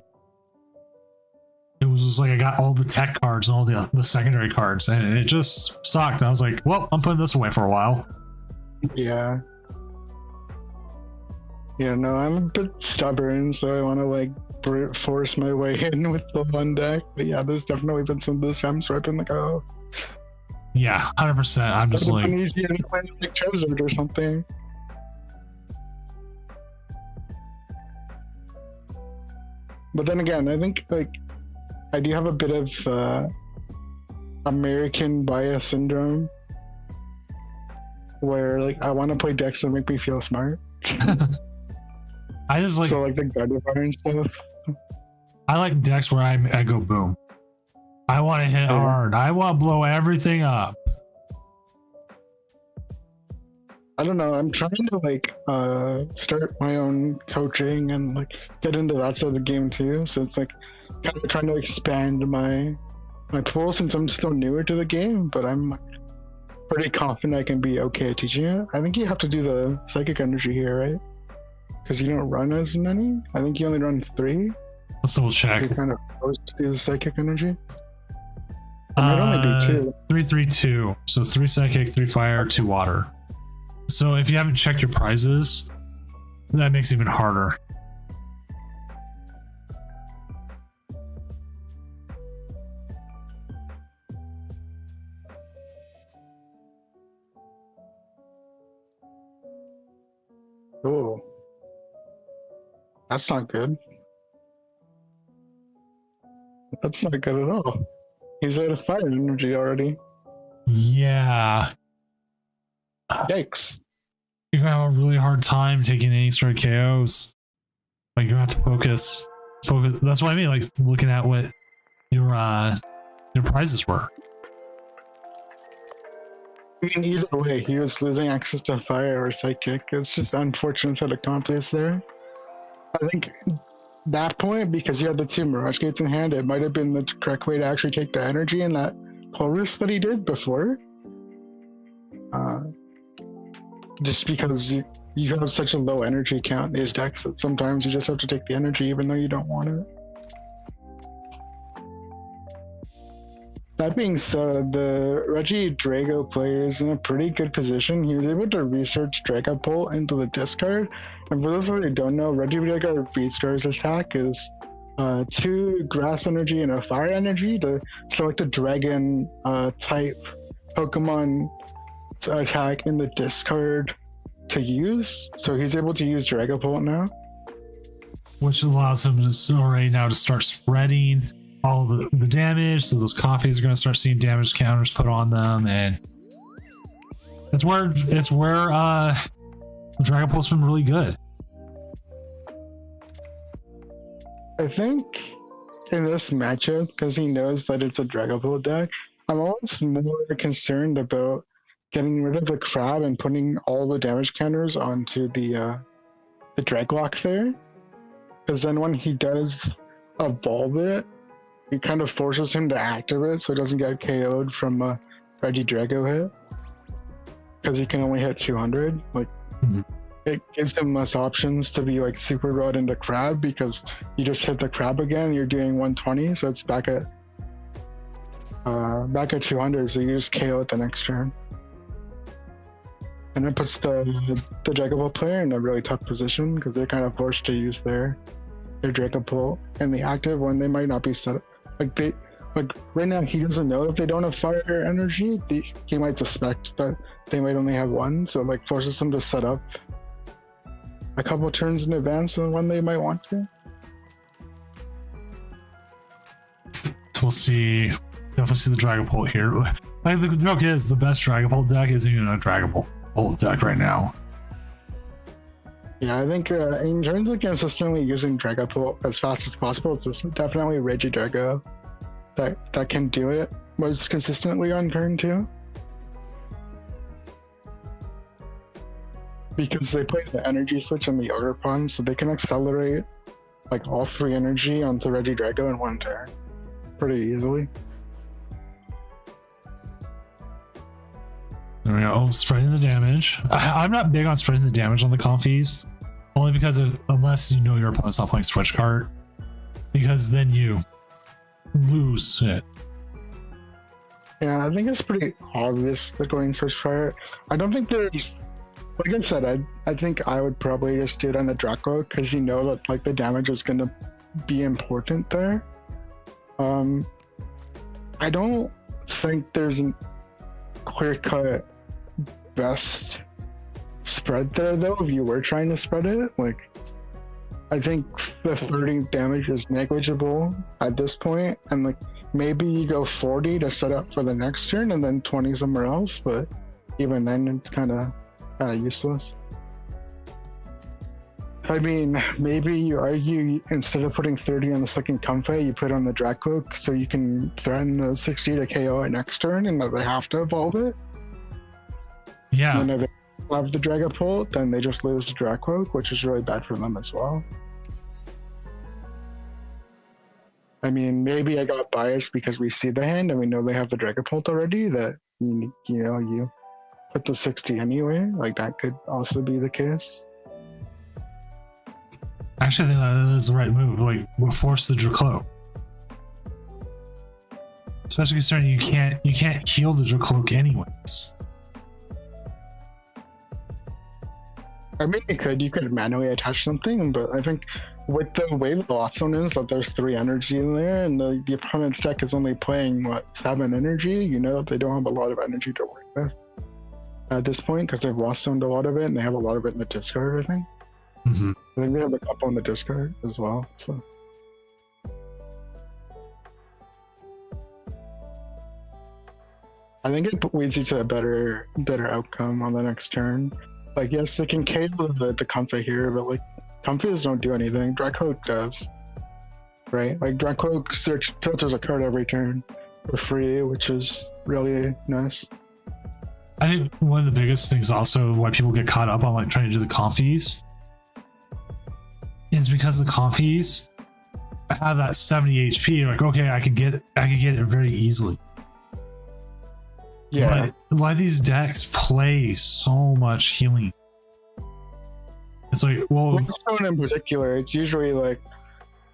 It was just like I got all the tech cards and all the secondary cards, and it just sucked. I was like, well, I'm putting this away for a while. Yeah. Yeah, no, I'm a bit stubborn, so I want to like brute force my way in with the one deck. But yeah, there's definitely been some of the Sims where I've been like, oh, Yeah, 100%. I'm just it's like, easier to play like Charizard or something. But then again, I think like I do have a bit of American bias syndrome, where like I want to play decks that make me feel smart. I just like, So like the Gardevoir and stuff. I like decks where I go boom. I want to hit Yeah. hard. I want to blow everything up. I don't know. I'm trying to like start my own coaching and like get into that side of the game too. So it's like kind of trying to expand my pool since I'm still newer to the game, but I'm pretty confident I can be okay at teaching it. I think you have to do the psychic energy here, right? Because you don't run as many. I think you only run 3. Let's double check. You're kind of forced to do the psychic energy. It might only be 2. 3-3-2. So 3 psychic, 3 fire, 2 water. So if you haven't checked your prizes, that makes it even harder. Oh, that's not good. That's not good at all. He's out of fire energy already. Yeah. Yikes. You're gonna have a really hard time taking any sort of KOs. Like you have to focus. That's what I mean. Like looking at what your prizes were. I mean, either way, he was losing access to fire or psychic. It's just unfortunate that it accomplished there. I think that point, because you had the 2 Mirage Gates in hand, it might have been the correct way to actually take the energy in that Polaris that he did before. Just because you have such a low energy count in these decks that sometimes you just have to take the energy even though you don't want it. That being said, the Regidrago player is in a pretty good position. He was able to research Dragapult into the discard. And for those who don't know, Regidrago Beastars attack is 2 grass energy and a fire energy to select a dragon type Pokemon attack in the discard to use. So he's able to use Dragapult now. Which allows him to already now to start spreading all the damage. So those coffees are going to start seeing damage counters put on them, and it's where Dragapult's been really good. I think in this matchup, because he knows that it's a Dragapult deck, I'm almost more concerned about getting rid of the crab and putting all the damage counters onto the Draglock there. Because then when he does evolve it, it kind of forces him to activate so he doesn't get KO'd from a Regidrago hit. Because he can only hit 200. Like, it gives him less options to be like super rod into crab, because you just hit the crab again, you're doing 120, so it's back at 200, so you just KO it the next turn. And it puts the Dragapult player in a really tough position because they're kind of forced to use their Dragapult in the active when they might not be set. Like right now, he doesn't know if they don't have fire energy. He might suspect that they might only have 1, so it like forces them to set up a couple turns in advance of when they might want to. So we'll see definitely see the Dragapult here. Like, the joke is, the best Dragapult deck isn't even a Dragapult deck right now. Yeah, I think in terms of consistently using Dragapult as fast as possible, it's just definitely Regidrago that can do it most consistently on turn 2. Because they play the energy switch and the Ogerpon, so they can accelerate like all 3 energy onto Regidrago in 1 turn pretty easily. There we go. Spreading the damage. I'm not big on spreading the damage on the Comfies, only because unless you know your opponent's not playing Switch Card, because then you lose it. Yeah, I think it's pretty obvious that going Switch Card. I don't think there's, like I said, I think I would probably just do it on the Draco because you know that like the damage is going to be important there. I don't think there's a clear-cut best spread there though if you were trying to spread it. Like, I think the 30 damage is negligible at this point, and like maybe you go 40 to set up for the next turn and then 20 somewhere else, but even then it's kind of useless. I mean, maybe you argue instead of putting 30 on the second Comfey, you put on the Dracloak so you can threaten the 60 to KO it next turn and that they have to evolve it. Yeah. And if they have the Dragapult, then they just lose the Dracloak, which is really bad for them as well. I mean, maybe I got biased because we see the hand and we know they have the Dragapult already, that you put the 60 anyway. Like, that could also be the case. Actually, I think that is the right move. Like, we'll force the Dracloak. Especially considering you can't heal the Dracloak anyways. I mean, you could manually attach something, but I think with the way the Lotzone is, that there's 3 energy in there, and the opponent's deck is only playing, 7 energy, you know that they don't have a lot of energy to work with at this point, because they've Lotzoned a lot of it, and they have a lot of it in the discard, I think. Mm-hmm. I think they have a couple in the discard as well, so. I think it leads you to a better outcome on the next turn. Like, yes, they can KO the Comfey here, but like, Comfies don't do anything. Dracloak does, right? Like, Dracloak filters a card every turn for free, which is really nice. I think one of the biggest things also why people get caught up on like trying to do the Comfies is because the Comfies have that 70 HP. Like, okay, I could get it very easily. Yeah. But a lot of these decks play so much healing. It's like, well, in particular, it's usually like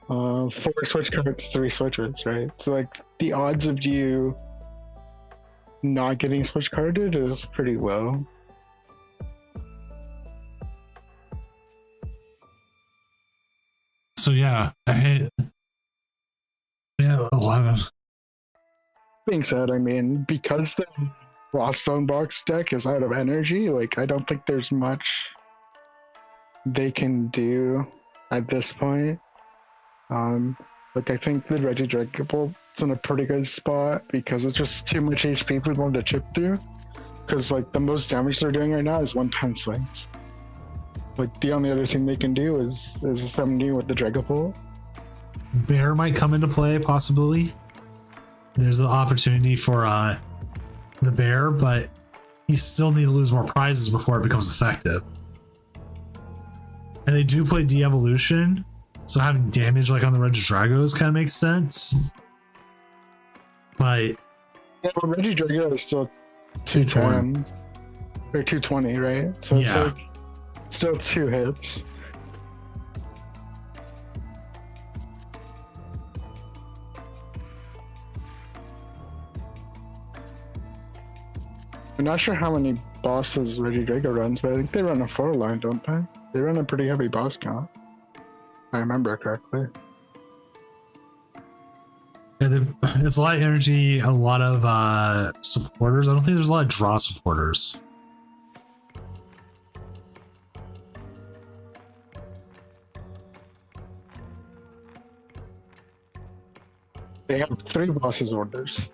4 switch cards, 3 switches, right? So like the odds of you not getting switch carded is pretty low. So yeah, I hate. Yeah, 11. Being said, I mean, because the Lotzone box deck is out of energy, like, I don't think there's much they can do at this point. Like, I think the Regidragapult's in a pretty good spot because it's just too much HP for them to chip through. Because, like, the most damage they're doing right now is 110 swings. Like, the only other thing they can do is a 70 with the Dragapult. Bear might come into play, possibly. There's an opportunity for the bear, but you still need to lose more prizes before it becomes effective. And they do play de-evolution, so having damage like on the Regidragos kind of makes sense. But yeah, but Regidrago is still 220 or 220, right? So it's like still 2 hits. I'm not sure how many bosses Regidrago runs, but I think they run a 4 line, don't they? They run a pretty heavy boss count. If I remember correctly. yeah, it's a lot of energy, a lot of supporters. I don't think there's a lot of draw supporters. They have 3 bosses orders.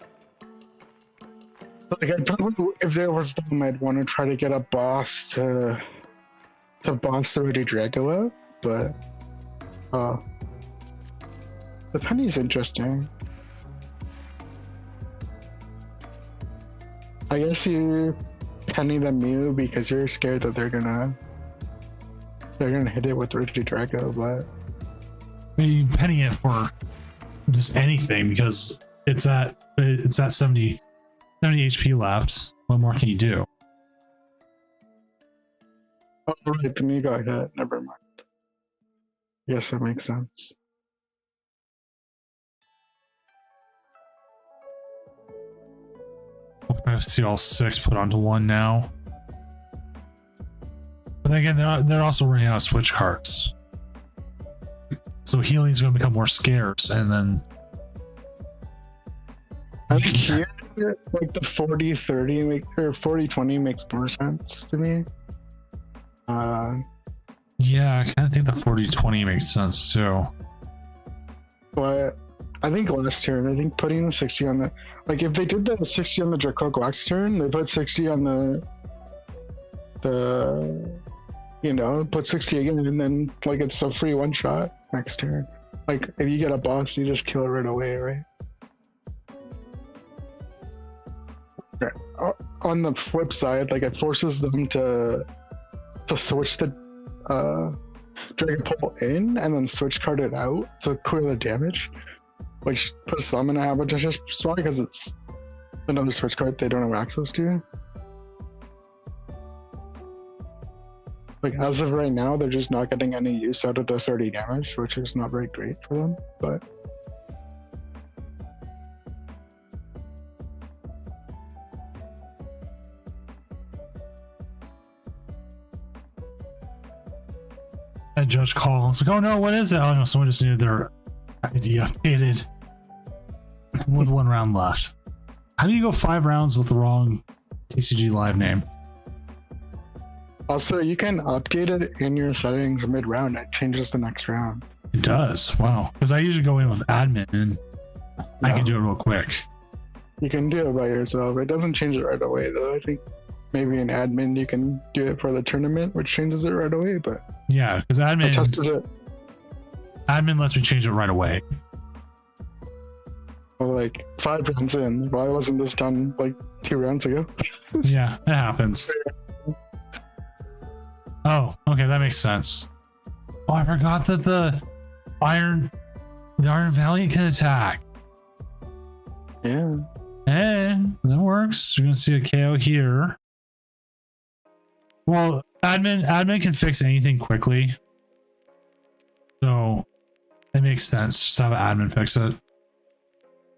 Like, I'd probably, if there was them, I'd want to try to get a boss to boss the Ready Drago out, but the penny's interesting. I guess you penny the Mew because you're scared that they're gonna hit it with Ready Drago, but I mean, you penny it for just anything because it's at 70 HP left. What more can you do? oh right, the Mew got hit. Never mind. Yes, that makes sense. I have to see all 6 put onto one now. But again, they're also running out of switch cards. So healing's going to become more scarce, and then I think here, like the 40-30 or 40-20 makes more sense to me. yeah, I kind of think the 40-20 makes sense too. But I think last turn, I think putting the 60 on the, like if they did the 60 on the Dracoic last turn, they put 60 on the you know, put 60 again, and then like it's a free one shot next turn. Like if you get a boss, you just kill it right away, right? On the flip side, like it forces them to switch the Dragon Pole in and then switch card it out to clear the damage, which puts them in a advantageous spot because it's another switch card they don't have access to. Like as of right now, they're just not getting any use out of the 30 damage, which is not very great for them, but And Judge calls like, oh no, what is it? Oh no, someone just needed their ID updated with 1 round left. How do you go 5 rounds with the wrong TCG live name? also you can update it in your settings mid-round. It changes the next round. It does. Wow. Because I usually go in with admin and I can do it real quick. You can do it by yourself. It doesn't change it right away though. I think maybe in admin you can do it for the tournament, which changes it right away, but Yeah, because I tested it. admin lets me change it right away. Well, like 5 rounds in. Why wasn't this done like 2 rounds ago? Yeah, it happens. Oh, okay, that makes sense. Oh, I forgot that the Iron Valiant can attack. Yeah. Hey, that works. You're gonna see a KO here. Well, admin can fix anything quickly, so it makes sense. Just have an admin fix it.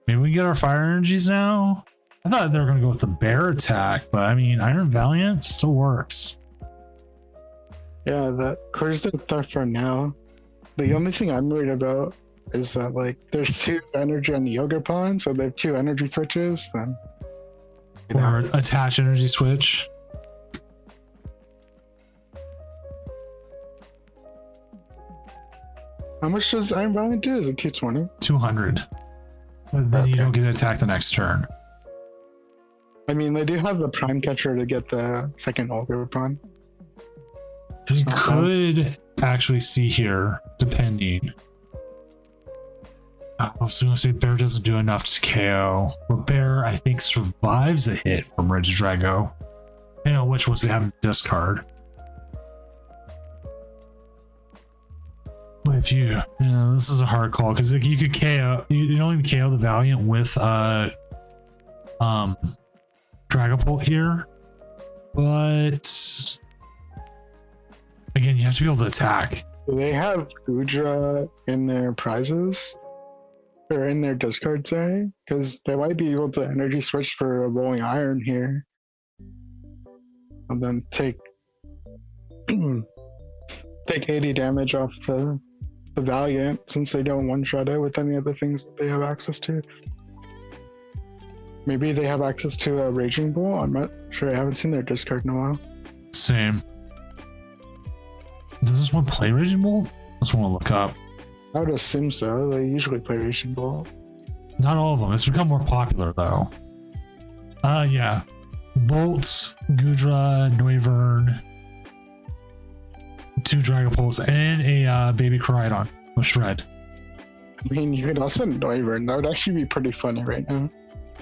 Maybe we can get our fire energies now. I thought they were gonna go with the bear attack, but I mean, Iron Valiant still works. Yeah, that clears the stuff for now. The only thing I'm worried about is that like there's 2 energy on the Yoga Pawn, so they have 2 energy switches, then you know. Or attach energy switch. How much does Iron Valiant do? Is it 220? 200. But then you Okay. don't get to attack the next turn. I mean, they do have the Prime Catcher to get the second Yoga Pawn. We not could actually see here, depending. I was going to say Bear doesn't do enough to KO. But Bear, I think, survives a hit from Regidrago. I know which ones they have in discard. But if you, this is a hard call because like, you could KO. You don't even KO the Valiant with Dragapult here, but again, you have to be able to attack. Do they have Udra in their prizes? Or in their discard, sorry? Because they might be able to energy switch for a Rolling Iron here. And then take 80 damage off the Valiant, since they don't one-shot it with any of the things that they have access to. Maybe they have access to a Raging Bull? I'm not sure. I haven't seen their discard in a while. Same. Does this one play Raging Bull? That's one to look up. I would assume so. They usually play Raging Bull. Not all of them. It's become more popular though. Yeah. Bolt, Gudra, Noivern, 2 Dragapults, and a baby Koraidon with Shred. I mean, you could also Noivern. That would actually be pretty funny right now.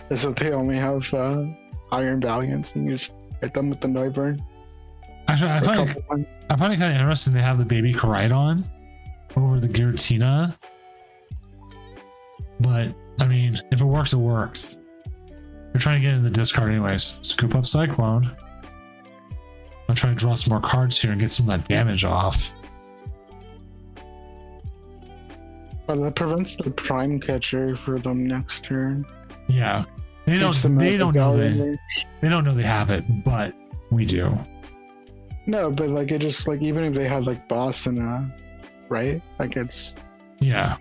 Is that they only have Iron Valiants and you just hit them with the Noivern. Actually, I find it kind of interesting they have the baby Koraidon over the Giratina. But, I mean, if it works, it works. You're trying to get in the discard anyways. Scoop up Cyclone. I'm trying to draw some more cards here and get some of that damage off. But that prevents the Prime Catcher for them next turn. Yeah. They don't know they have it, but we do. No, but like it just like even if they had like boss and right? Like it's yeah.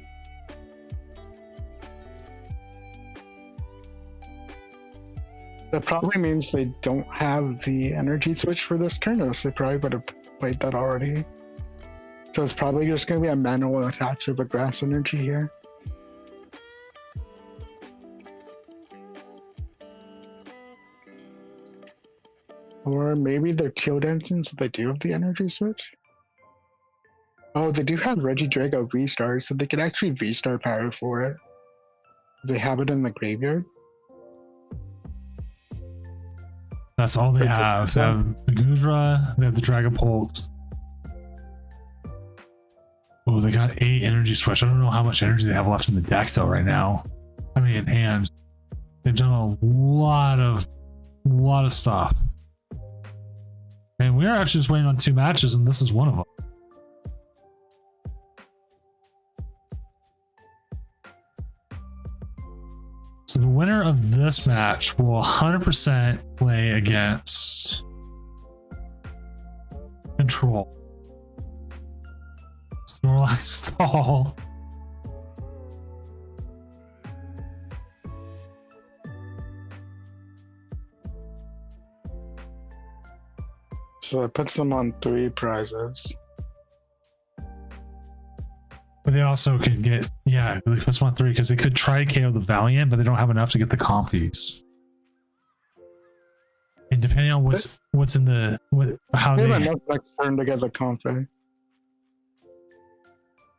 That probably means they don't have the energy switch for this turn, or else they probably would have played that already. So it's probably just going to be a manual attach of a grass energy here. Or maybe they're teal dancing, so they do have the energy switch. Oh, they do have Regidrago restart, so they could actually restart power for it. They have it in the graveyard. That's all they have. They have the Gudra, they have the Dragapult. Oh, they got 8 energy switch. I don't know how much energy they have left in the deck though right now. I mean, in hand. They've done a lot of stuff. And we are actually just waiting on 2 matches, and this is one of them. So the winner of this match will 100% play against Control. Snorlax Stall. So it puts them on 3 prizes. But they also could get, yeah, they put them on 3 because they could try to KO the Valiant, but they don't have enough to get the Compies. And depending on what's in the how they have enough next turn to get the Comfy.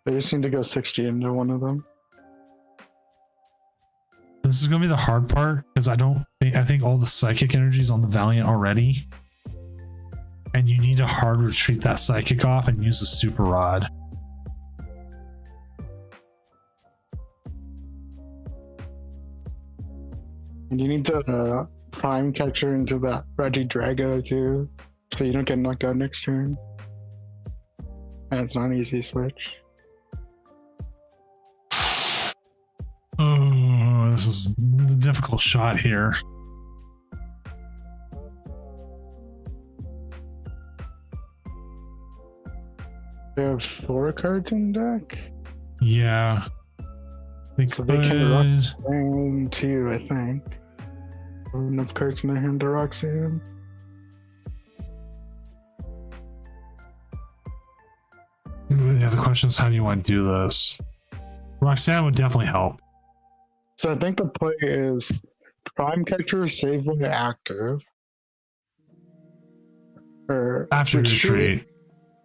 They just need to go 60 into one of them. This is gonna be the hard part because I think all the psychic energy is on the Valiant already. And you need to hard retreat that psychic off and use the Super Rod. And you need to Prime Catcher into that Regidrago too, so you don't get knocked out next turn. And it's not an easy switch. Oh, this is a difficult shot here. They have 4 cards in deck. Yeah. They can rock Sand too, I think. Enough cards in their hand to rock Sand. Yeah, the question is, how do you want to do this? Roxanne would definitely help. So I think the play is Prime Catcher, save when active. Or After retreat.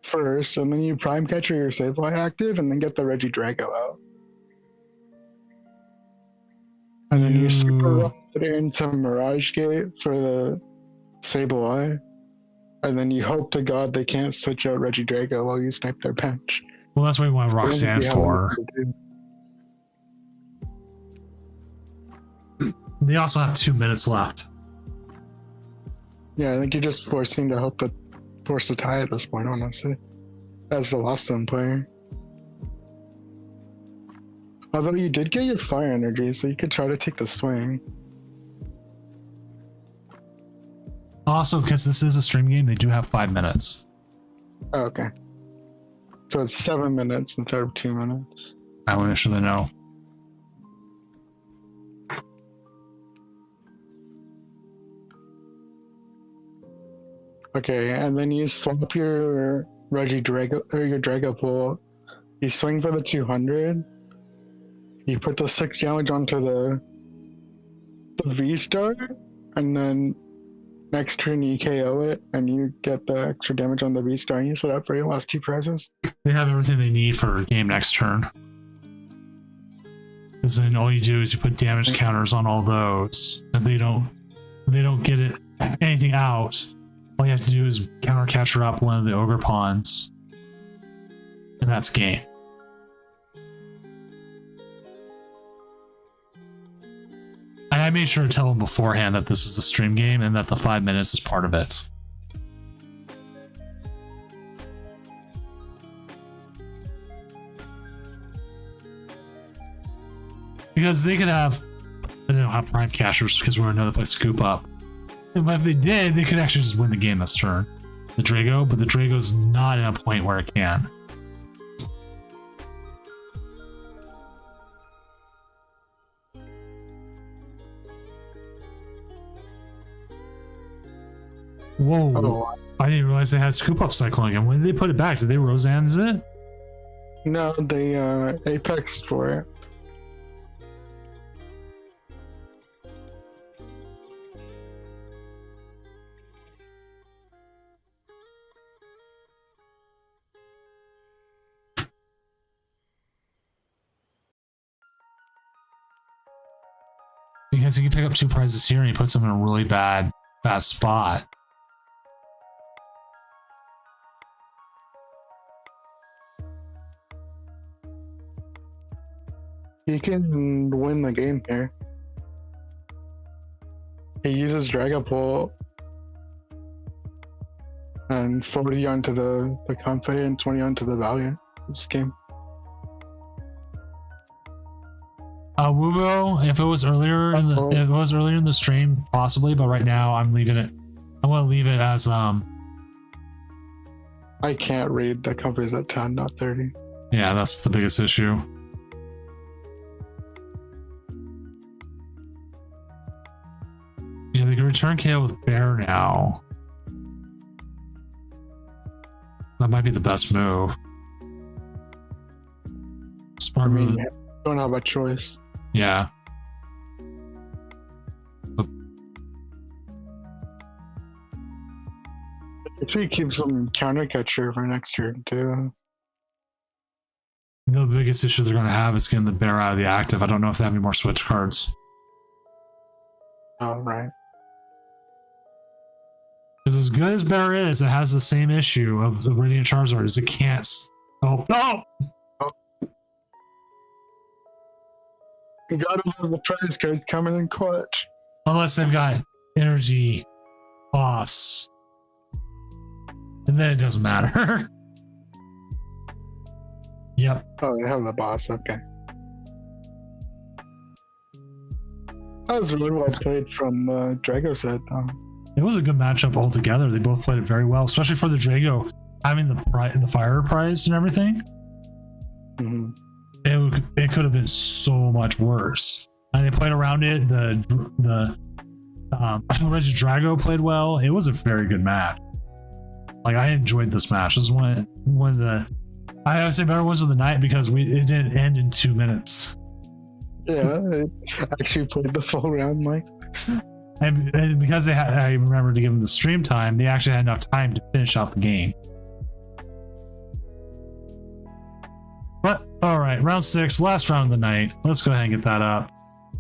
First, and then you Prime Catcher your Sableye active, and then get the Regidrago out. And then you Super Rod it into Mirage Gate for the Sableye. And then you hope to God they can't switch out Regidrago while you snipe their bench. Well, that's what we want Roxanne for. They also have 2 minutes left. Yeah, I think you're just forcing to hope that force a tie at this point, honestly, as the Lost Zone player. Although you did get your fire energy, so you could try to take the swing. Also, because this is a stream game, they do have 5 minutes. Oh, okay. So it's 7 minutes instead of 2 minutes. I want to make sure they know. Okay, and then you swap your Regidrago or your Dragapult. You swing for the 200. You put the 6 damage onto the V-Star, and then next turn you KO it, and you get the extra damage on the V-Star, and you set up for your last 2 prizes. They have everything they need for game next turn. Because then all you do is you put damage counters on all those, and they don't get it anything out. All you have to do is counter catcher up one of the ogre pawns, and that's game. And I made sure to tell them beforehand that this is the stream game and that the 5 minutes is part of it. Because they could have, they don't have prime cashers because we're another place to scoop up. And if they did, they could actually just win the game this turn. The Drago, but the Drago's not in a point where it can. Whoa. Oh, I didn't realize they had scoop up cycling again. When did they put it back? Did they Roseanne's it? no, they Apex for it. Because he can pick up 2 prizes here and he puts them in a really bad spot. He can win the game here. He uses Dragapult and 40 onto the Comfey and 20 onto the Valiant this game. Wubo, if it was earlier in the stream, possibly, but right now I'm leaving it. I want to leave it as I can't read. The Comfey's at 10, not 30. Yeah, that's the biggest issue. Yeah, they can return KO with Bear now. That might be the best move. Smart move. Don't have a choice. Yeah. Actually keeps some counter catcher for next turn too. The biggest issue they're going to have is getting the Bear out of the active. I don't know if they have any more switch cards. Oh, right. Because as good as Bear is, it has the same issue of the Radiant Charizard, is it can't. Oh, no! You gotta love the prize cards coming in clutch. Unless they've got Energy, Boss. And then it doesn't matter. Yep. Oh, they have the boss, okay. That was really well played from Drago set. It was a good matchup altogether. They both played it very well, especially for the Drago having the fire prize and everything. Mm-hmm. It could have been so much worse. And they played around it. The Reggie Drago played well. It was a very good match. Like, I enjoyed this match. This is one of the, I would say, better ones of the night because it didn't end in 2 minutes. Yeah, it actually played the full round, Mike. And because I remember to give them the stream time, they actually had enough time to finish out the game. But all right, round 6, last round of the night. Let's go ahead and get that up.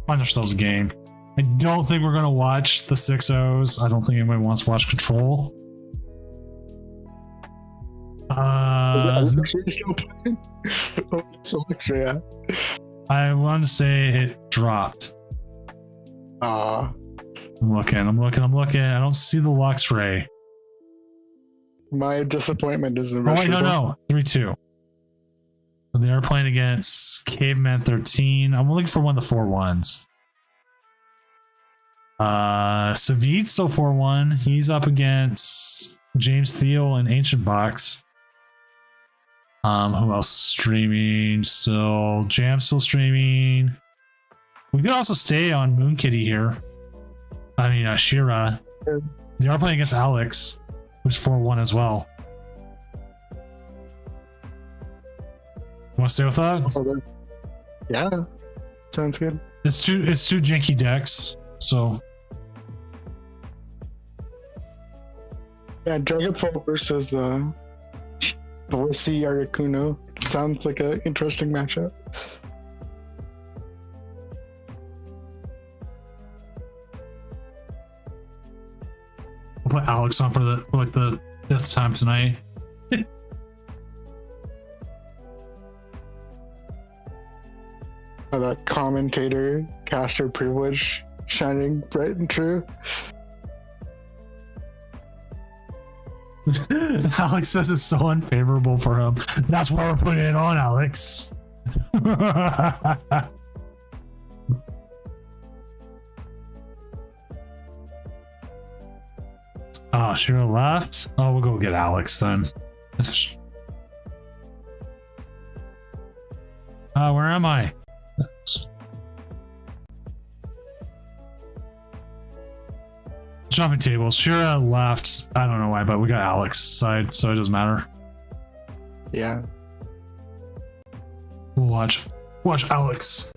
Find ourselves a game. I don't think we're gonna watch the 6-0s. I don't think anybody wants to watch Control. Is that Elixir still playing? Oh, it's Elixir, yeah. I want to say it dropped. I'm looking. I don't see the Luxray. My disappointment is Oh wait, no. 3-2. They are playing against Caveman 13. I'm looking for one of the 4-1s. Savid's still 4-1. He's up against James Thiel and Ancient Box. Who else is streaming still? Jam's still streaming. We could also stay on Moon Kitty here. I mean, Shira. They are playing against Alex, who's 4-1 as well. Want to stay with that? Yeah, sounds good. It's two janky decks, so Yeah, Dragapult versus Blissey Articuno. Sounds like an interesting matchup. We'll put Alex on for the 5th time tonight. That commentator caster privilege shining bright and true. Alex says it's so unfavorable for him. That's why we're putting it on, Alex. Oh, Shira left. Oh, we'll go get Alex then. Where am I? Jumping tables. Shira left. I don't know why, but we got Alex side, so it doesn't matter. Yeah. We'll watch Alex.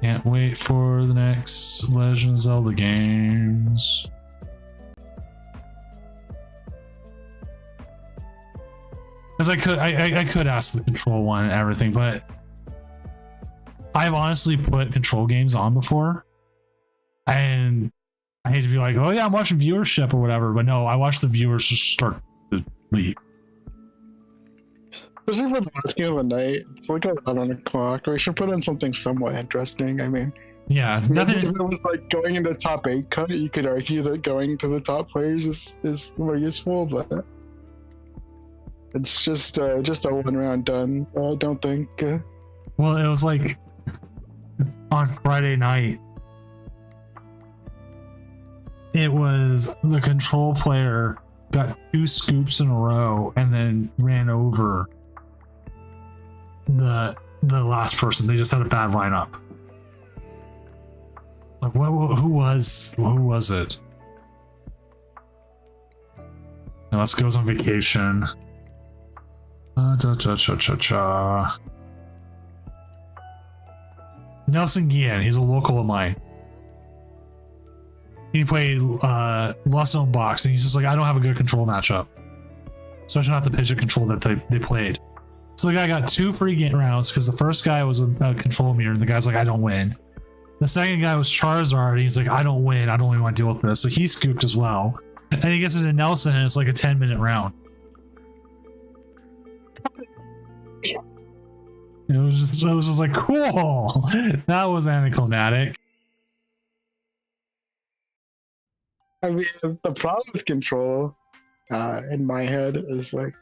Can't wait for the next Legend of Zelda games. Because I could ask the control one and everything, but I've honestly put control games on before, and I hate to be like, oh yeah, I'm watching viewership or whatever, but no, I watch the viewers just start to leave. Especially for the last game of the night, it's like 11 o'clock. We should put in something somewhat interesting. I mean, yeah, nothing. If it was like going into top 8 cut, you could argue that going to the top players is more useful, but it's just a 1 round done. I don't think. Well, it was like on Friday night. It was the control player got 2 scoops in a row and then ran over the last person. They just had a bad lineup. Like who was it? Now let's goes on vacation. Nelson Guillen, he's a local of mine. He played Lost Zone Box, and he's just like, I don't have a good control matchup, especially not the Pidgeot control that they played. So the guy got 2 free game rounds because the first guy was a control mirror, and the guy's like, I don't win. The second guy was Charizard, and he's like, I don't win. I don't even want to deal with this. So he scooped as well, and he gets into Nelson, and it's like a 10-minute round. It was just like, cool. That was anticlimactic. I mean, the problem with control, in my head, is like, it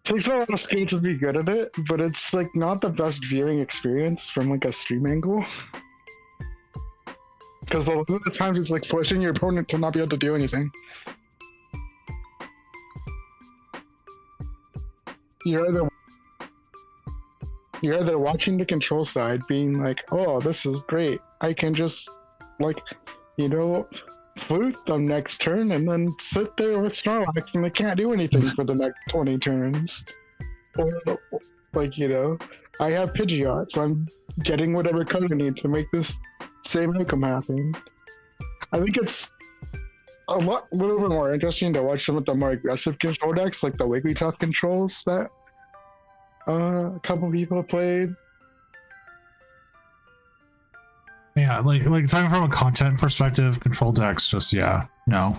takes a lot of skill to be good at it, but it's like not the best viewing experience from like a stream angle. Because a lot of the times it's like forcing your opponent to not be able to do anything. You're either watching the control side being like, oh, this is great. I can just, like, flute them next turn and then sit there with Snorlax and they can't do anything for the next 20 turns. Or, like, I have Pidgeot, so I'm getting whatever code I need to make this same outcome happen. I think it's a little bit more interesting to watch some of the more aggressive control decks, like the Wigglytuff controls that a couple people played. Yeah, like talking from a content perspective, control decks just nope,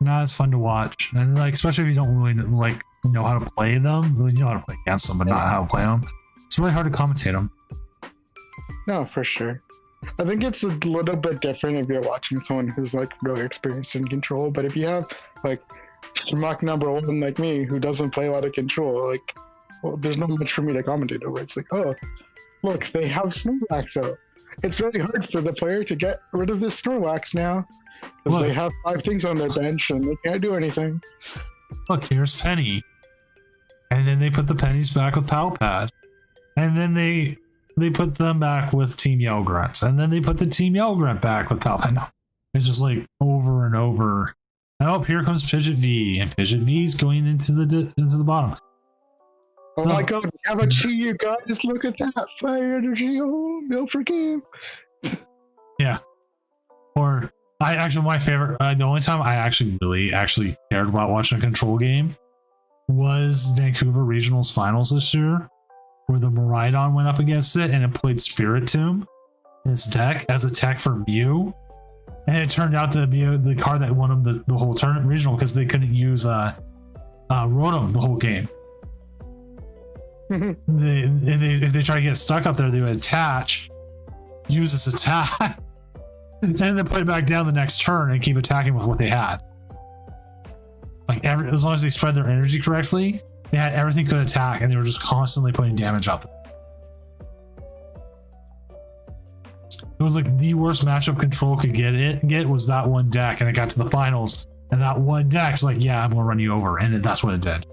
not as fun to watch, and like especially if you don't really like know how to play them. Really know how to play against them, but not how to play them. It's really hard to commentate them. No, for sure. I think it's a little bit different if you're watching someone who's like really experienced in control, but if you have like schmuck number 1 like me who doesn't play a lot of control, like, well, there's not much for me to commentate over. It's like, oh, look, they have Snorlax out. It's really hard for the player to get rid of this Snorlax now because they have 5 things on their bench and they can't do anything. Look, here's Penny, and then they put the pennies back with Pal Pad, and then they put them back with Team Yell Grunt, and then they put the Team Yell Grunt back with Pal Pad. No, it's just like over and over. And here comes Pidgeot V, and Pidgeot V is going into the bottom. Oh my god, we have a chi, you guys! Look at that fire energy! Oh, no forgive. Or I actually my favorite. The only time I actually really cared about watching a control game was Vancouver Regionals Finals this year, where the Miraidon went up against it and it played Spirit Tomb in its deck as a tech for Mew, and it turned out to be the card that won them the whole tournament regional because they couldn't use Rotom the whole game. If they try to get stuck up there, they would attach, use this attack, and then put it back down the next turn and keep attacking with what they had. Like as long as they spread their energy correctly, they had everything could attack, and they were just constantly putting damage out there. It was like the worst matchup control could get was that one deck, and it got to the finals, and that one deck's like, yeah, I'm gonna run you over, and that's what it did.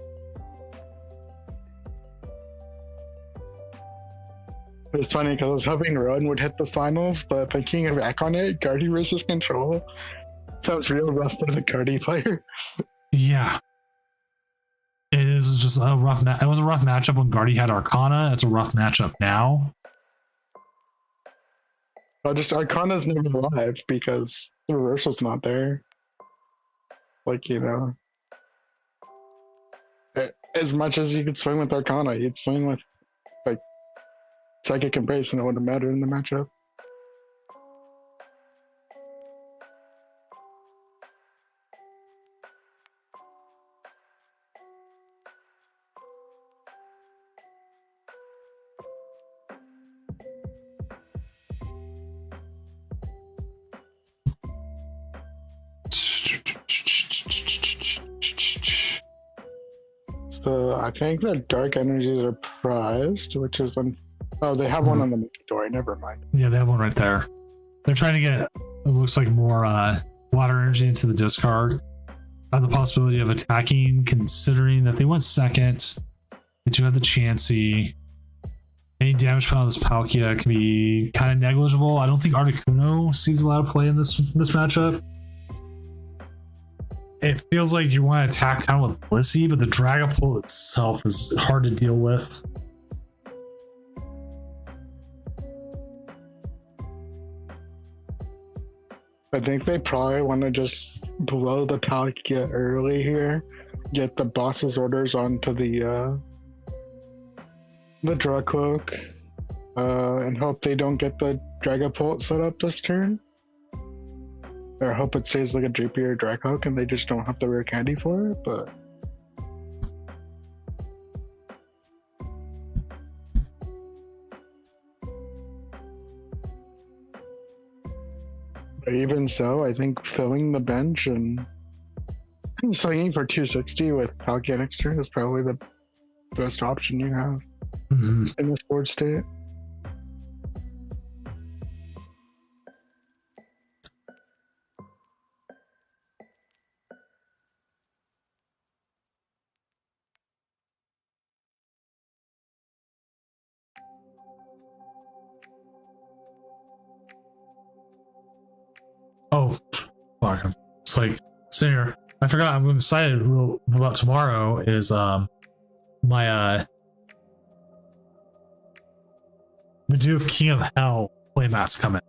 It was funny because I was hoping Rowan would hit the finals, but thinking back on it, Guardy versus Control sounds real rough for the Guardy player. Yeah. It is just a rough it was a rough matchup when Guardy had Arcana. It's a rough matchup now. Arcana's never live because the reversal's not there. Like, as much as you could swing with Arcana, you'd swing with like Psychic Embrace and it wouldn't matter in the matchup. So I think that dark energies are prized, which is oh, they have one on the door. Never mind. Yeah, they have one right there. They're trying to get, it looks like, more water energy into the discard. Have the possibility of attacking, considering that they went second. They do have the Chansey. Any damage put on this Palkia can be kind of negligible. I don't think Articuno sees a lot of play in this matchup. It feels like you want to attack kind of with Blissey, but the Dragapult itself is hard to deal with. I think they probably want to just blow the Palkia early here, get the boss's orders onto the Dracloak, and hope they don't get the Dragapult set up this turn. Or hope it stays like a Dreepy or Dracloak and they just don't have the rare candy for it, but even so, I think filling the bench and swinging for 260 with Palkia next turn is probably the best option you have in this board state. Oh, fuck. It's like, sitting here. I forgot, I'm excited about tomorrow is my Bidoof King of Hell playmats coming.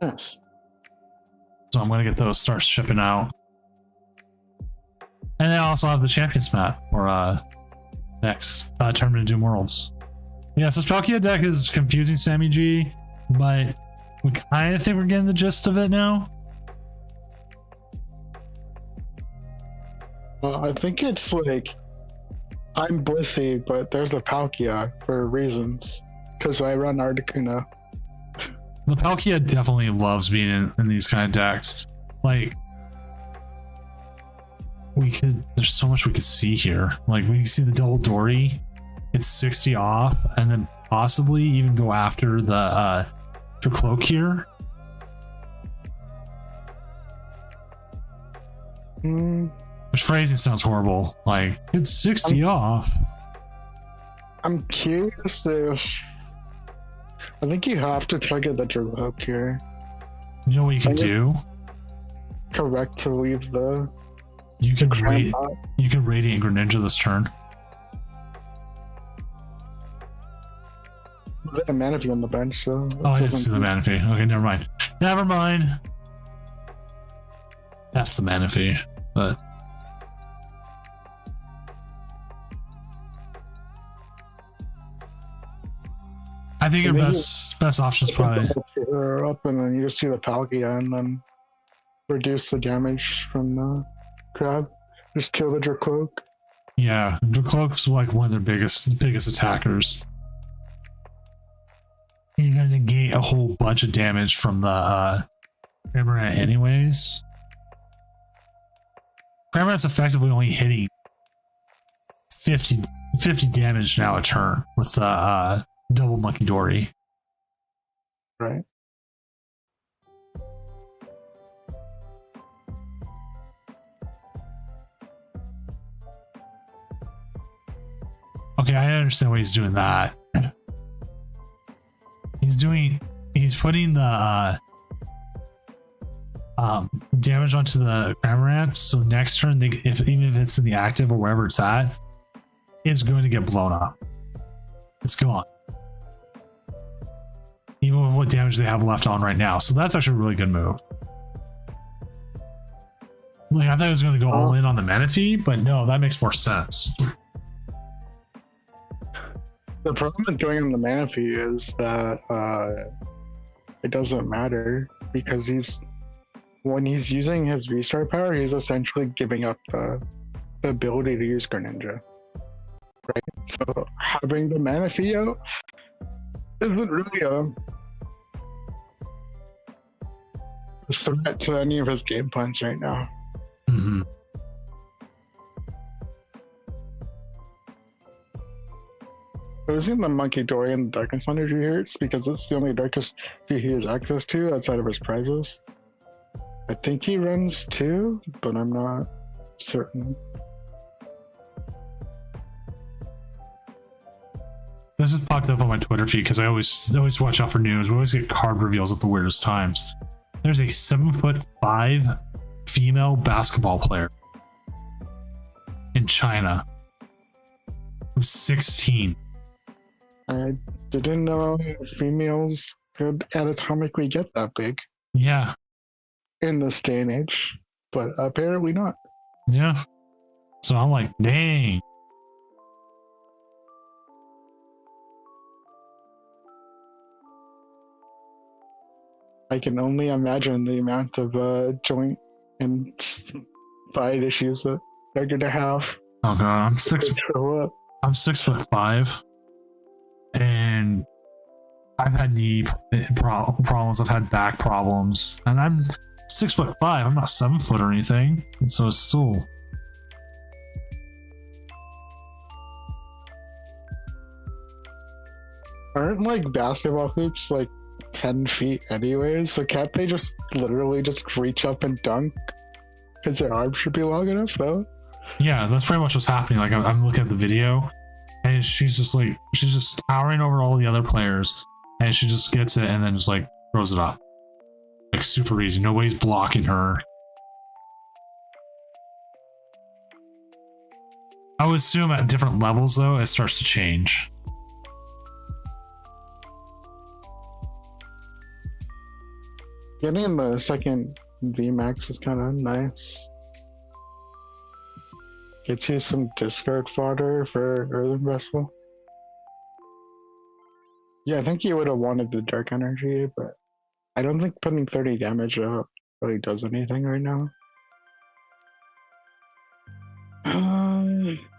Yes. So I'm gonna get those start shipping out. And then I also have the Champions mat for next Tournament of Doom Worlds. Yeah, so this Palkia deck is confusing, Sammy G, but we kind of think we're getting the gist of it now. I think it's like I'm Blissey, but there's a Palkia for reasons. Because I run Articuno. The Palkia definitely loves being in these kind of decks. Like, there's so much we could see here. Like, we can see the double Dory, it's 60 off, and then possibly even go after the Dracloak here. Which phrasing sounds horrible. Like, it's 60 off. I'm curious if I think you have to target the Dracloak here. You know what you can do? Correct to leave the You can Cram rate. pot. You can Radiant Greninja this turn. They have Manaphy on the bench, so. it Oh, I didn't doesn't- see the Manaphy. Okay, never mind. Never mind. That's the Manaphy, but I think your Maybe- best option is probably Her up, and then you just do the Palkia, and then reduce the damage from the crab. Just kill the Dracloak. yeah. Dracloak's like one of their biggest attackers. You're gonna negate a whole bunch of damage from the Cramorant anyways. Cramorant's effectively only hitting 50 damage now a turn with the double Monkey Dory. Right. Okay, I understand why he's doing that. He's putting the damage onto the Cramorant, so next turn, even if it's in the active or wherever it's at, it's going to get blown up. It's gone. Even with what damage they have left on right now. So that's actually a really good move. Like, I thought it was going to go all in on the Manaphy, but no, that makes more sense. The problem with going on the Manaphy is that it doesn't matter because when he's using his restart power, he's essentially giving up the ability to use Greninja. Right? So having the Manaphy out isn't really a threat to any of his game plans right now. Mm-hmm. Using the Monkey Dory and the Darkness Energy hurts because it's the only Darkness he has access to outside of his prizes. I think he runs two, but I'm not certain. This just popped up on my Twitter feed because I always watch out for news. We always get card reveals at the weirdest times. There's a 7'5" female basketball player in China who's 16. I didn't know females could anatomically get that big Yeah, in this day and age, but apparently not. yeah. So I'm like, dang. I can only imagine the amount of joint and side issues that they're gonna have. Oh god, I'm six. to throw up. I'm 6'5", and I've had knee problems. I've had back problems, and I'm 6'5". I'm not 7 foot or anything, and so it's still. Aren't like basketball hoops like 10 feet anyways? So can't they just literally just reach up and dunk? Because their arms should be long enough, though. Yeah, that's pretty much what's happening. Like I'm looking at the video, and she's just towering over all the other players, and she just gets it and then just like throws it up, like super easy. Nobody's blocking her. I would assume at different levels though, it starts to change. Getting the second VMAX is kind of nice. Gets you some discard fodder for Earthen Vessel. Yeah, I think you would have wanted the Dark Energy, but I don't think putting 30 damage out really does anything right now.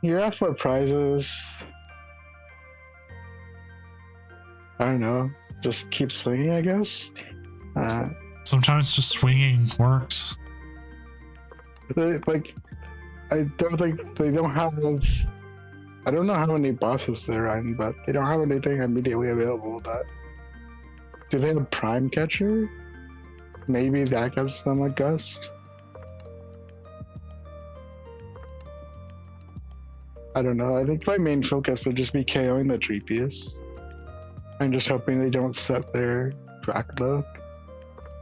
You're off for prizes. I don't know. Just keep swinging, I guess. Sometimes just swinging works. Like, I don't think they don't have. I don't know how many bosses they're on, but they don't have anything immediately available. That do they have Prime Catcher? Maybe that gets them a gust. I don't know. I think my main focus would just be KOing the Treepius. I'm just hoping they don't set their Dracloak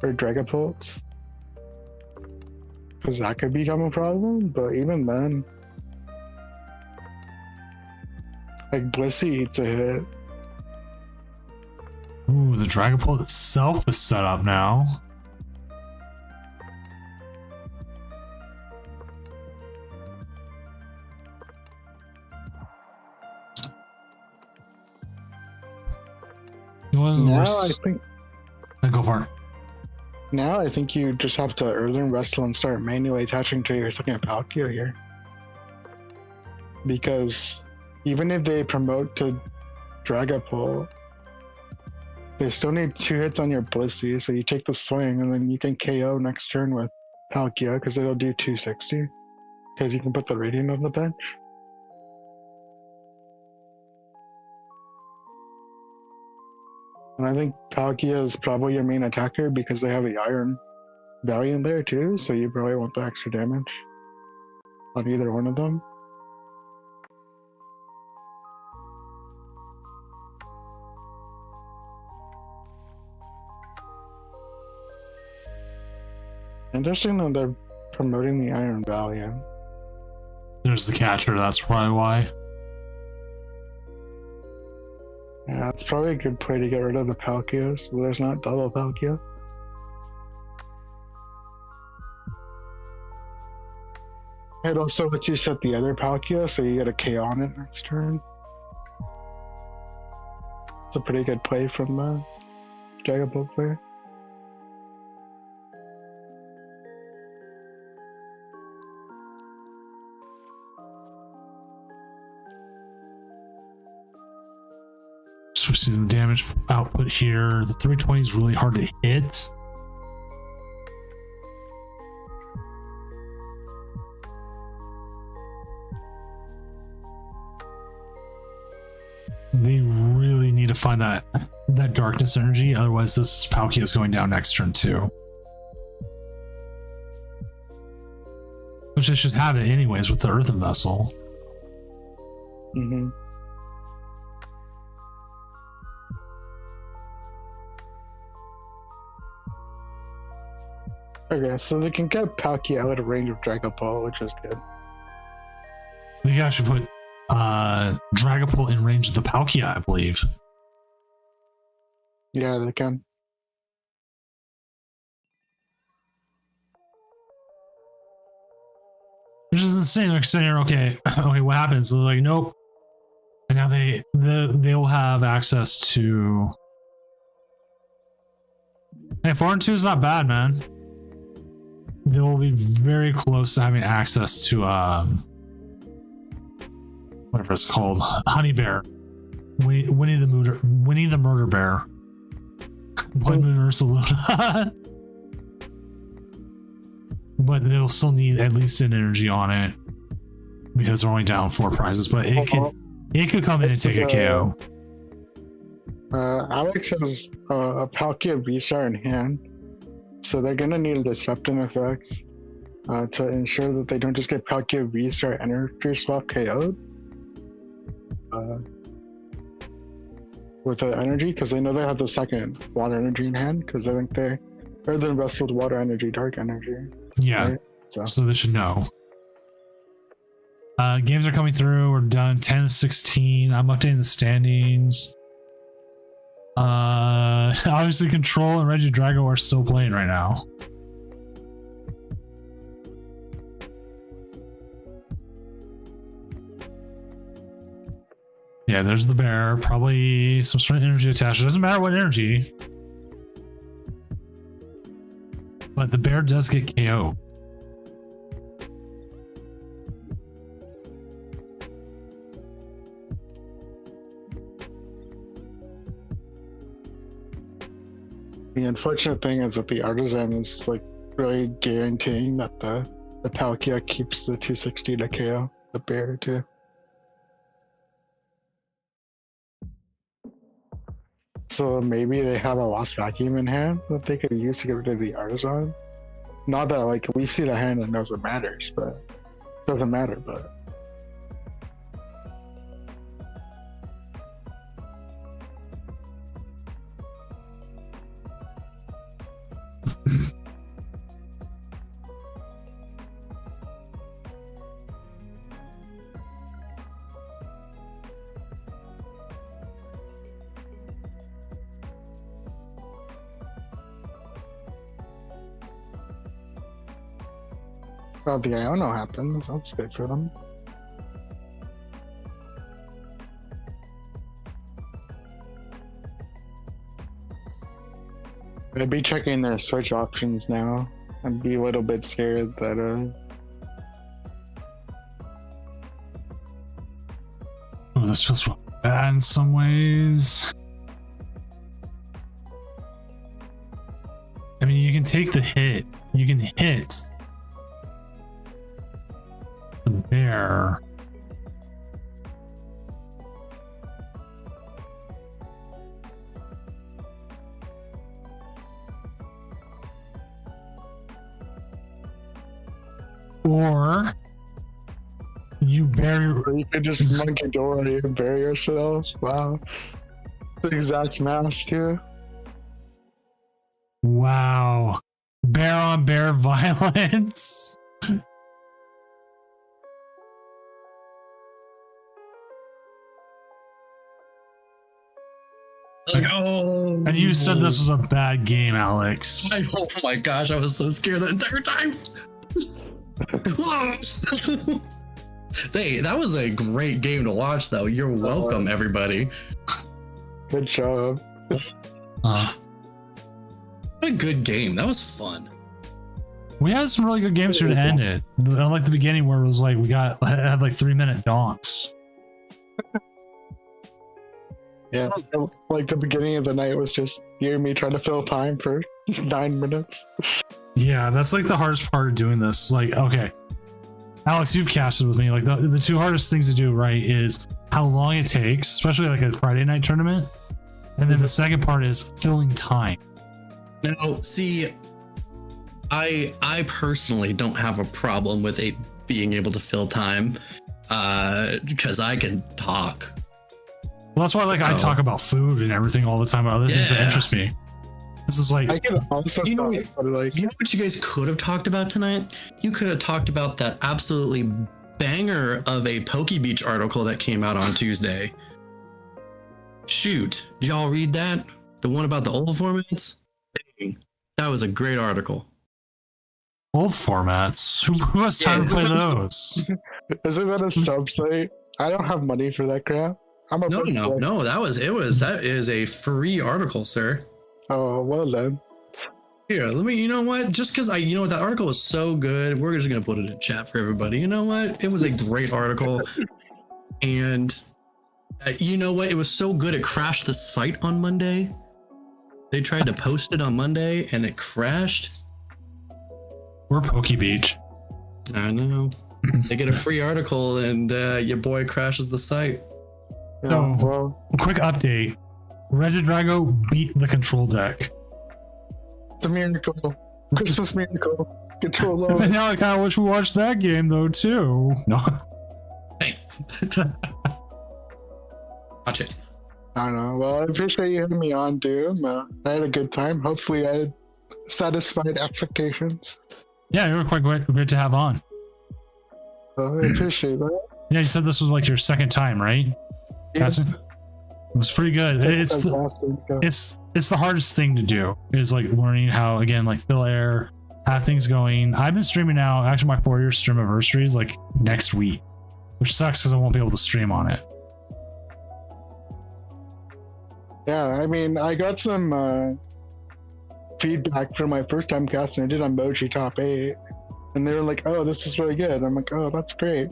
or Dragapult. because that could become a problem. But even then, like Blissey eats a hit. Ooh, the Dragapult itself is set up now. Now I think. Go for it. Now I think you just have to early wrestle and start manually attaching to your second Palkia here. Because even if they promote to Dragapult, they still need 2 hits on your Blissey, so you take the swing and then you can KO next turn with Palkia because it'll do 260. Because you can put the Radiant on the bench. And I think Palkia is probably your main attacker because they have the Iron Valiant there too, so you probably want the extra damage on either one of them. Interesting that they're promoting the Iron Valiant. There's the catcher, that's probably why. Yeah, it's probably a good play to get rid of the Palkia so there's not double Palkia. It also lets you set the other Palkia so you get a K on it next turn. It's a pretty good play from the Dragapult player. Switches the damage output here. The 320 is really hard to hit. They really need to find that darkness energy, otherwise this Palkia is going down next turn too. Which they should have it anyways with the Earthen Vessel. Mm-hmm. Okay, so they can get Palkia out of range of Dragapult, which is good. They can actually put Dragapult in range of the Palkia, I believe. Yeah, they can. Which is insane. They're saying, okay, what happens? They're like, nope. And now they'll have access to. Hey, 4 and 2 is not bad, man. They will be very close to having access to whatever it's called, Honey Bear, Winnie the Murder Bear, Blood Moon Ursaluna. But they'll still need at least an energy on it because they're only down 4 prizes. But it could come in and take a KO. Alex has a Palkia V-Star in hand, so they're gonna need disrupting effects to ensure that they don't just get Palkia V-Star energy swap KO'd with the energy, because they know they have the second water energy in hand, because I think they Earthen wrestled water energy, dark energy. Yeah, right? so they should know. Games are coming through. We're done 10-16. I'm updating the standings. Obviously Control and Regidrago are still playing right now. Yeah, there's the bear. Probably some sort of energy attached. It doesn't matter what energy. But the bear does get KO. The unfortunate thing is that the Artisan is like really guaranteeing that the Palkia keeps the 260 to KO the bear too. So maybe they have a Lost Vacuum in hand that they could use to get rid of the Artisan. Not that like we see the hand and knows it matters, but it doesn't matter, but Oh, the Iono happened. That's good for them. I'd be checking their Switch options now. I'd be a little bit scared that Oh, this feels real bad in some ways. I mean, you can take the hit. You can hit the bear. Or you bury. or you could just monkey door and bury yourself. Wow. The exact mask too. Wow. Bear on bear violence. Let's go. And you said this was a bad game, Alex. Oh my gosh, I was so scared the entire time. Hey, that was a great game to watch, though. You're welcome, everybody. Good job. Uh, What a good game. That was fun. we had some really good games here to end it. Unlike the beginning where it was like we had like 3-minute donks. Yeah, like the beginning of the night was just you and me trying to fill time for 9 minutes. Yeah, that's like the hardest part of doing this. Like, okay, Alex, you've casted with me. Like the two hardest things to do, right, is how long it takes, especially like a Friday night tournament. And then the second part is filling time. Now, see, I personally don't have a problem with it being able to fill time, because I can talk. Well, that's why like I Oh. talk about food and everything all the time, about other things that Yeah. interest me. This is like I can also You know- talk, but like You know what you guys could have talked about tonight? You could have talked about that absolutely banger of a PokeBeach article that came out on Tuesday. Shoot, did y'all read that? The one about the old formats? Dang, that was a great article. old formats. Who has time to play those? isn't that a sub site? I don't have money for that crap. I'm a No, that is a free article, sir. Oh well then. Here, you know what? Just because that article was so good, we're just gonna put it in chat for everybody. You know what? It was a great article, and you know what? It was so good it crashed the site on Monday. They tried to post it on Monday and it crashed. We're PokeBeach. I know. They get a free article and your boy crashes the site. Yeah, No. well, Quick update. Regidrago beat the control deck. it's a miracle. Christmas miracle. Control And lows. now I kind of wish we watched that game though too. No. Hey, watch it. I don't know. Well, I appreciate you having me on, Doom. I had a good time. Hopefully, I satisfied expectations. Yeah, you were quite great to have on. So I appreciate that. Yeah, you said this was like your second time, right? Yeah. It was pretty good. It's the hardest thing to do is like learning how, again, like fill air, have things going. I've been streaming now. Actually, my 4-year stream anniversary is like next week, which sucks because I won't be able to stream on it. Yeah, I mean, I got some feedback from my first time casting. I did on Moji Top 8, and they were like, "Oh, this is really good." I'm like, "Oh, that's great."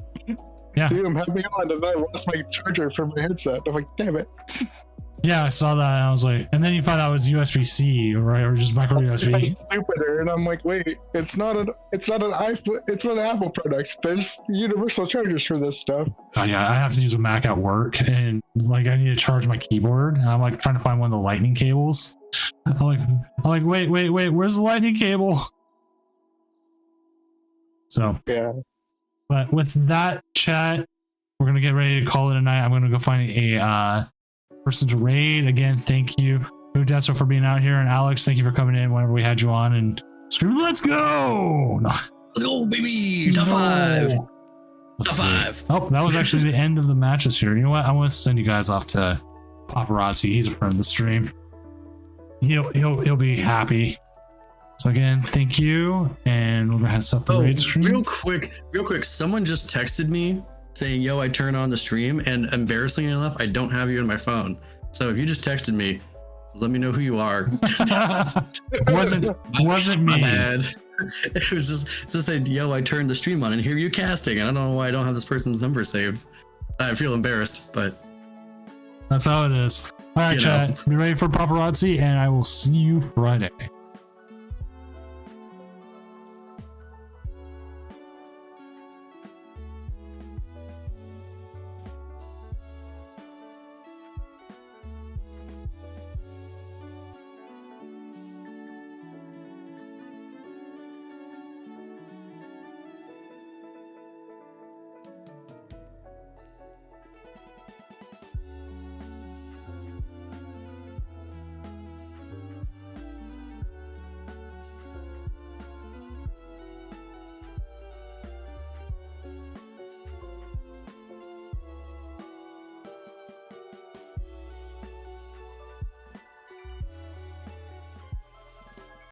Yeah. Doom, have me on, and then I lost my charger for my headset. I'm like, "Damn it!" Yeah, I saw that and I was like, and then you found out it was USB-C, right, or just micro USB. It's stupider, and I'm like, "Wait, it's not an iPhone. It's not an Apple product. There's universal chargers for this stuff." Oh yeah, I have to use a Mac at work, and like I need to charge my keyboard, and I'm like trying to find one of the lightning cables. I'm like, wait, where's the lightning cable? So, Yeah. but with that chat, we're gonna get ready to call it a night. I'm gonna go find a person to raid. Again, thank you, Udesso, for being out here, and Alex, thank you for coming in whenever we had you on and screaming, "Let's go!" No. Let's go, baby! Top No. 5! Let's Top see. 5! Oh, that was actually the end of the matches here. You know what? I want to send you guys off to Paparazzi. He's a friend of the stream. He'll be happy So again, thank you, and we're gonna have separate Oh, screen. real quick. Someone just texted me saying, "Yo, I turned on the stream," and embarrassingly enough, I don't have you in my phone. So if you just texted me, let me know who you are. wasn't My me. bad. It was just saying, "Yo, I turned the stream on, and here you casting." And I don't know why I don't have this person's number saved. I feel embarrassed, but That's how it is. All right, You know. chat. Be ready for paparazzi, and I will see you Friday.